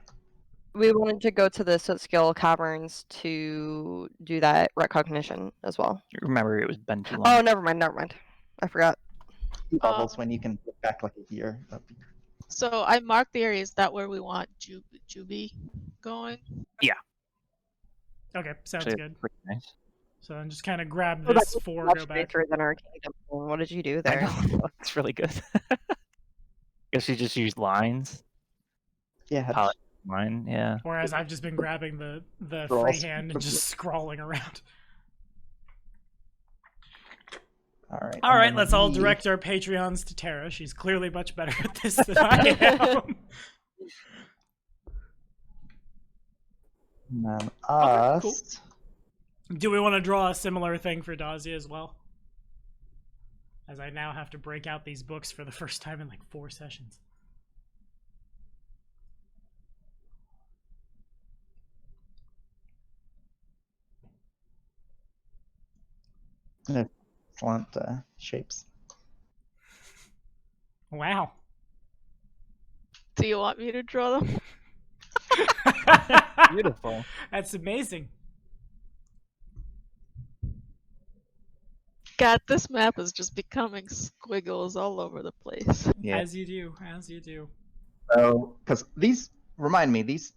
we wanted to go to the Sootskill Caverns to do that recognition as well. remember, it was been too long. Oh, never mind. I forgot. Levels when you can look back like a year. That'd be So I marked the area. Is that where we want Juby going? Okay, sounds Actually, good. pretty nice. So then just kind of grab Oh, this that's 4, much go back. nicer than Arcane Temple. What did you do I there? know. It's really good. Guess you just used lines. yeah. Pilot line, yeah. Whereas I've just been grabbing the Scroll. freehand and just scrawling around. All right. All and right, then let's all we- direct our Patreons to Tara. She's clearly much better at this than I am. And then Okay, us. cool. Do we want to draw a similar thing for Dazia as well? As I now have to break out these books for the first time in like 4 sessions. Excellent shapes. Wow. Do you want me to draw them? Beautiful. That's amazing. God, this map is just becoming squiggles all over the place. Yeah. As you do, as you do. So, because these remind me, these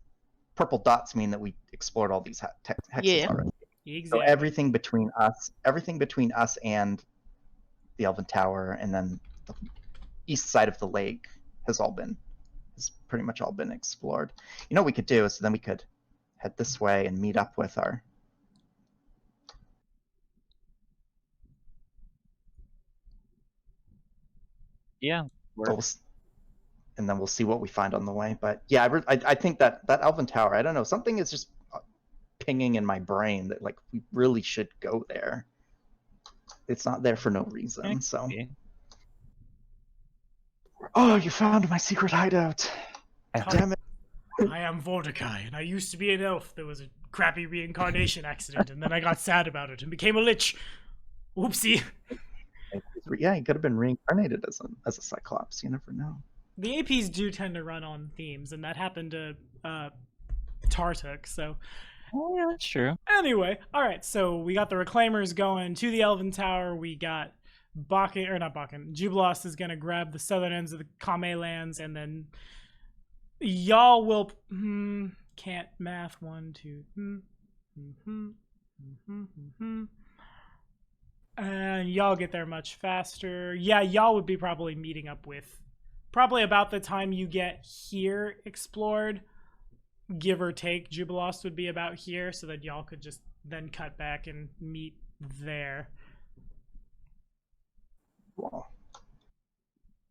purple dots mean that we explored all these hexes Yeah. already. Exactly. So everything between us and the Elven Tower, and then the east side of the lake has pretty much all been explored. You know what we could do is then we could head this way and meet up with our. Yeah. And then we'll see what we find on the way. But yeah, I think that Elven Tower, I don't know, something is just pinging in my brain that like we really should go there. It's not there for no reason. So. Yeah. Oh, you found my secret hideout. Damn it. I am Vorticai, and I used to be an elf. There was a crappy reincarnation accident, and then I got sad about it and became a lich. Oopsie. Yeah, he could have been reincarnated as a Cyclops. You never know. The APs do tend to run on themes, and that happened to Tartuk, so... Oh, yeah, that's true. Anyway, alright, so we got the Reclaimers going to the Elven Tower. We got Jubilost is going to grab the southern ends of the Kame lands, and then y'all will... can't math. 1, 2... And y'all get there much faster. Yeah, y'all would be probably meeting up with... Probably about the time you get here explored, give or take, Jubilost would be about here, so that y'all could just then cut back and meet there. Wow.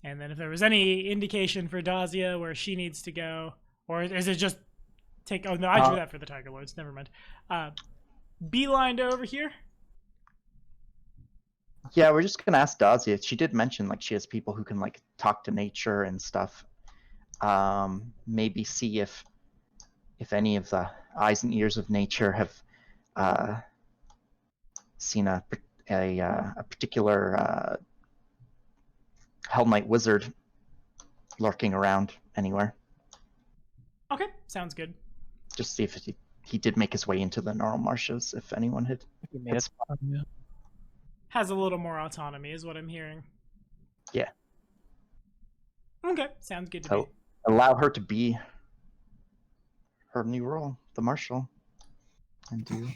And then if there was any indication for Dazia where she needs to go, or is it just take... Oh, no, I drew that for the Tiger Lords. Never mind. Beeline to over here. Yeah, we're just gonna ask Dazia. She did mention like she has people who can like talk to nature and stuff. Maybe see if any of the eyes and ears of nature have seen a particular Hell Knight wizard lurking around anywhere. Okay, sounds good. Just see if he did make his way into the Gnarl Marshes. If anyone had. You made it. Yeah. Has a little more autonomy, is what I'm hearing. Yeah. Okay, sounds good to So me. allow her to be her new role, the Marshal, and do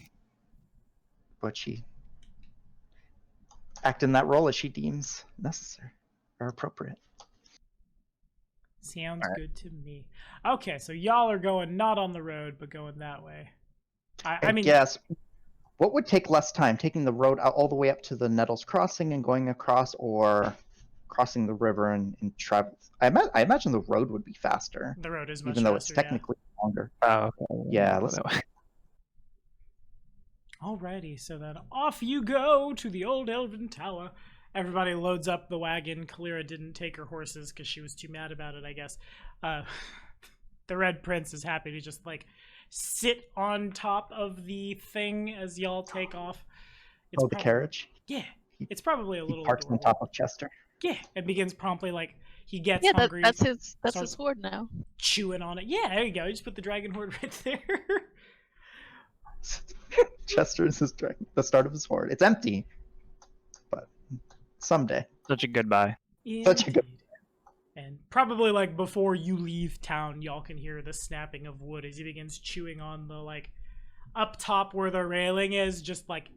what she act in that role as she deems necessary or appropriate. Sounds good to me. Okay, so y'all are going not on the road, but going that way. I mean, yes. What would take less time, taking the road out all the way up to the Nettles Crossing and going across, or crossing the river and travel? I imagine the road would be faster, the road is much even though it's faster, yeah. technically longer. Oh, okay. Yeah, Go let's. that way. Alrighty, so then off you go to the old Elven Tower. Everybody loads up the wagon. Kalira didn't take her horses because she was too mad about it, I guess. The Red Prince is happy to just, like, sit on top of the thing as y'all take off. Oh, the carriage? Yeah, it's probably a He little parks on adorable. top of Chester. Yeah, it begins promptly like he gets Yeah, hungry, that's his starts sword now. chewing on it. Yeah, there you go. You just put the dragon horde right there. Chester is his dragon, the start of his horde. It's empty, but someday. Such a goodbye. Such a good. Indeed. And probably like before you leave town, y'all can hear the snapping of wood as he begins chewing on the like up top where the railing is, just like,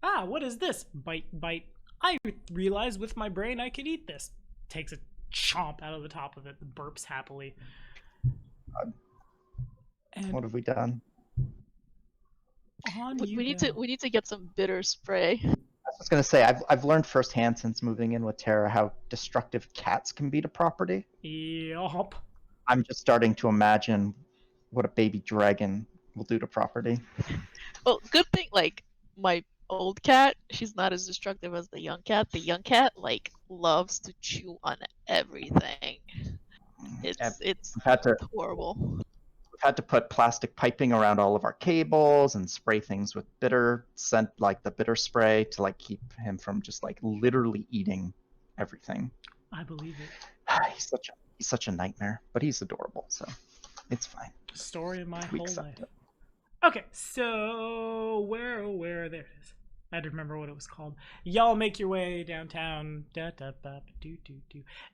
what is this? Bite, bite. I realized with my brain I could eat this. Takes a chomp out of the top of it, burps happily. And What have we done? on We you need go. to get some bitter spray. I was going to say, I've learned firsthand since moving in with Tara how destructive cats can be to property. Yup. I'm just starting to imagine what a baby dragon will do to property. Well, good thing like my old cat, she's not as destructive as the young cat. The young cat like loves to chew on everything. It's We've had to horrible. we've had to put plastic piping around all of our cables and spray things with bitter scent, like the bitter spray, to like keep him from just like literally eating everything. I believe it. He's such a nightmare, but he's adorable, so it's fine. Story of my We whole accept life. it. Okay, so where there it is. I had to remember what it was called. Y'all make your way downtown.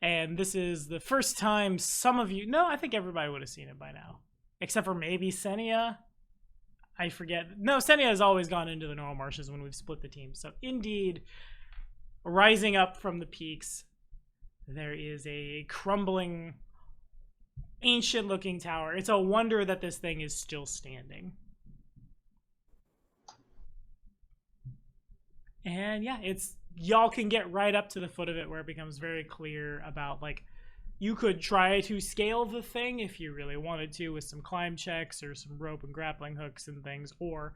And this is the first time some of you. No, I think everybody would have seen it by now, except for maybe Senia. I forget. No, Senia has always gone into the Normal Marshes when we've split the team. So indeed, rising up from the peaks, there is a crumbling, ancient-looking tower. It's a wonder that this thing is still standing. And yeah, y'all can get right up to the foot of it where it becomes very clear about like you could try to scale the thing if you really wanted to with some climb checks or some rope and grappling hooks and things, or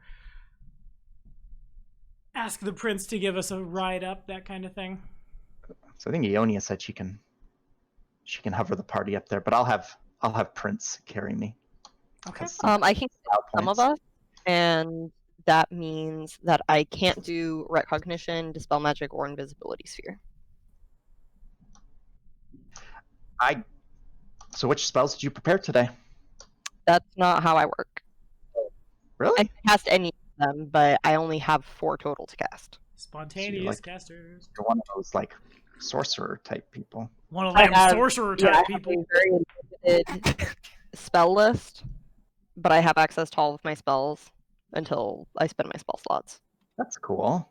ask the prince to give us a ride up, that kind of thing. So I think Ionia said she can hover the party up there, but I'll have Prince carry me. Okay. I can Style some of points. us, and that means that I can't do recognition, dispel magic, or invisibility sphere. So which spells did you prepare today? That's not how I work. Really? I can cast any of them, but I only have 4 total to cast. Spontaneous like- casters. You're one of those like sorcerer type people. One of I them have- sorcerer Yeah, I type have people. a very limited spell list, but I have access to all of my spells until I spend my spell slots. That's cool.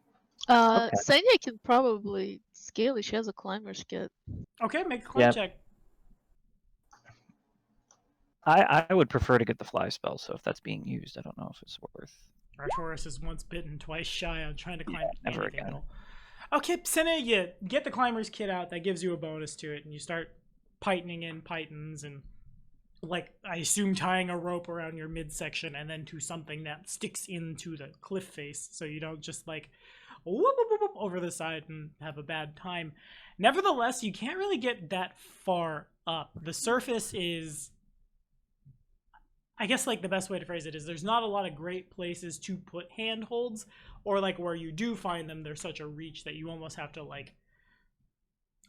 Okay. Senya can probably scale it. She has a climber's kit. Okay, make a climb Yeah. check. I would prefer to get the fly spell, so if that's being used, I don't know if it's worth. Artoris is once bitten, twice shy on trying to climb never anything again. at all. Okay, Senna, you get the climber's kit out. That gives you a bonus to it, and you start pitoning in pythons and, like, I assume tying a rope around your midsection and then to something that sticks into the cliff face, so you don't just like whoop, whoop, whoop, whoop over the side and have a bad time. Nevertheless, you can't really get that far up. The surface is, I guess, like, the best way to phrase it is there's not a lot of great places to put handholds, or like where you do find them, there's such a reach that you almost have to like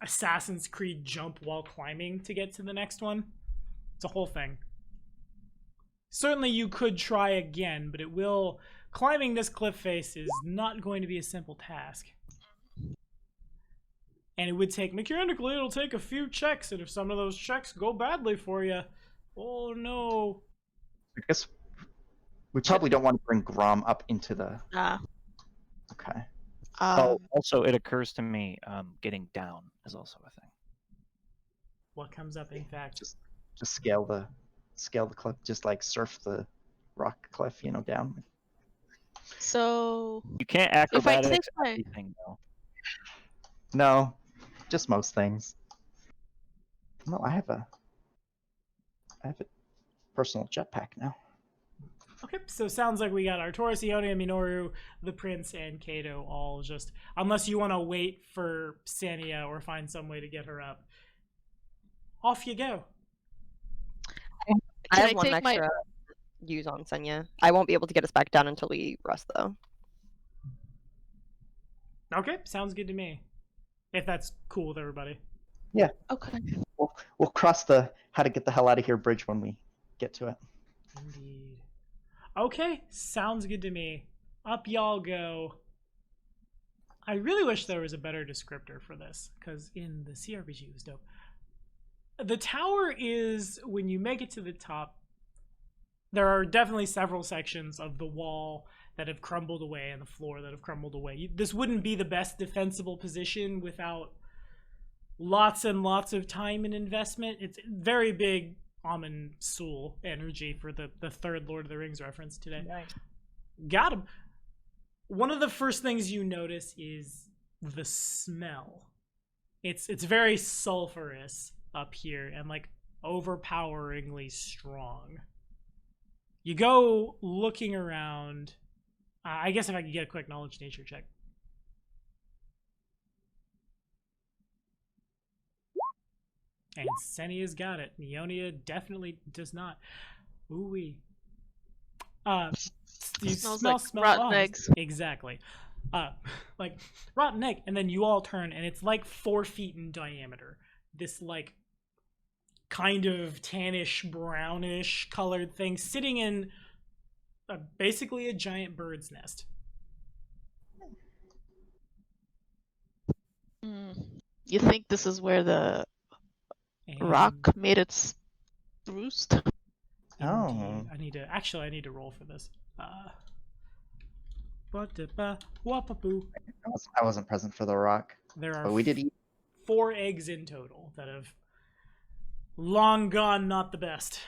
Assassin's Creed jump while climbing to get to the next one. It's a whole thing. Certainly you could try again, but climbing this cliff face is not going to be a simple task. And it would take, mechanically, it'll take a few checks, and if some of those checks go badly for you, oh no. I guess we probably don't want to bring Grom up into the. Okay. Also, it occurs to me, getting down is also a thing. What comes up, in fact? Just scale the cliff. Just like surf the rock cliff, down. So You can't if I acrobatics take my everything though. No, just most things. No, I have a personal jetpack now. Okay, so sounds like we got Artoris, Ionia, Minoru, the Prince, and Kato all just, unless you want to wait for Sania or find some way to get her up. Off you go. I Can have I one take my- extra use on Senya. I won't be able to get us back down until we rest, though. Okay, sounds good to me. If that's cool with everybody. Okay. We'll cross the how to get the hell out of here bridge when we get to it. Indeed. Okay, sounds good to me. Up y'all go. I really wish there was a better descriptor for this, because in the CRPG it was dope. The tower is, when you make it to the top, there are definitely several sections of the wall that have crumbled away and the floor that have crumbled away. This wouldn't be the best defensible position without lots and lots of time and investment. It's very big Amon Sul energy for the third Lord of the Rings reference today. Nice. Got him. One of the first things you notice is the smell. It's very sulfurous up here and like overpoweringly strong. You go looking around. I guess if I could get a quick knowledge nature check. And Senia's got it. Neonia definitely does not. Ooh-wee. You Smells smell like rotten bombs. eggs. Exactly. Like rotten egg, and then you all turn, and it's like 4 feet in diameter. This like kind of tannish, brownish colored thing sitting in basically a giant bird's nest. You think this is where the And rock made its roost? Oh. indeed, I need to roll for this. I wasn't present for the rock, There are but we did eat. 4 eggs in total that have long gone not the best.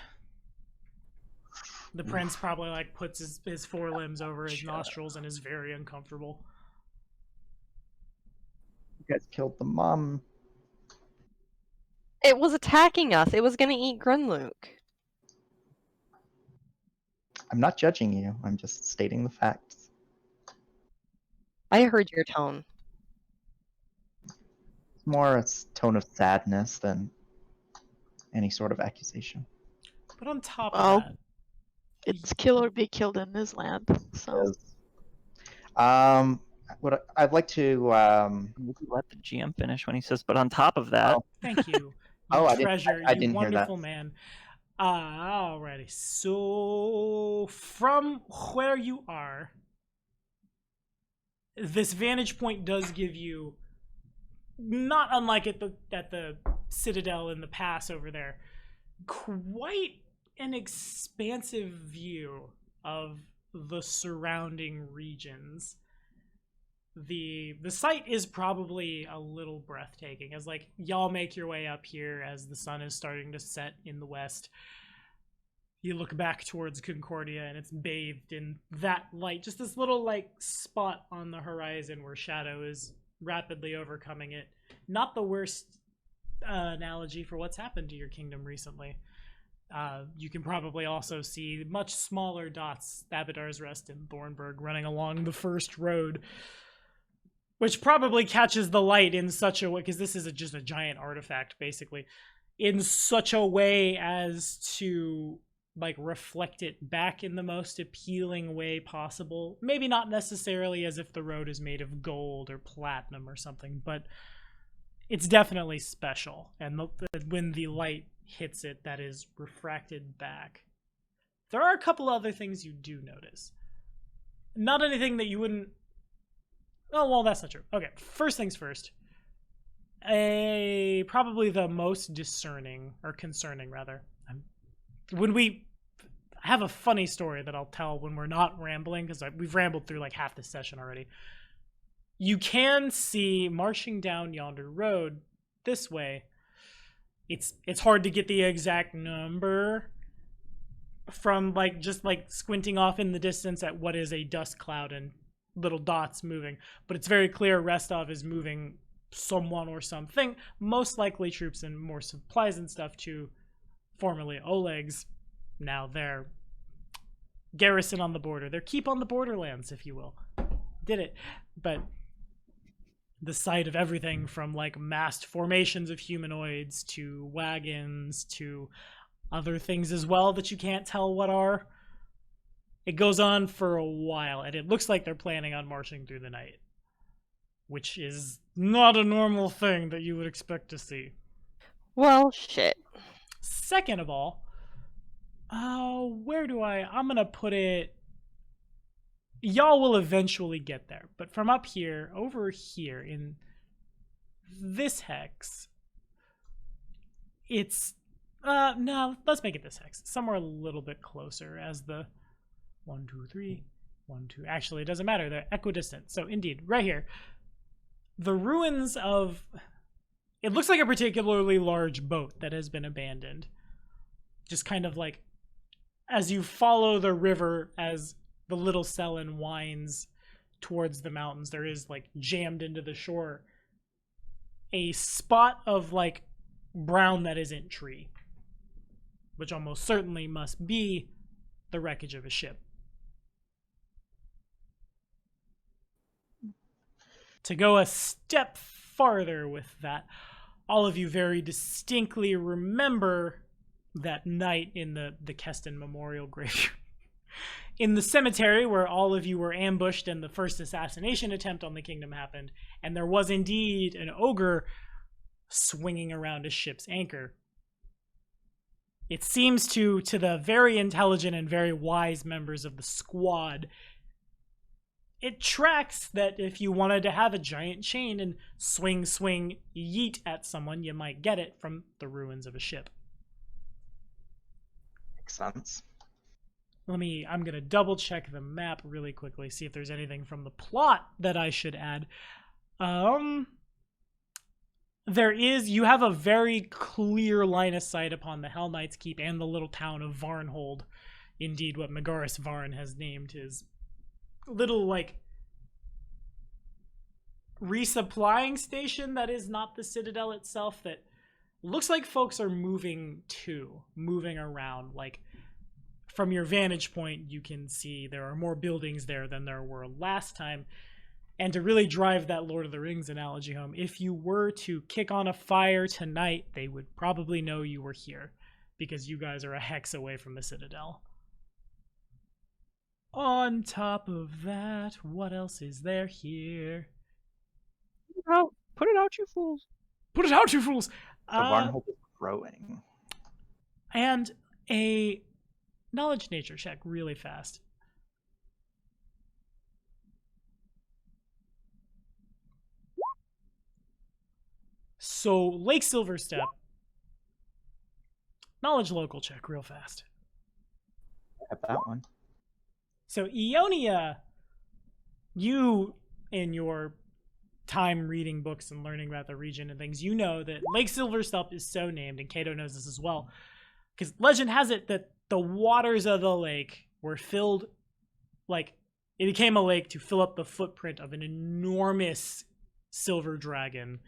The prince probably like puts his forelimbs over his nostrils and is very uncomfortable. You guys killed the mom. It was attacking us. It was gonna eat Grunluke. I'm not judging you. I'm just stating the facts. I heard your tone. It's more a tone of sadness than any sort of accusation. But on top Well, of that, It's kill or be killed in this land. So What I'd like to. Will you let the GM finish when he says, but on top of that, thank you. Oh, I didn't- treasure, I you didn't hear that. wonderful man. Alrighty. So from where you are, this vantage point does give you, not unlike at the Citadel in the pass over there, quite an expansive view of the surrounding regions. The site is probably a little breathtaking as like y'all make your way up here as the sun is starting to set in the west. You look back towards Concordia and it's bathed in that light, just this little like spot on the horizon where shadow is rapidly overcoming it. Not the worst analogy for what's happened to your kingdom recently. You can probably also see much smaller dots, Abadar's Rest and Thornburg, running along the first road, which probably catches the light in such a way, because this is just a giant artifact, basically, in such a way as to like reflect it back in the most appealing way possible. Maybe not necessarily as if the road is made of gold or platinum or something, but it's definitely special. And when the light hits it, that is refracted back. There are a couple other things you do notice. Not anything that you wouldn't... Oh, well, that's not true. Okay, first things first. Probably the most discerning, or concerning, rather. I have a funny story that I'll tell when we're not rambling, because we've rambled through like half this session already. You can see, marching down yonder road this way, it's hard to get the exact number from like just like squinting off in the distance at what is a dust cloud and little dots moving, but it's very clear Restov is moving someone or something, most likely troops and more supplies and stuff to formerly Oleg's, now their garrison on the border, their keep on the borderlands, if you will. Did it. But the site of everything from like massed formations of humanoids to wagons to other things as well that you can't tell what are, It goes on for a while, and it looks like they're planning on marching through the night, which is not a normal thing that you would expect to see. Well, shit. Second of all, I'm gonna put it. Y'all will eventually get there, but from up here, over here in this hex, it's no, let's make it this hex. Somewhere a little bit closer as the 1, 2, 3, 1, 2. Actually, it doesn't matter. They're equidistant. So indeed, right here, the ruins of. It looks like a particularly large boat that has been abandoned. Just kind of like as you follow the river, as the little Selen winds towards the mountains, there is like jammed into the shore a spot of like brown that isn't tree, which almost certainly must be the wreckage of a ship. To go a step farther with that, all of you very distinctly remember that night in the Keston Memorial Graveyard. In the cemetery where all of you were ambushed and the first assassination attempt on the kingdom happened, and there was indeed an ogre swinging around a ship's anchor. It seems to the very intelligent and very wise members of the squad, it tracks that if you wanted to have a giant chain and swing, yeet at someone, you might get it from the ruins of a ship. Makes sense. I'm going to double check the map really quickly, see if there's anything from the plot that I should add. You have a very clear line of sight upon the Hell Knight's Keep and the little town of Varnhold. Indeed, what Megaris Varn has named his little, like, resupplying station that is not the Citadel itself, that looks like folks are moving around. Like, from your vantage point, you can see there are more buildings there than there were last time. And to really drive that Lord of the Rings analogy home, if you were to kick on a fire tonight, they would probably know you were here, because you guys are a hex away from the Citadel. On top of that, what else is there here? Put it out, you fools. Put it out, you fools! So Varnhold is growing. And a knowledge nature check really fast. So Lake Silverstep, knowledge local check real fast. I have that one. So Ionia, you, in your time reading books and learning about the region and things, you know that Lake Silverstep is so named, and Cato knows this as well, because legend has it that the waters of the lake were filled, like, it became a lake to fill up the footprint of an enormous silver dragon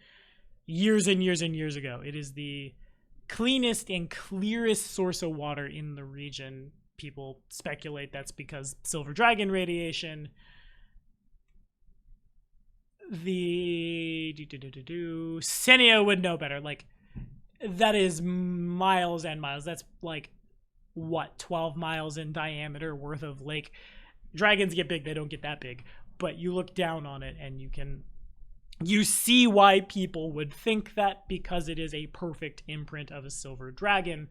years and years and years ago. It is the cleanest and clearest source of water in the region. People speculate that's because silver dragon radiation. The Senia would know better. Like, that is miles and miles. That's like, what, 12 miles in diameter worth of lake. Dragons get big, they don't get that big. But you look down on it and you see why people would think that, because it is a perfect imprint of a silver dragon.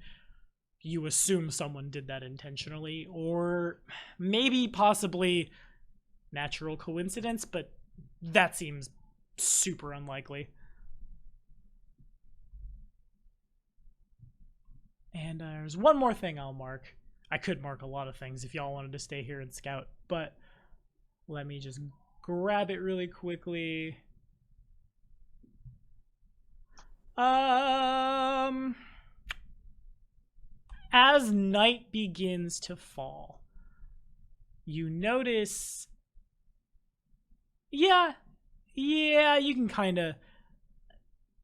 You assume someone did that intentionally, or maybe possibly natural coincidence, but that seems super unlikely. And there's one more thing I'll mark. I could mark a lot of things if y'all wanted to stay here and scout, but let me just grab it really quickly. As night begins to fall, you notice, yeah, you can kind of,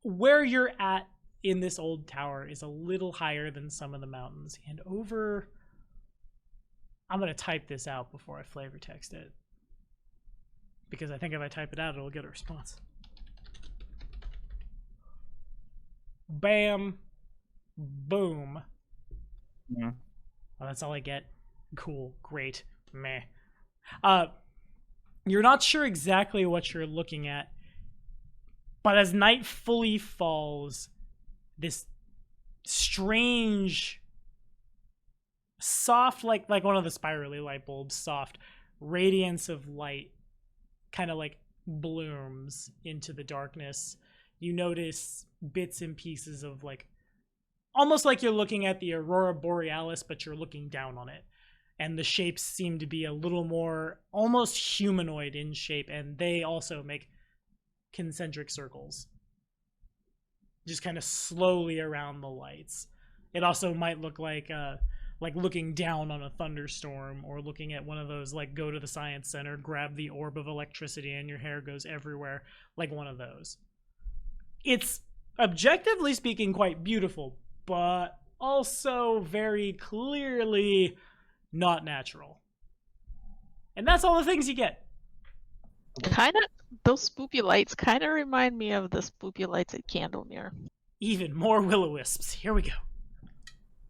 where you're at in this old tower is a little higher than some of the mountains. And over, I'm going to type this out before I flavor text it, because I think if I type it out, it'll get a response. Bam. Boom. Yeah. Oh, that's all I get? Cool. Great. meh. You're not sure exactly what you're looking at, but as night fully falls, this strange, soft, like one of the spirally light bulbs, soft radiance of light kind of like blooms into the darkness. You notice bits and pieces of like, almost like you're looking at the aurora borealis, but you're looking down on it. And the shapes seem to be a little more almost humanoid in shape, and they also make concentric circles, just kind of slowly around the lights. It also might look like looking down on a thunderstorm, or looking at one of those like go to the science center, grab the orb of electricity, and your hair goes everywhere, like one of those. It's objectively speaking quite beautiful, but also very clearly not natural. And that's all the things you get. Kind of, those spoopy lights kind of remind me of the spoopy lights at Candlemere. Even more will-o-wisps. Here we go.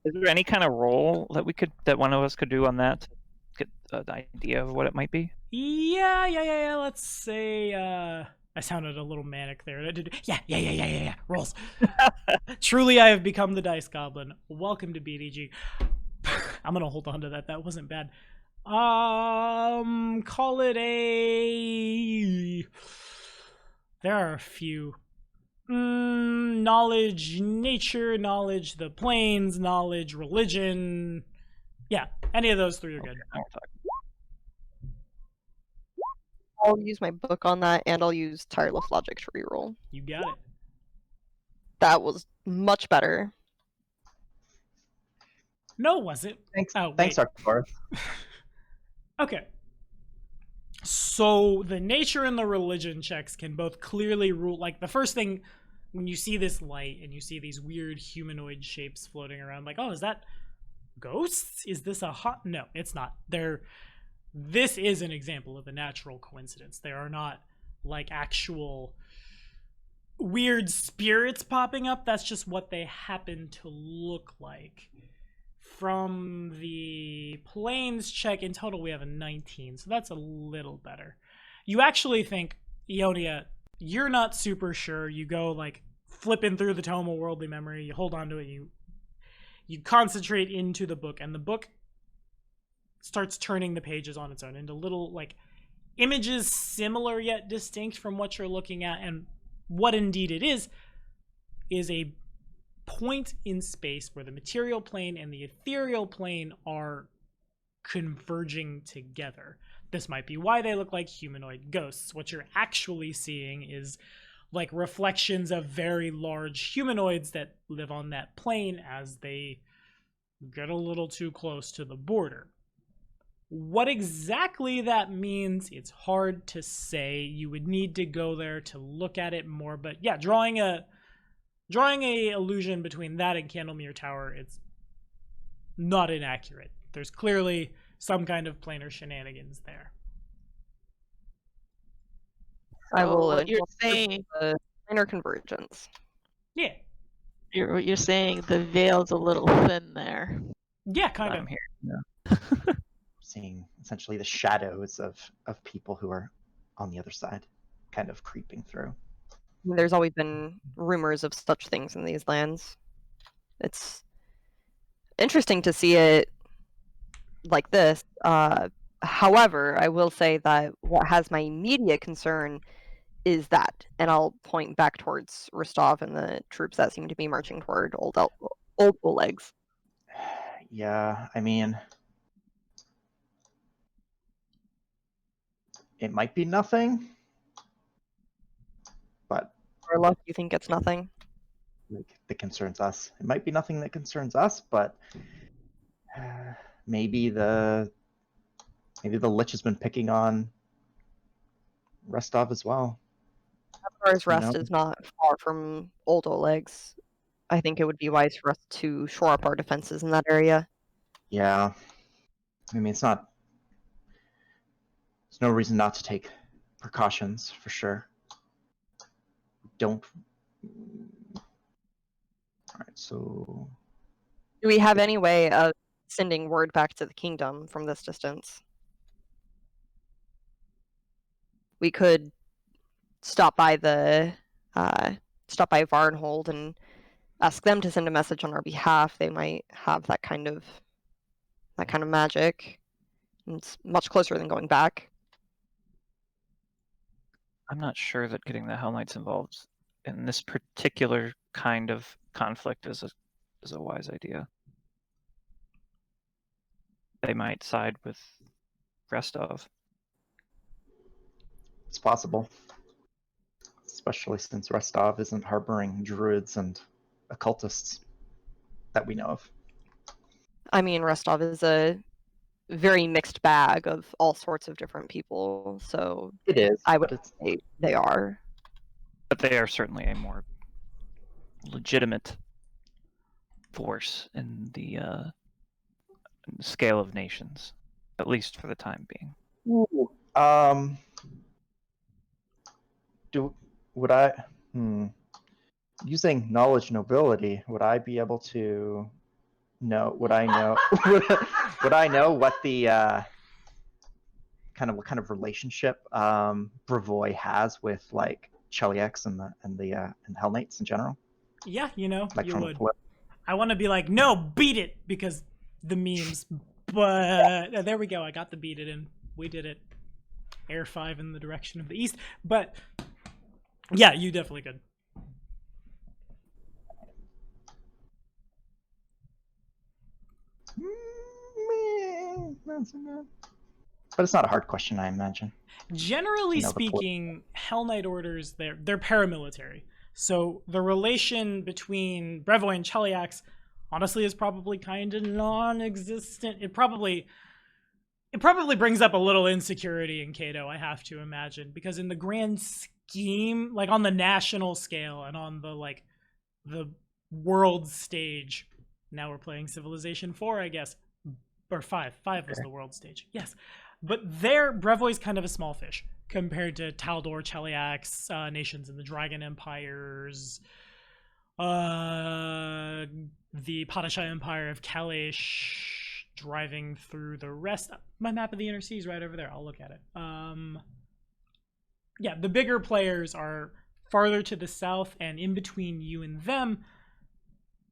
Is there any kind of roll that one of us could do on that to get an idea of what it might be? Yeah. Let's say, I sounded a little manic there. Yeah. Rolls. Truly, I have become the Dice Goblin. Welcome to BDG. I'm gonna hold on to that. That wasn't bad. Call it a... There are a few. Knowledge, nature, knowledge, the planes, knowledge, religion. Yeah, any of those three are good. Now we're talking. I'll use my book on that, and I'll use Tireless Logic to reroll. You got it. That was much better. No, was it? Thanks, Oh, thanks, wait. Arcturus. Okay. So the nature and the religion checks can both clearly rule. Like the first thing, when you see this light and you see these weird humanoid shapes floating around, like, oh, is that ghosts? Is this a hot? No, it's not. This is an example of a natural coincidence. There are not like actual weird spirits popping up. That's just what they happen to look like. From the planes check, in total we have a 19, so that's a little better. You actually think, Ionia, you're not super sure. You go like flipping through the tome of worldly memory, you hold on to it, you concentrate into the book, and the book starts turning the pages on its own into little like images similar yet distinct from what you're looking at. And what indeed it is a point in space where the material plane and the ethereal plane are converging together. This might be why they look like humanoid ghosts. What you're actually seeing is like reflections of very large humanoids that live on that plane as they get a little too close to the border. What exactly that means, it's hard to say. You would need to go there to look at it more, but yeah, drawing a illusion between that and Candlemere Tower, it's not inaccurate. There's clearly some kind of planar shenanigans there. I will. What you're incorporate saying, the planar convergence. Yeah. you're saying the veil's a little thin there. Yeah, kind I'm of. here. Seeing essentially the shadows of people who are on the other side, kind of creeping through. There's always been rumors of such things in these lands. It's interesting to see it like this. However, I will say that what has my immediate concern is that, and I'll point back towards Rostov and the troops that seem to be marching toward Old Oleg's. Yeah, I mean, it might be nothing, but Orlok, you think it's nothing? like, that concerns us. It might be nothing that concerns us, but maybe the Lich has been picking on Rostov as well. As You Rest know? is not far from Old Oleg's. I think it would be wise for us to shore up our defenses in that area. Yeah, I mean, there's no reason not to take precautions for sure. Don't. All right, so Do we have any way of sending word back to the kingdom from this distance? we could stop by Varnhold and ask them to send a message on our behalf. They might have that kind of magic. And it's much closer than going back. I'm not sure that getting the Hell Knights involved in this particular kind of conflict is a wise idea. They might side with Restov. It's possible. Especially since Rostov isn't harboring druids and occultists that we know of. I mean, Rostov is a very mixed bag of all sorts of different people, so It is. I would say they are. But they are certainly a more legitimate force in the scale of nations, at least for the time being. Would I using knowledge nobility, would I be able to know would I know would I know what the what kind of relationship Brevoy has with like Cheliax and the Hell Knights in general? Yeah, you would. Flip? I want to be like, no, beat it, because the memes. But there we go. I got the beat it in. We did it. Air 5 in the direction of the east. But yeah, you definitely could. But it's not a hard question, I imagine. Generally speaking, Hell Knight orders, they're paramilitary. So the relation between Brevoy and Cheliax, honestly, is probably kind of non-existent. It probably brings up a little insecurity in Cato, I have to imagine, because in the grand scheme, like on the national scale and on the world stage, now we're playing Civilization 4, I guess, or 5. 5 was the world stage. Yes. But there, Brevoy's kind of a small fish compared to Taldor, Cheliax, nations in the Dragon Empires, the Padishah Empire of Kalish, driving through the rest. My map of the Inner Seas right over there. I'll look at it. Yeah, the bigger players are farther to the south, and in between you and them,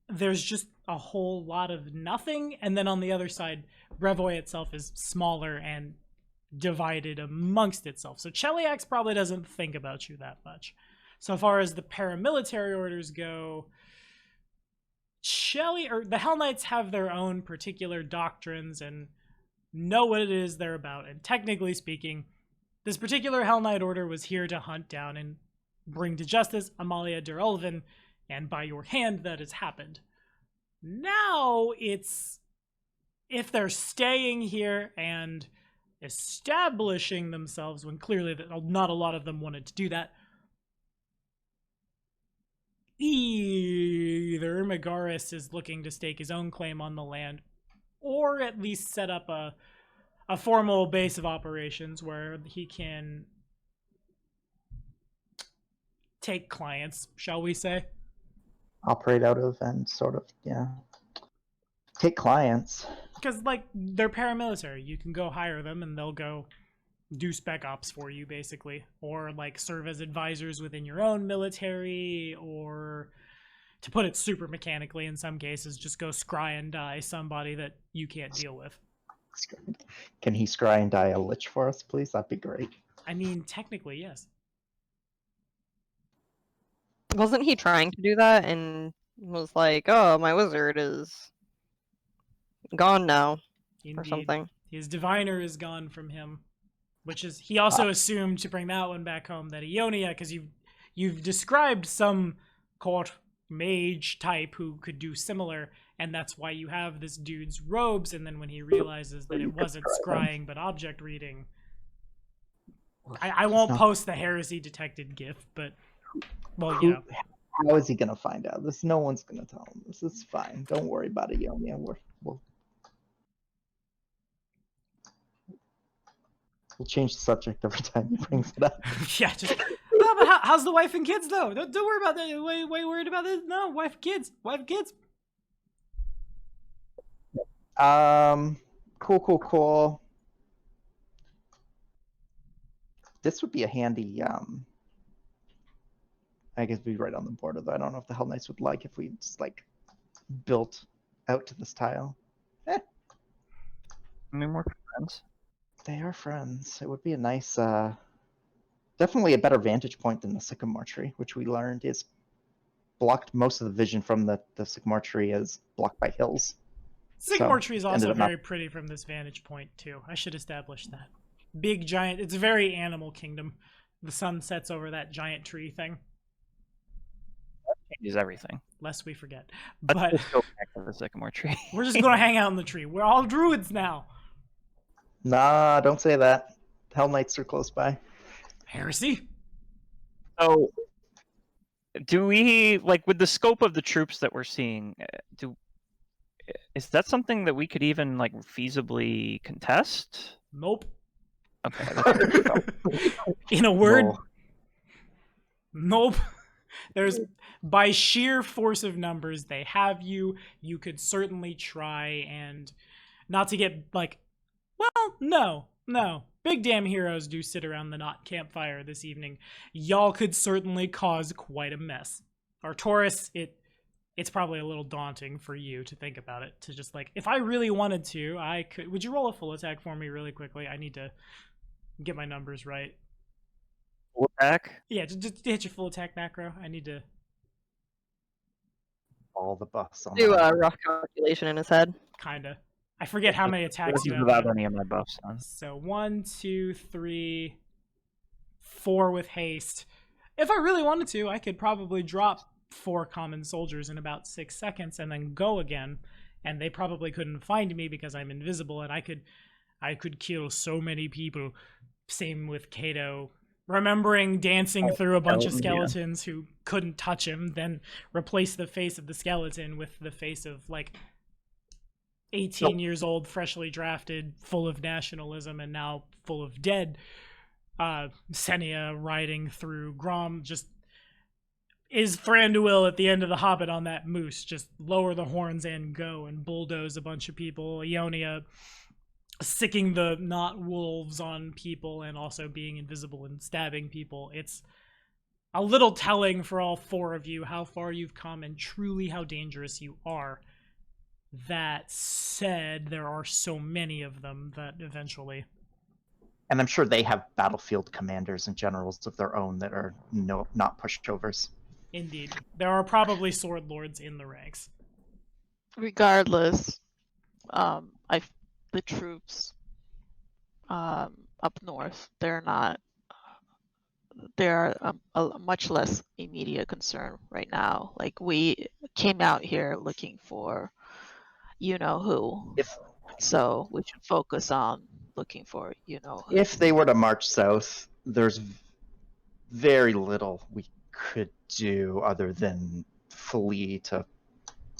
there's just a whole lot of nothing. And then on the other side, Brevoy itself is smaller and divided amongst itself. So Cheliax probably doesn't think about you that much. So far as the paramilitary orders go, the Hell Knights have their own particular doctrines and know what it is they're about. And technically speaking, this particular Hell Knight order was here to hunt down and bring to justice Amalia Derelvin, and by your hand that has happened. Now it's if they're staying here and establishing themselves, when clearly not a lot of them wanted to do that, either Megaris is looking to stake his own claim on the land, or at least set up a formal base of operations where he can take clients, shall we say? Operate out of and sort of, yeah. Take clients. Because, they're paramilitary. You can go hire them and they'll go do spec ops for you, basically. Or, serve as advisors within your own military, or, to put it super mechanically in some cases, just go scry and die somebody that you can't deal with. Can he scry and die a lich for us, please? That'd be great. I mean, technically, yes. Wasn't he trying to do that and was like, oh, my wizard is gone now? Indeed. Or something. His diviner is gone from him, which is, he also assumed, to bring that one back home, that Ionia, because you've described some court mage type who could do similar, and that's why you have this dude's robes, and then when he realizes that it wasn't scrying but object reading, I won't post the heresy detected gif, but, well, you know. How is he going to find out? No one's going to tell him. This is fine. Don't worry about it, Ionia. We'll change the subject every time he brings it up. Yeah, just... No, but how's the wife and kids, though? Don't worry about that. Way worried about this? No, wife and kids. Cool. this would be a handy. I guess we'd be right on the border, though. I don't know if the Hell Knights would like if we just like built out to this tile. I mean, we're friends. They are friends. It would be a nice, definitely a better vantage point than the sycamore tree, which we learned is blocked. Most of the vision from the sycamore tree is blocked by hills. Sycamore So, tree is ended also up not- very pretty from this vantage point too. I should establish that. Big giant. It's very Animal Kingdom. The sun sets over that giant tree thing. Changes everything. Lest we forget. Let's But just go back to the sycamore tree. we're just gonna hang out in the tree. We're all druids now. Nah, don't say that. Hell Knights are close by. Heresy. So, do we like with the scope of the troops that we're seeing? Is that something that we could even like feasibly contest? Nope. Okay. That's In a word, No. nope. There's by sheer force of numbers, they have you. You could certainly try and not to get like, well, no. Big damn heroes do sit around the not campfire this evening. Y'all could certainly cause quite a mess. Artoris, it's probably a little daunting for you to think about it. To just like, if I really wanted to, I could. Would you roll a full attack for me really quickly? I need to get my numbers right. full attack. Yeah, just hit your full attack macro. I need to. All the buffs on Do that. a rough calculation in his head. Kinda. I forget how many attacks This you is have. without now. any of my buffs on. So 1, 2, 3, 4 with haste. If I really wanted to, I could probably drop 4 common soldiers in about 6 seconds and then go again. And they probably couldn't find me because I'm invisible, and I could kill so many people. Same with Kato. Remembering dancing through a bunch of yeah. skeletons who couldn't touch him, then replace the face of the skeleton with the face of like 18 years old, freshly drafted, full of nationalism, and now full of dead. Senia riding through Grom, just is Thranduil at the end of the Hobbit on that moose. Just lower the horns and go and bulldoze a bunch of people. Ionia sicking the not wolves on people and also being invisible and stabbing people. It's a little telling for all 4 of you how far you've come and truly how dangerous you are. That said, there are so many of them that eventually... And I'm sure they have battlefield commanders and generals of their own that are not pushovers. Indeed. There are probably sword lords in the ranks. Regardless, the troops up north, they're a much less immediate concern right now. Like, we came out here looking for you know who, so we should focus on looking for you know who. If they were to march south, there's very little we could do other than flee to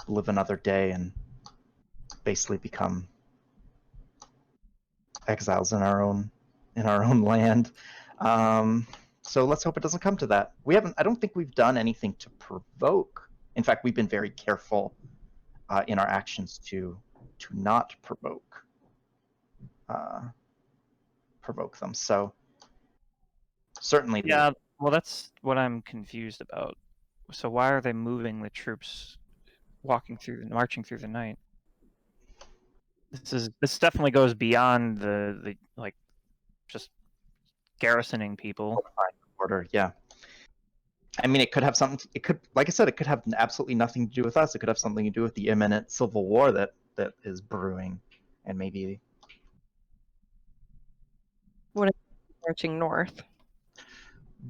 live another day and basically become exiles in our own land. So let's hope it doesn't come to that. I don't think we've done anything to provoke. In fact, we've been very careful in our actions to not provoke them. So certainly, Yeah, well, that's what I'm confused about. So why are they moving the troops, marching through the night? This definitely goes beyond the like just garrisoning people. order. Yeah. I mean, it could have something. It could, like I said, it could have absolutely nothing to do with us. It could have something to do with the imminent civil war that is brewing, and maybe. What is marching north?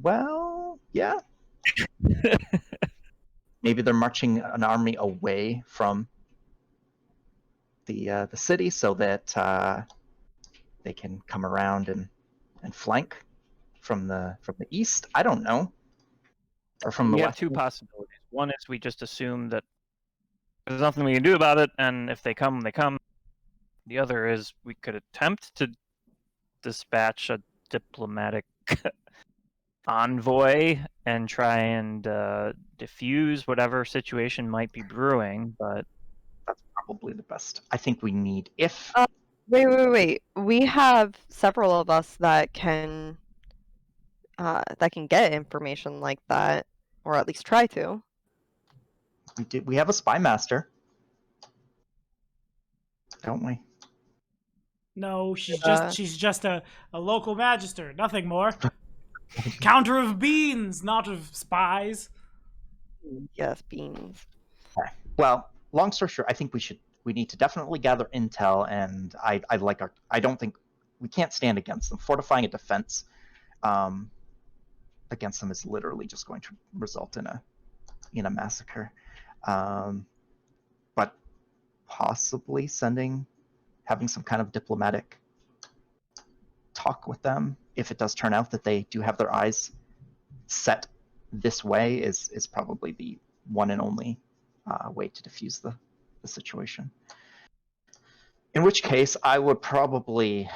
Well, yeah. Maybe they're marching an army away from the city so that they can come around and flank from the east. I don't know. Or from the We have west. 2 possibilities. One is we just assume that there's nothing we can do about it, and if they come, they come. The other is we could attempt to dispatch a diplomatic envoy and try and diffuse whatever situation might be brewing, but That's probably the best. I think we need if Wait. We have several of us that can that can get information like that, or at least try to. We have a spy master, don't we? No, she's Uh, just a local magister, nothing more. Counter of beans, not of spies. Yes, beans. Okay. Well, long story short, I think we need to definitely gather intel, and I don't think we can't stand against them. Fortifying a defense against them is literally just going to result in a massacre. But possibly having some kind of diplomatic talk with them, if it does turn out that they do have their eyes set this way, is probably the one and only way to diffuse the situation. In which case, I would probably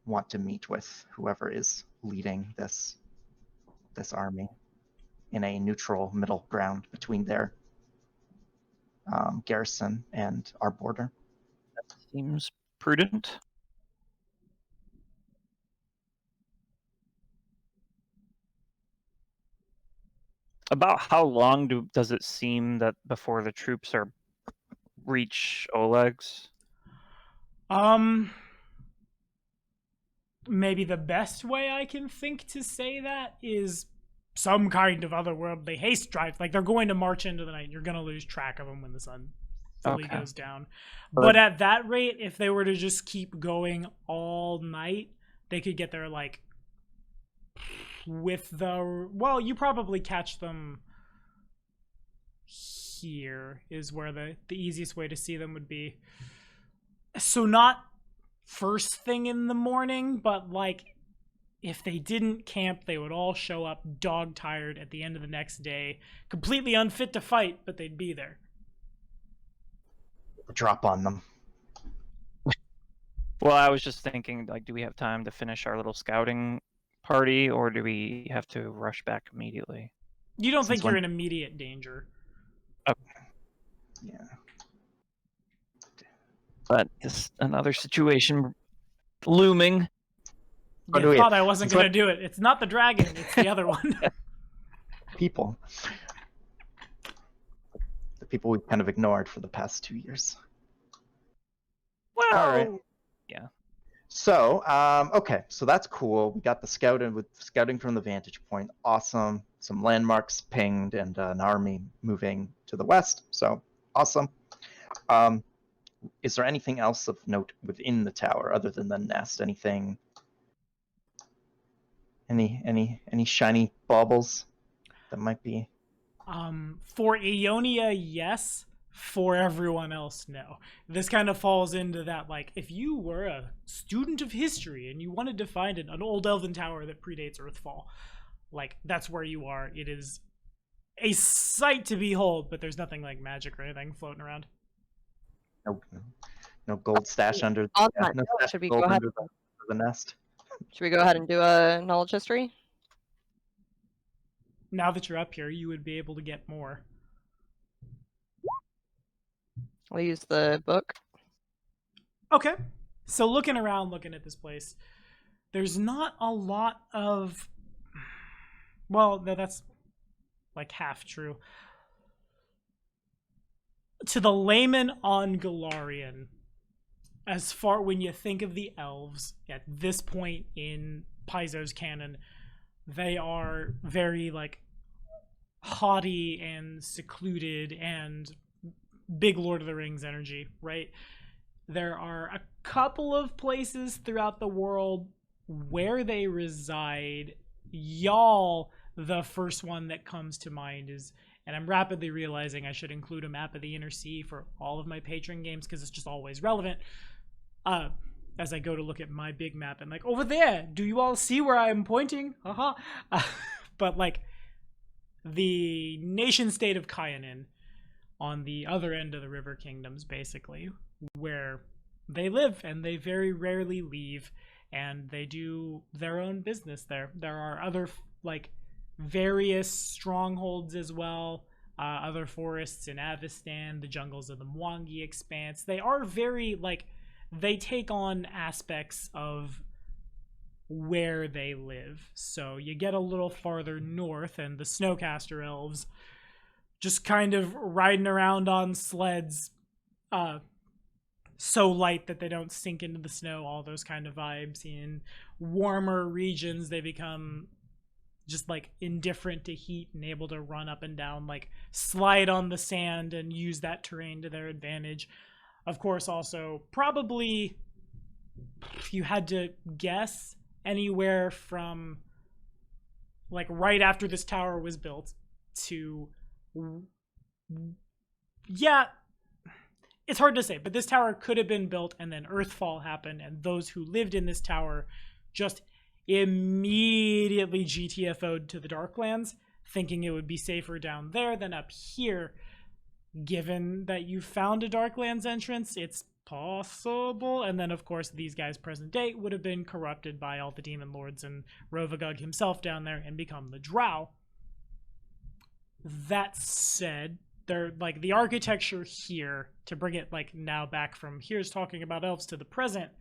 want to meet with whoever is leading this army in a neutral middle ground between their garrison and our border. Seems prudent. About how long does it seem that before the troops reach Oleg's? Maybe the best way I can think to say that is some kind of otherworldly haste drive. Like, they're going to march into the night. You're going to lose track of them when the sun fully Okay. goes down. Well, But at that rate, if they were to just keep going all night, they could get there, like, with the... Well, you probably catch them here is where the easiest way to see them would be. So not first thing in the morning, but, like, if they didn't camp, they would all show up dog tired at the end of the next day, completely unfit to fight, but they'd be there. Drop on them. Well, I was just thinking, like, do we have time to finish our little scouting party, or do we have to rush back immediately? You don't Since think you're when- in immediate danger. Yeah. But just another situation looming. What do You we- thought I wasn't since going when- to do it. It's not the dragon, it's the other one. People. The people we've kind of ignored for the past 2 years. Well, All right. yeah. So, okay, so that's cool. We got the scouting from the vantage point. Awesome. Some landmarks pinged and an army moving to the west. So, awesome. Is there anything else of note within the tower other than the nest? Anything? Any shiny baubles that might be? For Ionia, yes. For everyone else, no. This kind of falls into that, like, if you were a student of history and you wanted to find an old elven tower that predates Earthfall, like, that's where you are. It is a sight to behold, but there's nothing like magic or anything floating around. No gold stash under. On Yeah, that no note, stash should of we gold go ahead? under the nest. Should we go ahead and do a knowledge history? Now that you're up here, you would be able to get more. We'll use the book. Okay. So looking around, looking at this place, there's not a lot of... Well, no, that's like half true. To the layman on Galarian, as far when you think of the elves at this point in Paizo's canon, they are very, like, haughty and secluded and big Lord of the Rings energy, right? There are a couple of places throughout the world where they reside. Y'all, the first one that comes to mind is, and I'm rapidly realizing I should include a map of the Inner Sea for all of my patron games because it's just always relevant. As I go to look at my big map and, like, over there, do you all see where I'm pointing? Haha. But, like, the nation state of Kyanin on the other end of the River Kingdoms, basically, where they live and they very rarely leave, and they do their own business there. There are other, like, various strongholds as well, other forests in Avestan, the jungles of the Mwangi Expanse. They are very, like, they take on aspects of where they live. So you get a little farther north, and the Snowcaster elves just kind of riding around on sleds, so light that they don't sink into the snow, all those kind of vibes. In warmer regions, they become just like indifferent to heat and able to run up and down, like slide on the sand and use that terrain to their advantage. Of course, also probably, if you had to guess, anywhere from like right after this tower was built to, yeah, it's hard to say, but this tower could have been built and then Earthfall happened, and those who lived in this tower just immediately GTFO'd to the Darklands, thinking it would be safer down there than up here. Given that you found a Darklands entrance, it's possible. And then, of course, these guys present day would have been corrupted by all the demon lords and Rovagug himself down there and become the Drow. That said, they're like the architecture here, to bring it like now back from here's talking about elves to the present,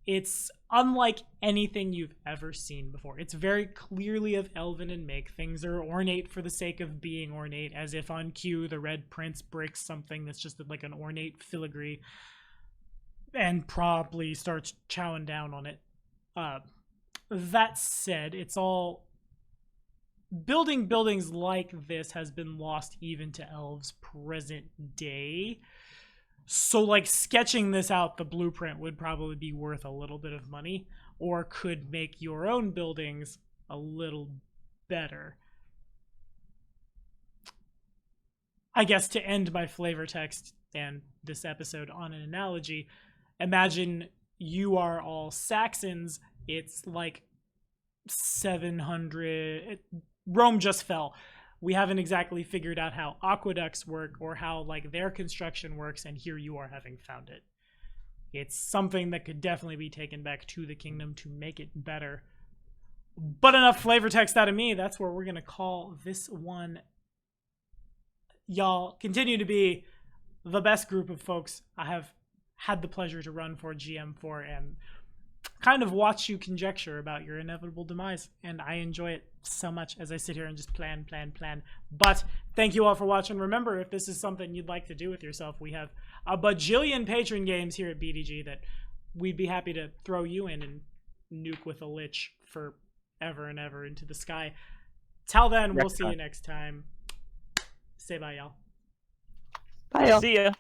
it's unlike anything you've ever seen before. It's very clearly of elven and make. Things are ornate for the sake of being ornate, as if on cue the Red Prince breaks something that's just like an ornate filigree and probably starts chowing down on it. That said, it's all building buildings like this has been lost even to elves present day. So like sketching this out, the blueprint would probably be worth a little bit of money, or could make your own buildings a little better. I guess to end my flavor text and this episode on an analogy, imagine you are all Saxons. It's like 700. Rome just fell. We haven't exactly figured out how aqueducts work or how like their construction works, and here you are having found it. It's something that could definitely be taken back to the kingdom to make it better. But enough flavor text out of me. That's where we're going to call this one. Y'all continue to be the best group of folks I have had the pleasure to run for GM for, and kind of watch you conjecture about your inevitable demise, and I enjoy it so much as I sit here and just plan. But thank you all for watching. Remember, if this is something you'd like to do with yourself, we have a bajillion patron games here at BDG that we'd be happy to throw you in and nuke with a lich for ever and ever into the sky. Till then, we'll see you next time. Say bye, y'all. Bye, y'all. See ya.